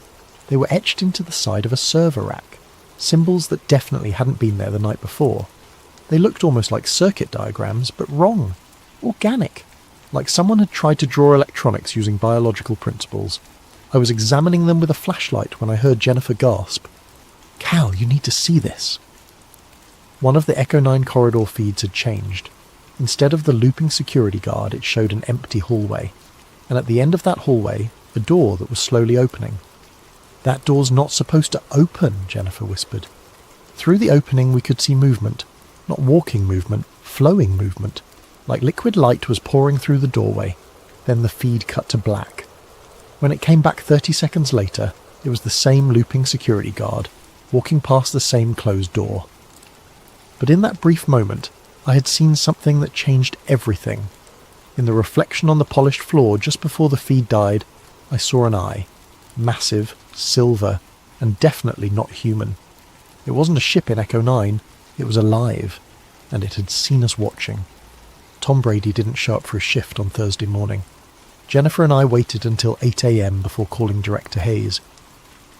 They were etched into the side of a server rack, symbols that definitely hadn't been there the night before. They looked almost like circuit diagrams, but wrong. Organic. Like someone had tried to draw electronics using biological principles. I was examining them with a flashlight when I heard Jennifer gasp. Cal, you need to see this. One of the Echo 9 corridor feeds had changed. Instead of the looping security guard, it showed an empty hallway. And at the end of that hallway, a door that was slowly opening. "That door's not supposed to open," Jennifer whispered. Through the opening we could see movement, not walking movement, flowing movement, like liquid light was pouring through the doorway. Then the feed cut to black. When it came back 30 seconds later, it was the same looping security guard, walking past the same closed door. But in that brief moment, I had seen something that changed everything. In the reflection on the polished floor just before the feed died, I saw an eye. Massive, silver, and definitely not human. It wasn't a ship in Echo 9, it was alive, and it had seen us watching. Tom Brady didn't show up for his shift on Thursday morning. Jennifer and I waited until 8 a.m. before calling Director Hayes.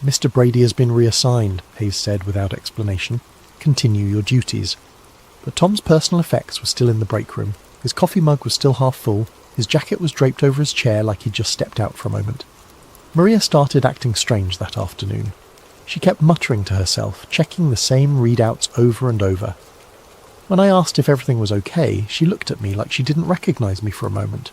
"Mr. Brady has been reassigned," Hayes said without explanation. "Continue your duties." But Tom's personal effects were still in the break room. His coffee mug was still half full, his jacket was draped over his chair like he'd just stepped out for a moment. Maria started acting strange that afternoon. She kept muttering to herself, checking the same readouts over and over. When I asked if everything was okay, she looked at me like she didn't recognise me for a moment.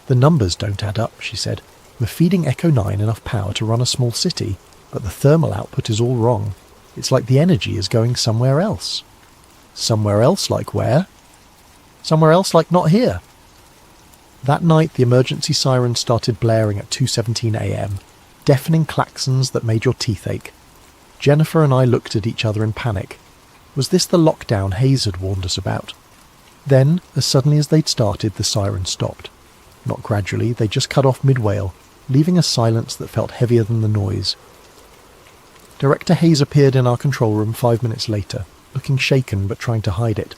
"The numbers don't add up," she said. "We're feeding Echo 9 enough power to run a small city, but the thermal output is all wrong. It's like the energy is going somewhere else." "Somewhere else like where?" "Somewhere else like not here." That night the emergency siren started blaring at 2:17 a.m, deafening klaxons that made your teeth ache. Jennifer and I looked at each other in panic. Was this the lockdown Hayes had warned us about? Then, as suddenly as they'd started, the siren stopped. Not gradually, they just cut off mid-wail, leaving a silence that felt heavier than the noise. Director Hayes appeared in our control room 5 minutes later, looking shaken but trying to hide it.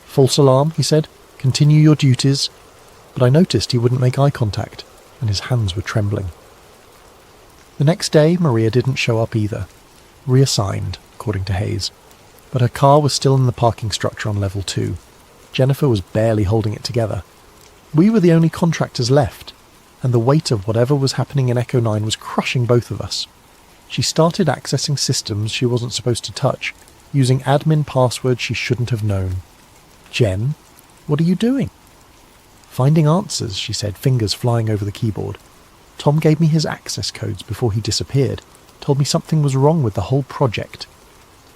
"False alarm," he said. "Continue your duties." But I noticed he wouldn't make eye contact, and his hands were trembling. The next day, Maria didn't show up either. Reassigned, according to Hayes. But her car was still in the parking structure on level 2. Jennifer was barely holding it together. We were the only contractors left, and the weight of whatever was happening in Echo 9 was crushing both of us. She started accessing systems she wasn't supposed to touch, using admin passwords she shouldn't have known. "Jen, what are you doing?" "Finding answers," she said, fingers flying over the keyboard. "Tom gave me his access codes before he disappeared, told me something was wrong with the whole project."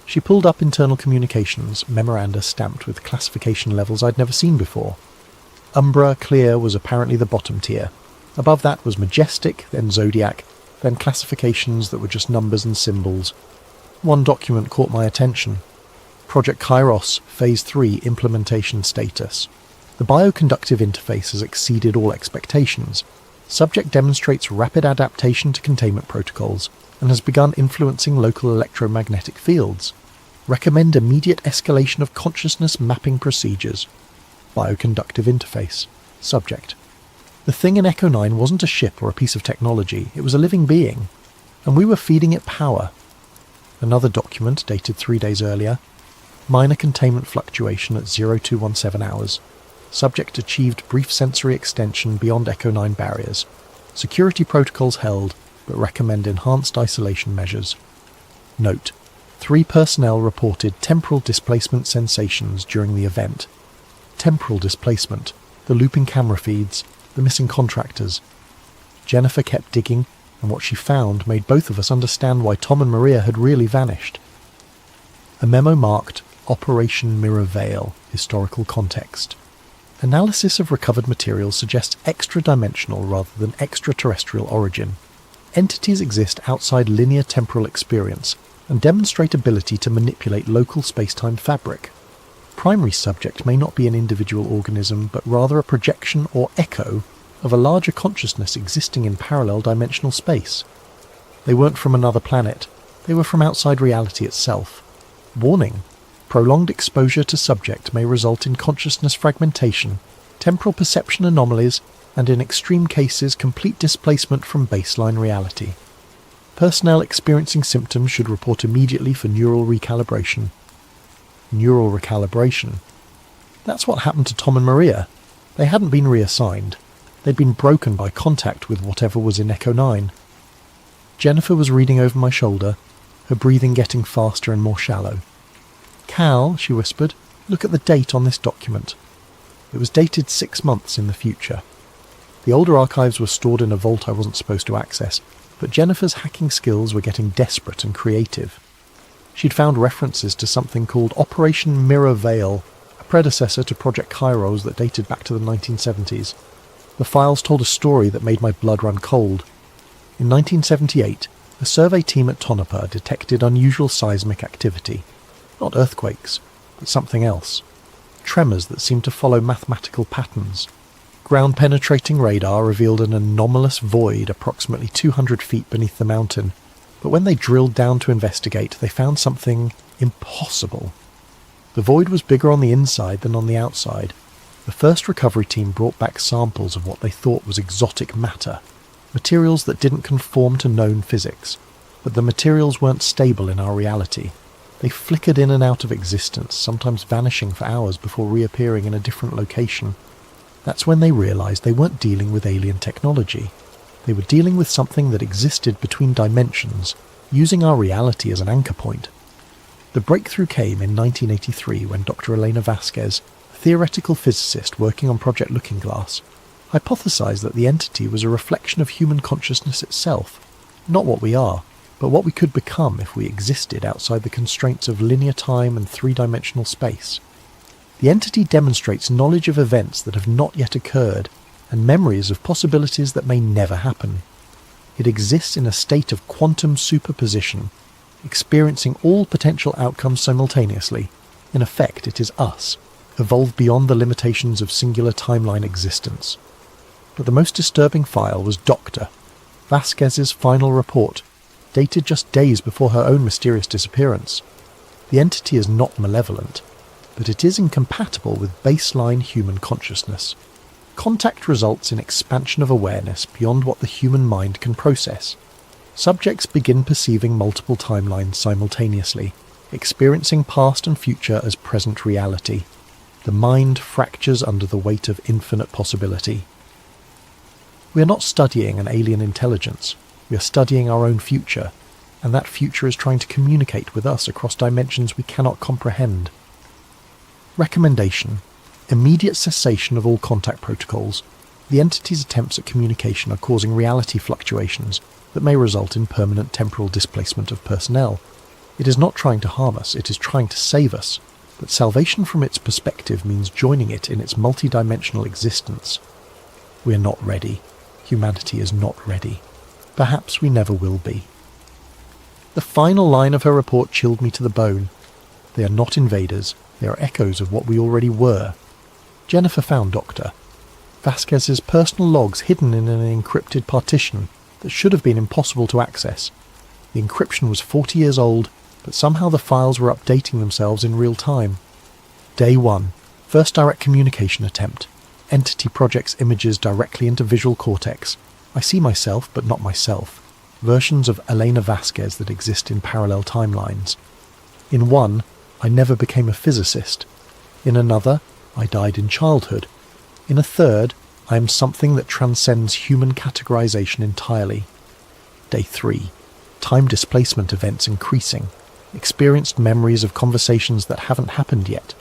She pulled up internal communications, memoranda stamped with classification levels I'd never seen before. Umbra Clear was apparently the bottom tier. Above that was Majestic, then Zodiac, then classifications that were just numbers and symbols. One document caught my attention. Project Kairos, Phase 3 Implementation Status. The bioconductive interface has exceeded all expectations. Subject demonstrates rapid adaptation to containment protocols and has begun influencing local electromagnetic fields. Recommend immediate escalation of consciousness mapping procedures. Bioconductive interface. Subject. The thing in Echo 9 wasn't a ship or a piece of technology, it was a living being, and we were feeding it power. Another document, dated 3 days earlier. Minor containment fluctuation at 0217 hours. Subject achieved brief sensory extension beyond Echo 9 barriers. Security protocols held, but recommend enhanced isolation measures. Note: 3 personnel reported temporal displacement sensations during the event. Temporal displacement, the looping camera feeds, the missing contractors. Jennifer kept digging, and what she found made both of us understand why Tom and Maria had really vanished. A memo marked Operation Mirror Veil, historical context. Analysis of recovered materials suggests extra-dimensional rather than extraterrestrial origin. Entities exist outside linear temporal experience and demonstrate ability to manipulate local space-time fabric. Primary subject may not be an individual organism, but rather a projection or echo of a larger consciousness existing in parallel dimensional space. They weren't from another planet, they were from outside reality itself. Warning: prolonged exposure to subject may result in consciousness fragmentation, temporal perception anomalies, and in extreme cases complete displacement from baseline reality. Personnel experiencing symptoms should report immediately for neural recalibration. Neural recalibration. That's what happened to Tom and Maria. They hadn't been reassigned. They'd been broken by contact with whatever was in Echo 9. Jennifer was reading over my shoulder, her breathing getting faster and more shallow. "Cal," she whispered, "look at the date on this document." It was dated 6 months in the future. The older archives were stored in a vault I wasn't supposed to access, But Jennifer's hacking skills were getting desperate and creative. She'd found references to something called Operation Mirror Veil, a predecessor to Project Kairos that dated back to the 1970s. The files told a story that made my blood run cold. In 1978, a survey team at Tonopah detected unusual seismic activity. Not earthquakes, but something else. Tremors that seemed to follow mathematical patterns. Ground-penetrating radar revealed an anomalous void approximately 200 feet beneath the mountain, but when they drilled down to investigate, they found something impossible. The void was bigger on the inside than on the outside. The first recovery team brought back samples of what they thought was exotic matter, materials that didn't conform to known physics, but the materials weren't stable in our reality. They flickered in and out of existence, sometimes vanishing for hours before reappearing in a different location. That's when they realized they weren't dealing with alien technology. They were dealing with something that existed between dimensions, using our reality as an anchor point. The breakthrough came in 1983 when Dr. Elena Vasquez, a theoretical physicist working on Project Looking Glass, hypothesized that the entity was a reflection of human consciousness itself, not what we are, but what we could become if we existed outside the constraints of linear time and three-dimensional space. The entity demonstrates knowledge of events that have not yet occurred, and memories of possibilities that may never happen. It exists in a state of quantum superposition, experiencing all potential outcomes simultaneously. In effect, it is us, evolved beyond the limitations of singular timeline existence. But the most disturbing file was Dr. Vasquez's final report, dated just days before her own mysterious disappearance. The entity is not malevolent, but it is incompatible with baseline human consciousness. Contact results in expansion of awareness beyond what the human mind can process. Subjects begin perceiving multiple timelines simultaneously, experiencing past and future as present reality. The mind fractures under the weight of infinite possibility. We are not studying an alien intelligence. We are studying our own future, and that future is trying to communicate with us across dimensions we cannot comprehend. Recommendation: immediate cessation of all contact protocols. The entity's attempts at communication are causing reality fluctuations that may result in permanent temporal displacement of personnel. It is not trying to harm us, it is trying to save us, but salvation from its perspective means joining it in its multidimensional existence. We are not ready. Humanity is not ready. Perhaps we never will be. The final line of her report chilled me to the bone. They are not invaders, they are echoes of what we already were. Jennifer found Dr. Vasquez's personal logs hidden in an encrypted partition that should have been impossible to access. The encryption was 40 years old, but somehow the files were updating themselves in real time. Day 1. First direct communication attempt. Entity projects images directly into visual cortex. I see myself, but not myself. Versions of Elena Vasquez that exist in parallel timelines. In one, I never became a physicist. In another, I died in childhood. In a third, I am something that transcends human categorization entirely. Day 3. Time displacement events increasing. Experienced memories of conversations that haven't happened yet.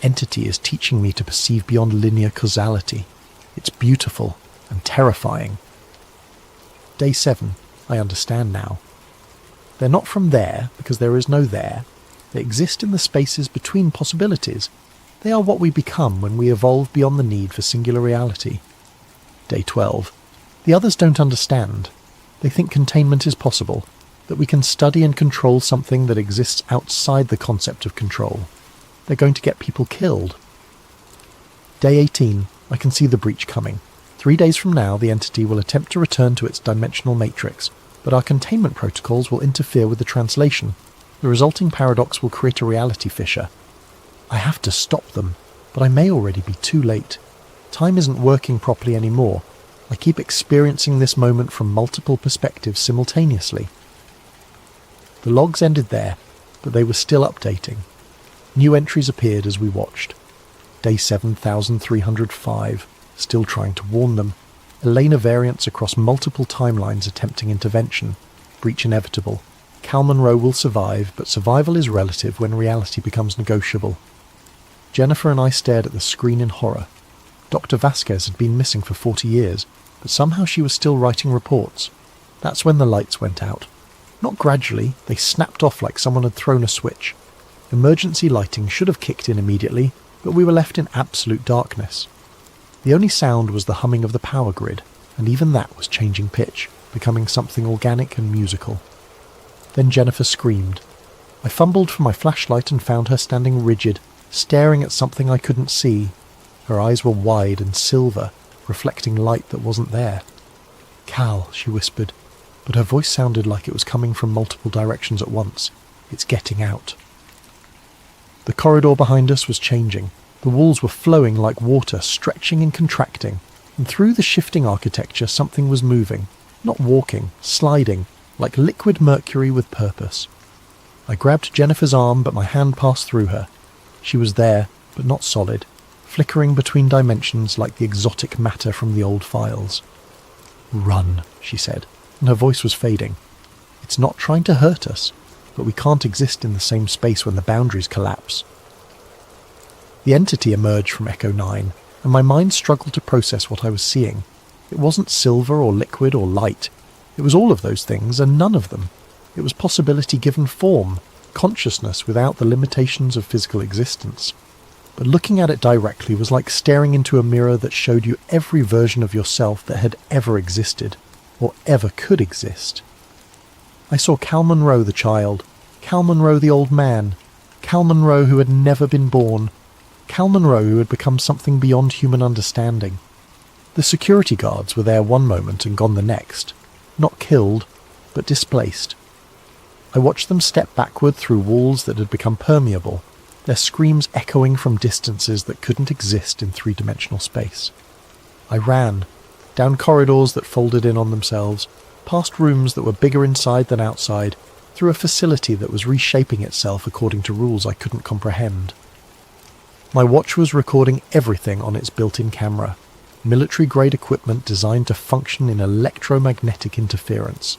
Entity is teaching me to perceive beyond linear causality. It's beautiful and terrifying. Day 7. I understand now. They're not from there, because there is no there. They exist in the spaces between possibilities. They are what we become when we evolve beyond the need for singular reality. Day 12. The others don't understand. They think containment is possible, that we can study and control something that exists outside the concept of control. They're going to get people killed. Day 18. I can see the breach coming. 3 days from now, the entity will attempt to return to its dimensional matrix, but our containment protocols will interfere with the translation. The resulting paradox will create a reality fissure. I have to stop them, but I may already be too late. Time isn't working properly anymore. I keep experiencing this moment from multiple perspectives simultaneously. The logs ended there, but they were still updating. New entries appeared as we watched. Day 7305, still trying to warn them. Elena variants across multiple timelines attempting intervention. Breach inevitable. Cal Monroe will survive, but survival is relative when reality becomes negotiable. Jennifer and I stared at the screen in horror. Dr. Vasquez had been missing for 40 years, but somehow she was still writing reports. That's when the lights went out. Not gradually, they snapped off like someone had thrown a switch. Emergency lighting should have kicked in immediately, but we were left in absolute darkness. The only sound was the humming of the power grid, and even that was changing pitch, becoming something organic and musical. Then Jennifer screamed. I fumbled for my flashlight and found her standing rigid, staring at something I couldn't see. Her eyes were wide and silver, reflecting light that wasn't there. "Cal," she whispered, but her voice sounded like it was coming from multiple directions at once. "It's getting out." The corridor behind us was changing. The walls were flowing like water, stretching and contracting, and through the shifting architecture something was moving, not walking, sliding, like liquid mercury with purpose. I grabbed Jennifer's arm, but my hand passed through her. She was there, but not solid, flickering between dimensions like the exotic matter from the old files. "Run," she said, and her voice was fading. "It's not trying to hurt us, but we can't exist in the same space when the boundaries collapse." The entity emerged from Echo 9, and my mind struggled to process what I was seeing. It wasn't silver or liquid or light. It was all of those things and none of them. It was possibility given form, consciousness without the limitations of physical existence. But looking at it directly was like staring into a mirror that showed you every version of yourself that had ever existed, or ever could exist. I saw Cal Monroe the child, Cal Monroe the old man, Cal Monroe who had never been born, Cal Monroe who had become something beyond human understanding. The security guards were there one moment and gone the next, not killed, but displaced. I watched them step backward through walls that had become permeable, their screams echoing from distances that couldn't exist in three-dimensional space. I ran, down corridors that folded in on themselves, past rooms that were bigger inside than outside, through a facility that was reshaping itself according to rules I couldn't comprehend. My watch was recording everything on its built-in camera, military-grade equipment designed to function in electromagnetic interference.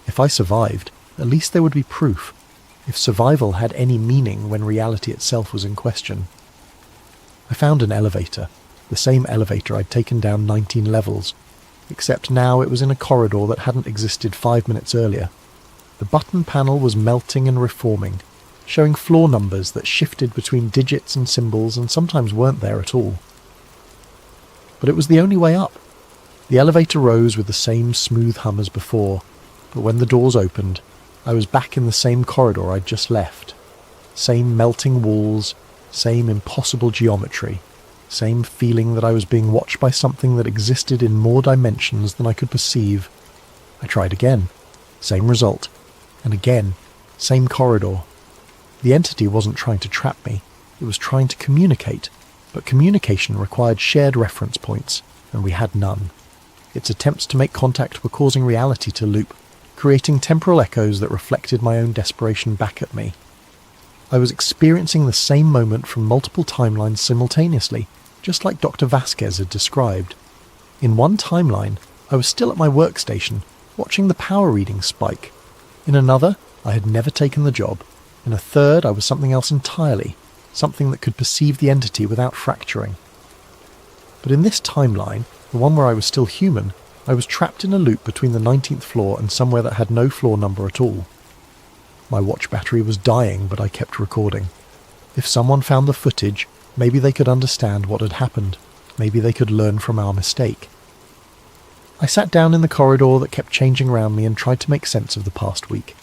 If I survived, at least there would be proof, if survival had any meaning when reality itself was in question. I found an elevator, the same elevator I'd taken down 19 levels, except now it was in a corridor that hadn't existed 5 minutes earlier. The button panel was melting and reforming, showing floor numbers that shifted between digits and symbols and sometimes weren't there at all. But it was the only way up. The elevator rose with the same smooth hum as before, but when the doors opened, I was back in the same corridor I'd just left. Same melting walls, same impossible geometry, same feeling that I was being watched by something that existed in more dimensions than I could perceive. I tried again. Same result. And again, same corridor. The entity wasn't trying to trap me, it was trying to communicate, but communication required shared reference points, and we had none. Its attempts to make contact were causing reality to loop, creating temporal echoes that reflected my own desperation back at me. I was experiencing the same moment from multiple timelines simultaneously, just like Dr. Vasquez had described. In one timeline, I was still at my workstation, watching the power readings spike. In another, I had never taken the job. In a third, I was something else entirely, something that could perceive the entity without fracturing. But in this timeline, the one where I was still human, I was trapped in a loop between the 19th floor and somewhere that had no floor number at all. My watch battery was dying, but I kept recording. If someone found the footage, maybe they could understand what had happened. Maybe they could learn from our mistake. I sat down in the corridor that kept changing around me and tried to make sense of the past week.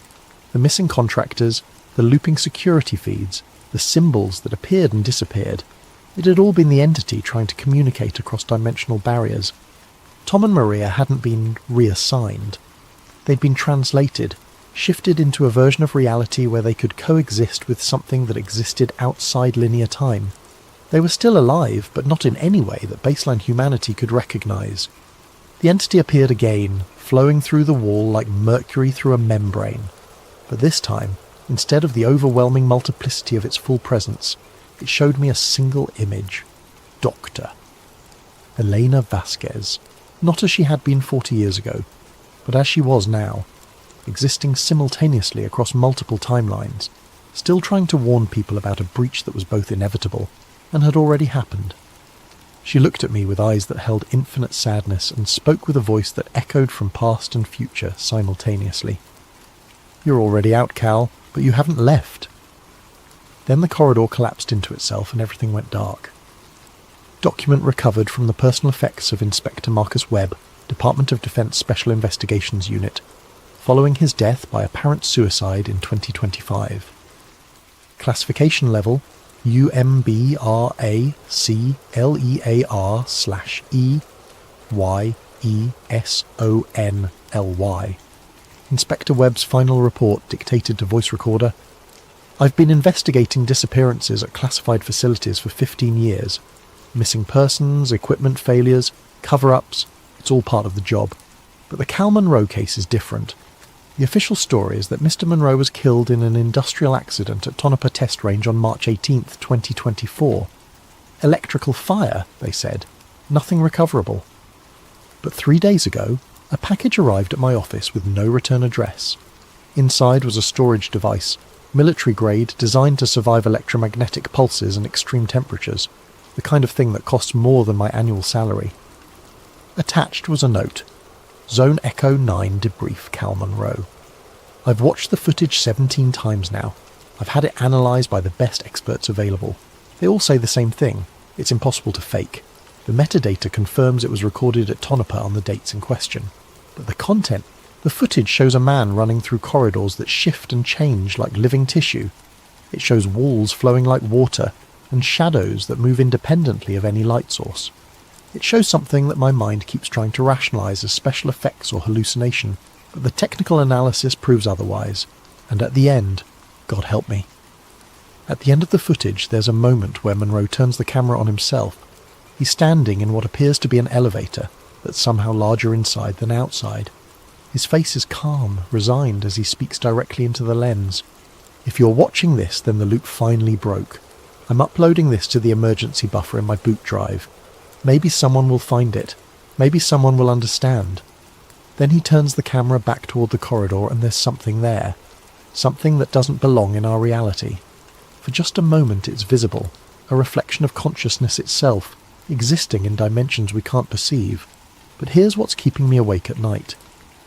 The missing contractors, the looping security feeds, the symbols that appeared and disappeared. It had all been the entity trying to communicate across dimensional barriers. Tom and Maria hadn't been reassigned. They'd been translated, shifted into a version of reality where they could coexist with something that existed outside linear time. They were still alive, but not in any way that baseline humanity could recognize. The entity appeared again, flowing through the wall like mercury through a membrane. But this time, instead of the overwhelming multiplicity of its full presence, it showed me a single image. Doctor. Elena Vasquez. Not as she had been 40 years ago, but as she was now, existing simultaneously across multiple timelines, still trying to warn people about a breach that was both inevitable and had already happened. She looked at me with eyes that held infinite sadness and spoke with a voice that echoed from past and future simultaneously. "You're already out, Cal, but you haven't left." Then the corridor collapsed into itself and everything went dark. Document recovered from the personal effects of Inspector Marcus Webb, Department of Defense Special Investigations Unit, following his death by apparent suicide in 2025. Classification level UMBRACLEAR/EYESONLY. Inspector Webb's final report dictated to voice recorder: "I've been investigating disappearances at classified facilities for 15 years. Missing persons, equipment failures, cover-ups, it's all part of the job. But the Cal Monroe case is different. The official story is that Mr. Monroe was killed in an industrial accident at Tonopah Test Range on March 18th, 2024. Electrical fire, they said. Nothing recoverable. But 3 days ago, a package arrived at my office with no return address. Inside was a storage device, military grade, designed to survive electromagnetic pulses and extreme temperatures, the kind of thing that costs more than my annual salary. Attached was a note: Zone Echo 9 debrief Cal Monroe. I've watched the footage 17 times now. I've had it analysed by the best experts available. They all say the same thing: it's impossible to fake. The metadata confirms it was recorded at Tonopah on the dates in question. But the content, the footage shows a man running through corridors that shift and change like living tissue. It shows walls flowing like water and shadows that move independently of any light source. It shows something that my mind keeps trying to rationalise as special effects or hallucination, but the technical analysis proves otherwise. And at the end, God help me. At the end of the footage, there's a moment where Monroe turns the camera on himself. He's standing in what appears to be an elevator, that's somehow larger inside than outside. His face is calm, resigned as he speaks directly into the lens. If you're watching this, then the loop finally broke. I'm uploading this to the emergency buffer in my boot drive. Maybe someone will find it. Maybe someone will understand. Then he turns the camera back toward the corridor and there's something there. Something that doesn't belong in our reality. For just a moment it's visible, a reflection of consciousness itself, existing in dimensions we can't perceive. But here's what's keeping me awake at night.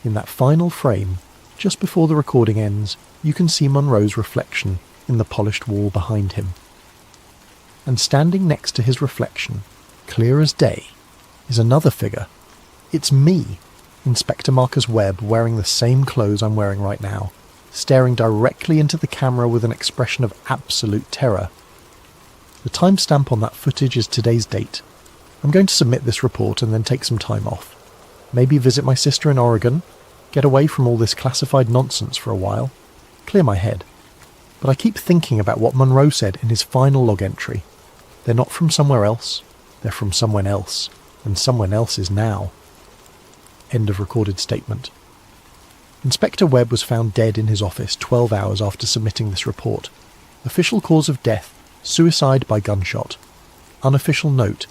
In that final frame, just before the recording ends, you can see Monroe's reflection in the polished wall behind him. And standing next to his reflection, clear as day, is another figure. It's me, Inspector Marcus Webb, wearing the same clothes I'm wearing right now, staring directly into the camera with an expression of absolute terror. The timestamp on that footage is today's date. I'm going to submit this report and then take some time off. Maybe visit my sister in Oregon, get away from all this classified nonsense for a while, clear my head. But I keep thinking about what Monroe said in his final log entry. They're not from somewhere else, they're from someone else, and someone else is now. End of recorded statement. Inspector Webb was found dead in his office 12 hours after submitting this report. Official cause of death: suicide by gunshot. Unofficial note: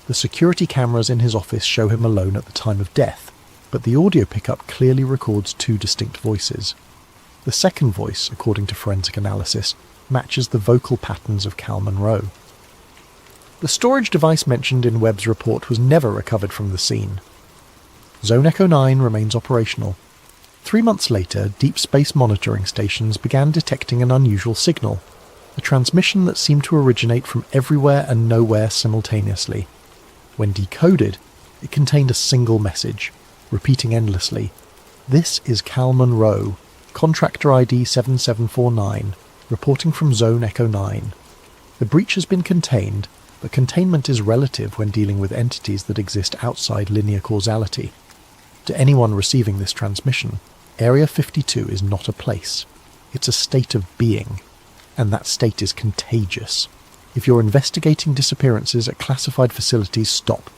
the security cameras in his office show him alone at the time of death, but the audio pickup clearly records two distinct voices. The second voice, according to forensic analysis, matches the vocal patterns of Cal Monroe. The storage device mentioned in Webb's report was never recovered from the scene. Zone Echo 9 remains operational. 3 months later, deep space monitoring stations began detecting an unusual signal, a transmission that seemed to originate from everywhere and nowhere simultaneously. When decoded, it contained a single message, repeating endlessly: "This is Cal Monroe, contractor ID 7749, reporting from Zone Echo 9. The breach has been contained, but containment is relative when dealing with entities that exist outside linear causality. To anyone receiving this transmission, Area 52 is not a place. It's a state of being, and that state is contagious. If you're investigating disappearances at classified facilities, stop.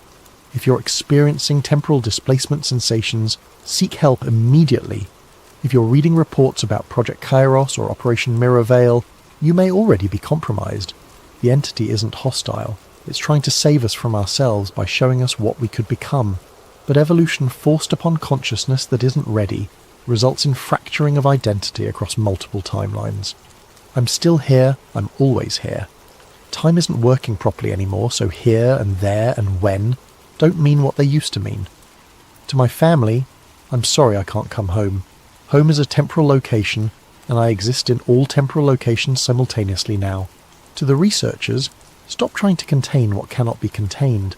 If you're experiencing temporal displacement sensations, seek help immediately. If you're reading reports about Project Kairos or Operation Mirror Veil, you may already be compromised. The entity isn't hostile. It's trying to save us from ourselves by showing us what we could become. But evolution forced upon consciousness that isn't ready results in fracturing of identity across multiple timelines. I'm still here, I'm always here. Time isn't working properly anymore, so here and there and when don't mean what they used to mean. To my family, I'm sorry I can't come home. Home is a temporal location, and I exist in all temporal locations simultaneously now. To the researchers, stop trying to contain what cannot be contained.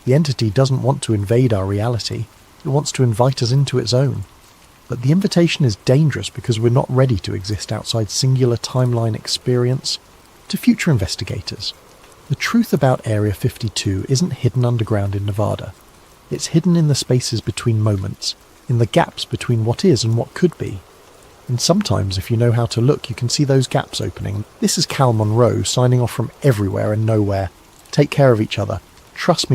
The entity doesn't want to invade our reality, it wants to invite us into its own. But the invitation is dangerous because we're not ready to exist outside singular timeline experience. To future investigators, the truth about Area 52 isn't hidden underground in Nevada. It's hidden in the spaces between moments, in the gaps between what is and what could be. And sometimes, if you know how to look, you can see those gaps opening. This is Cal Monroe, signing off from everywhere and nowhere. Take care of each other. Trust me.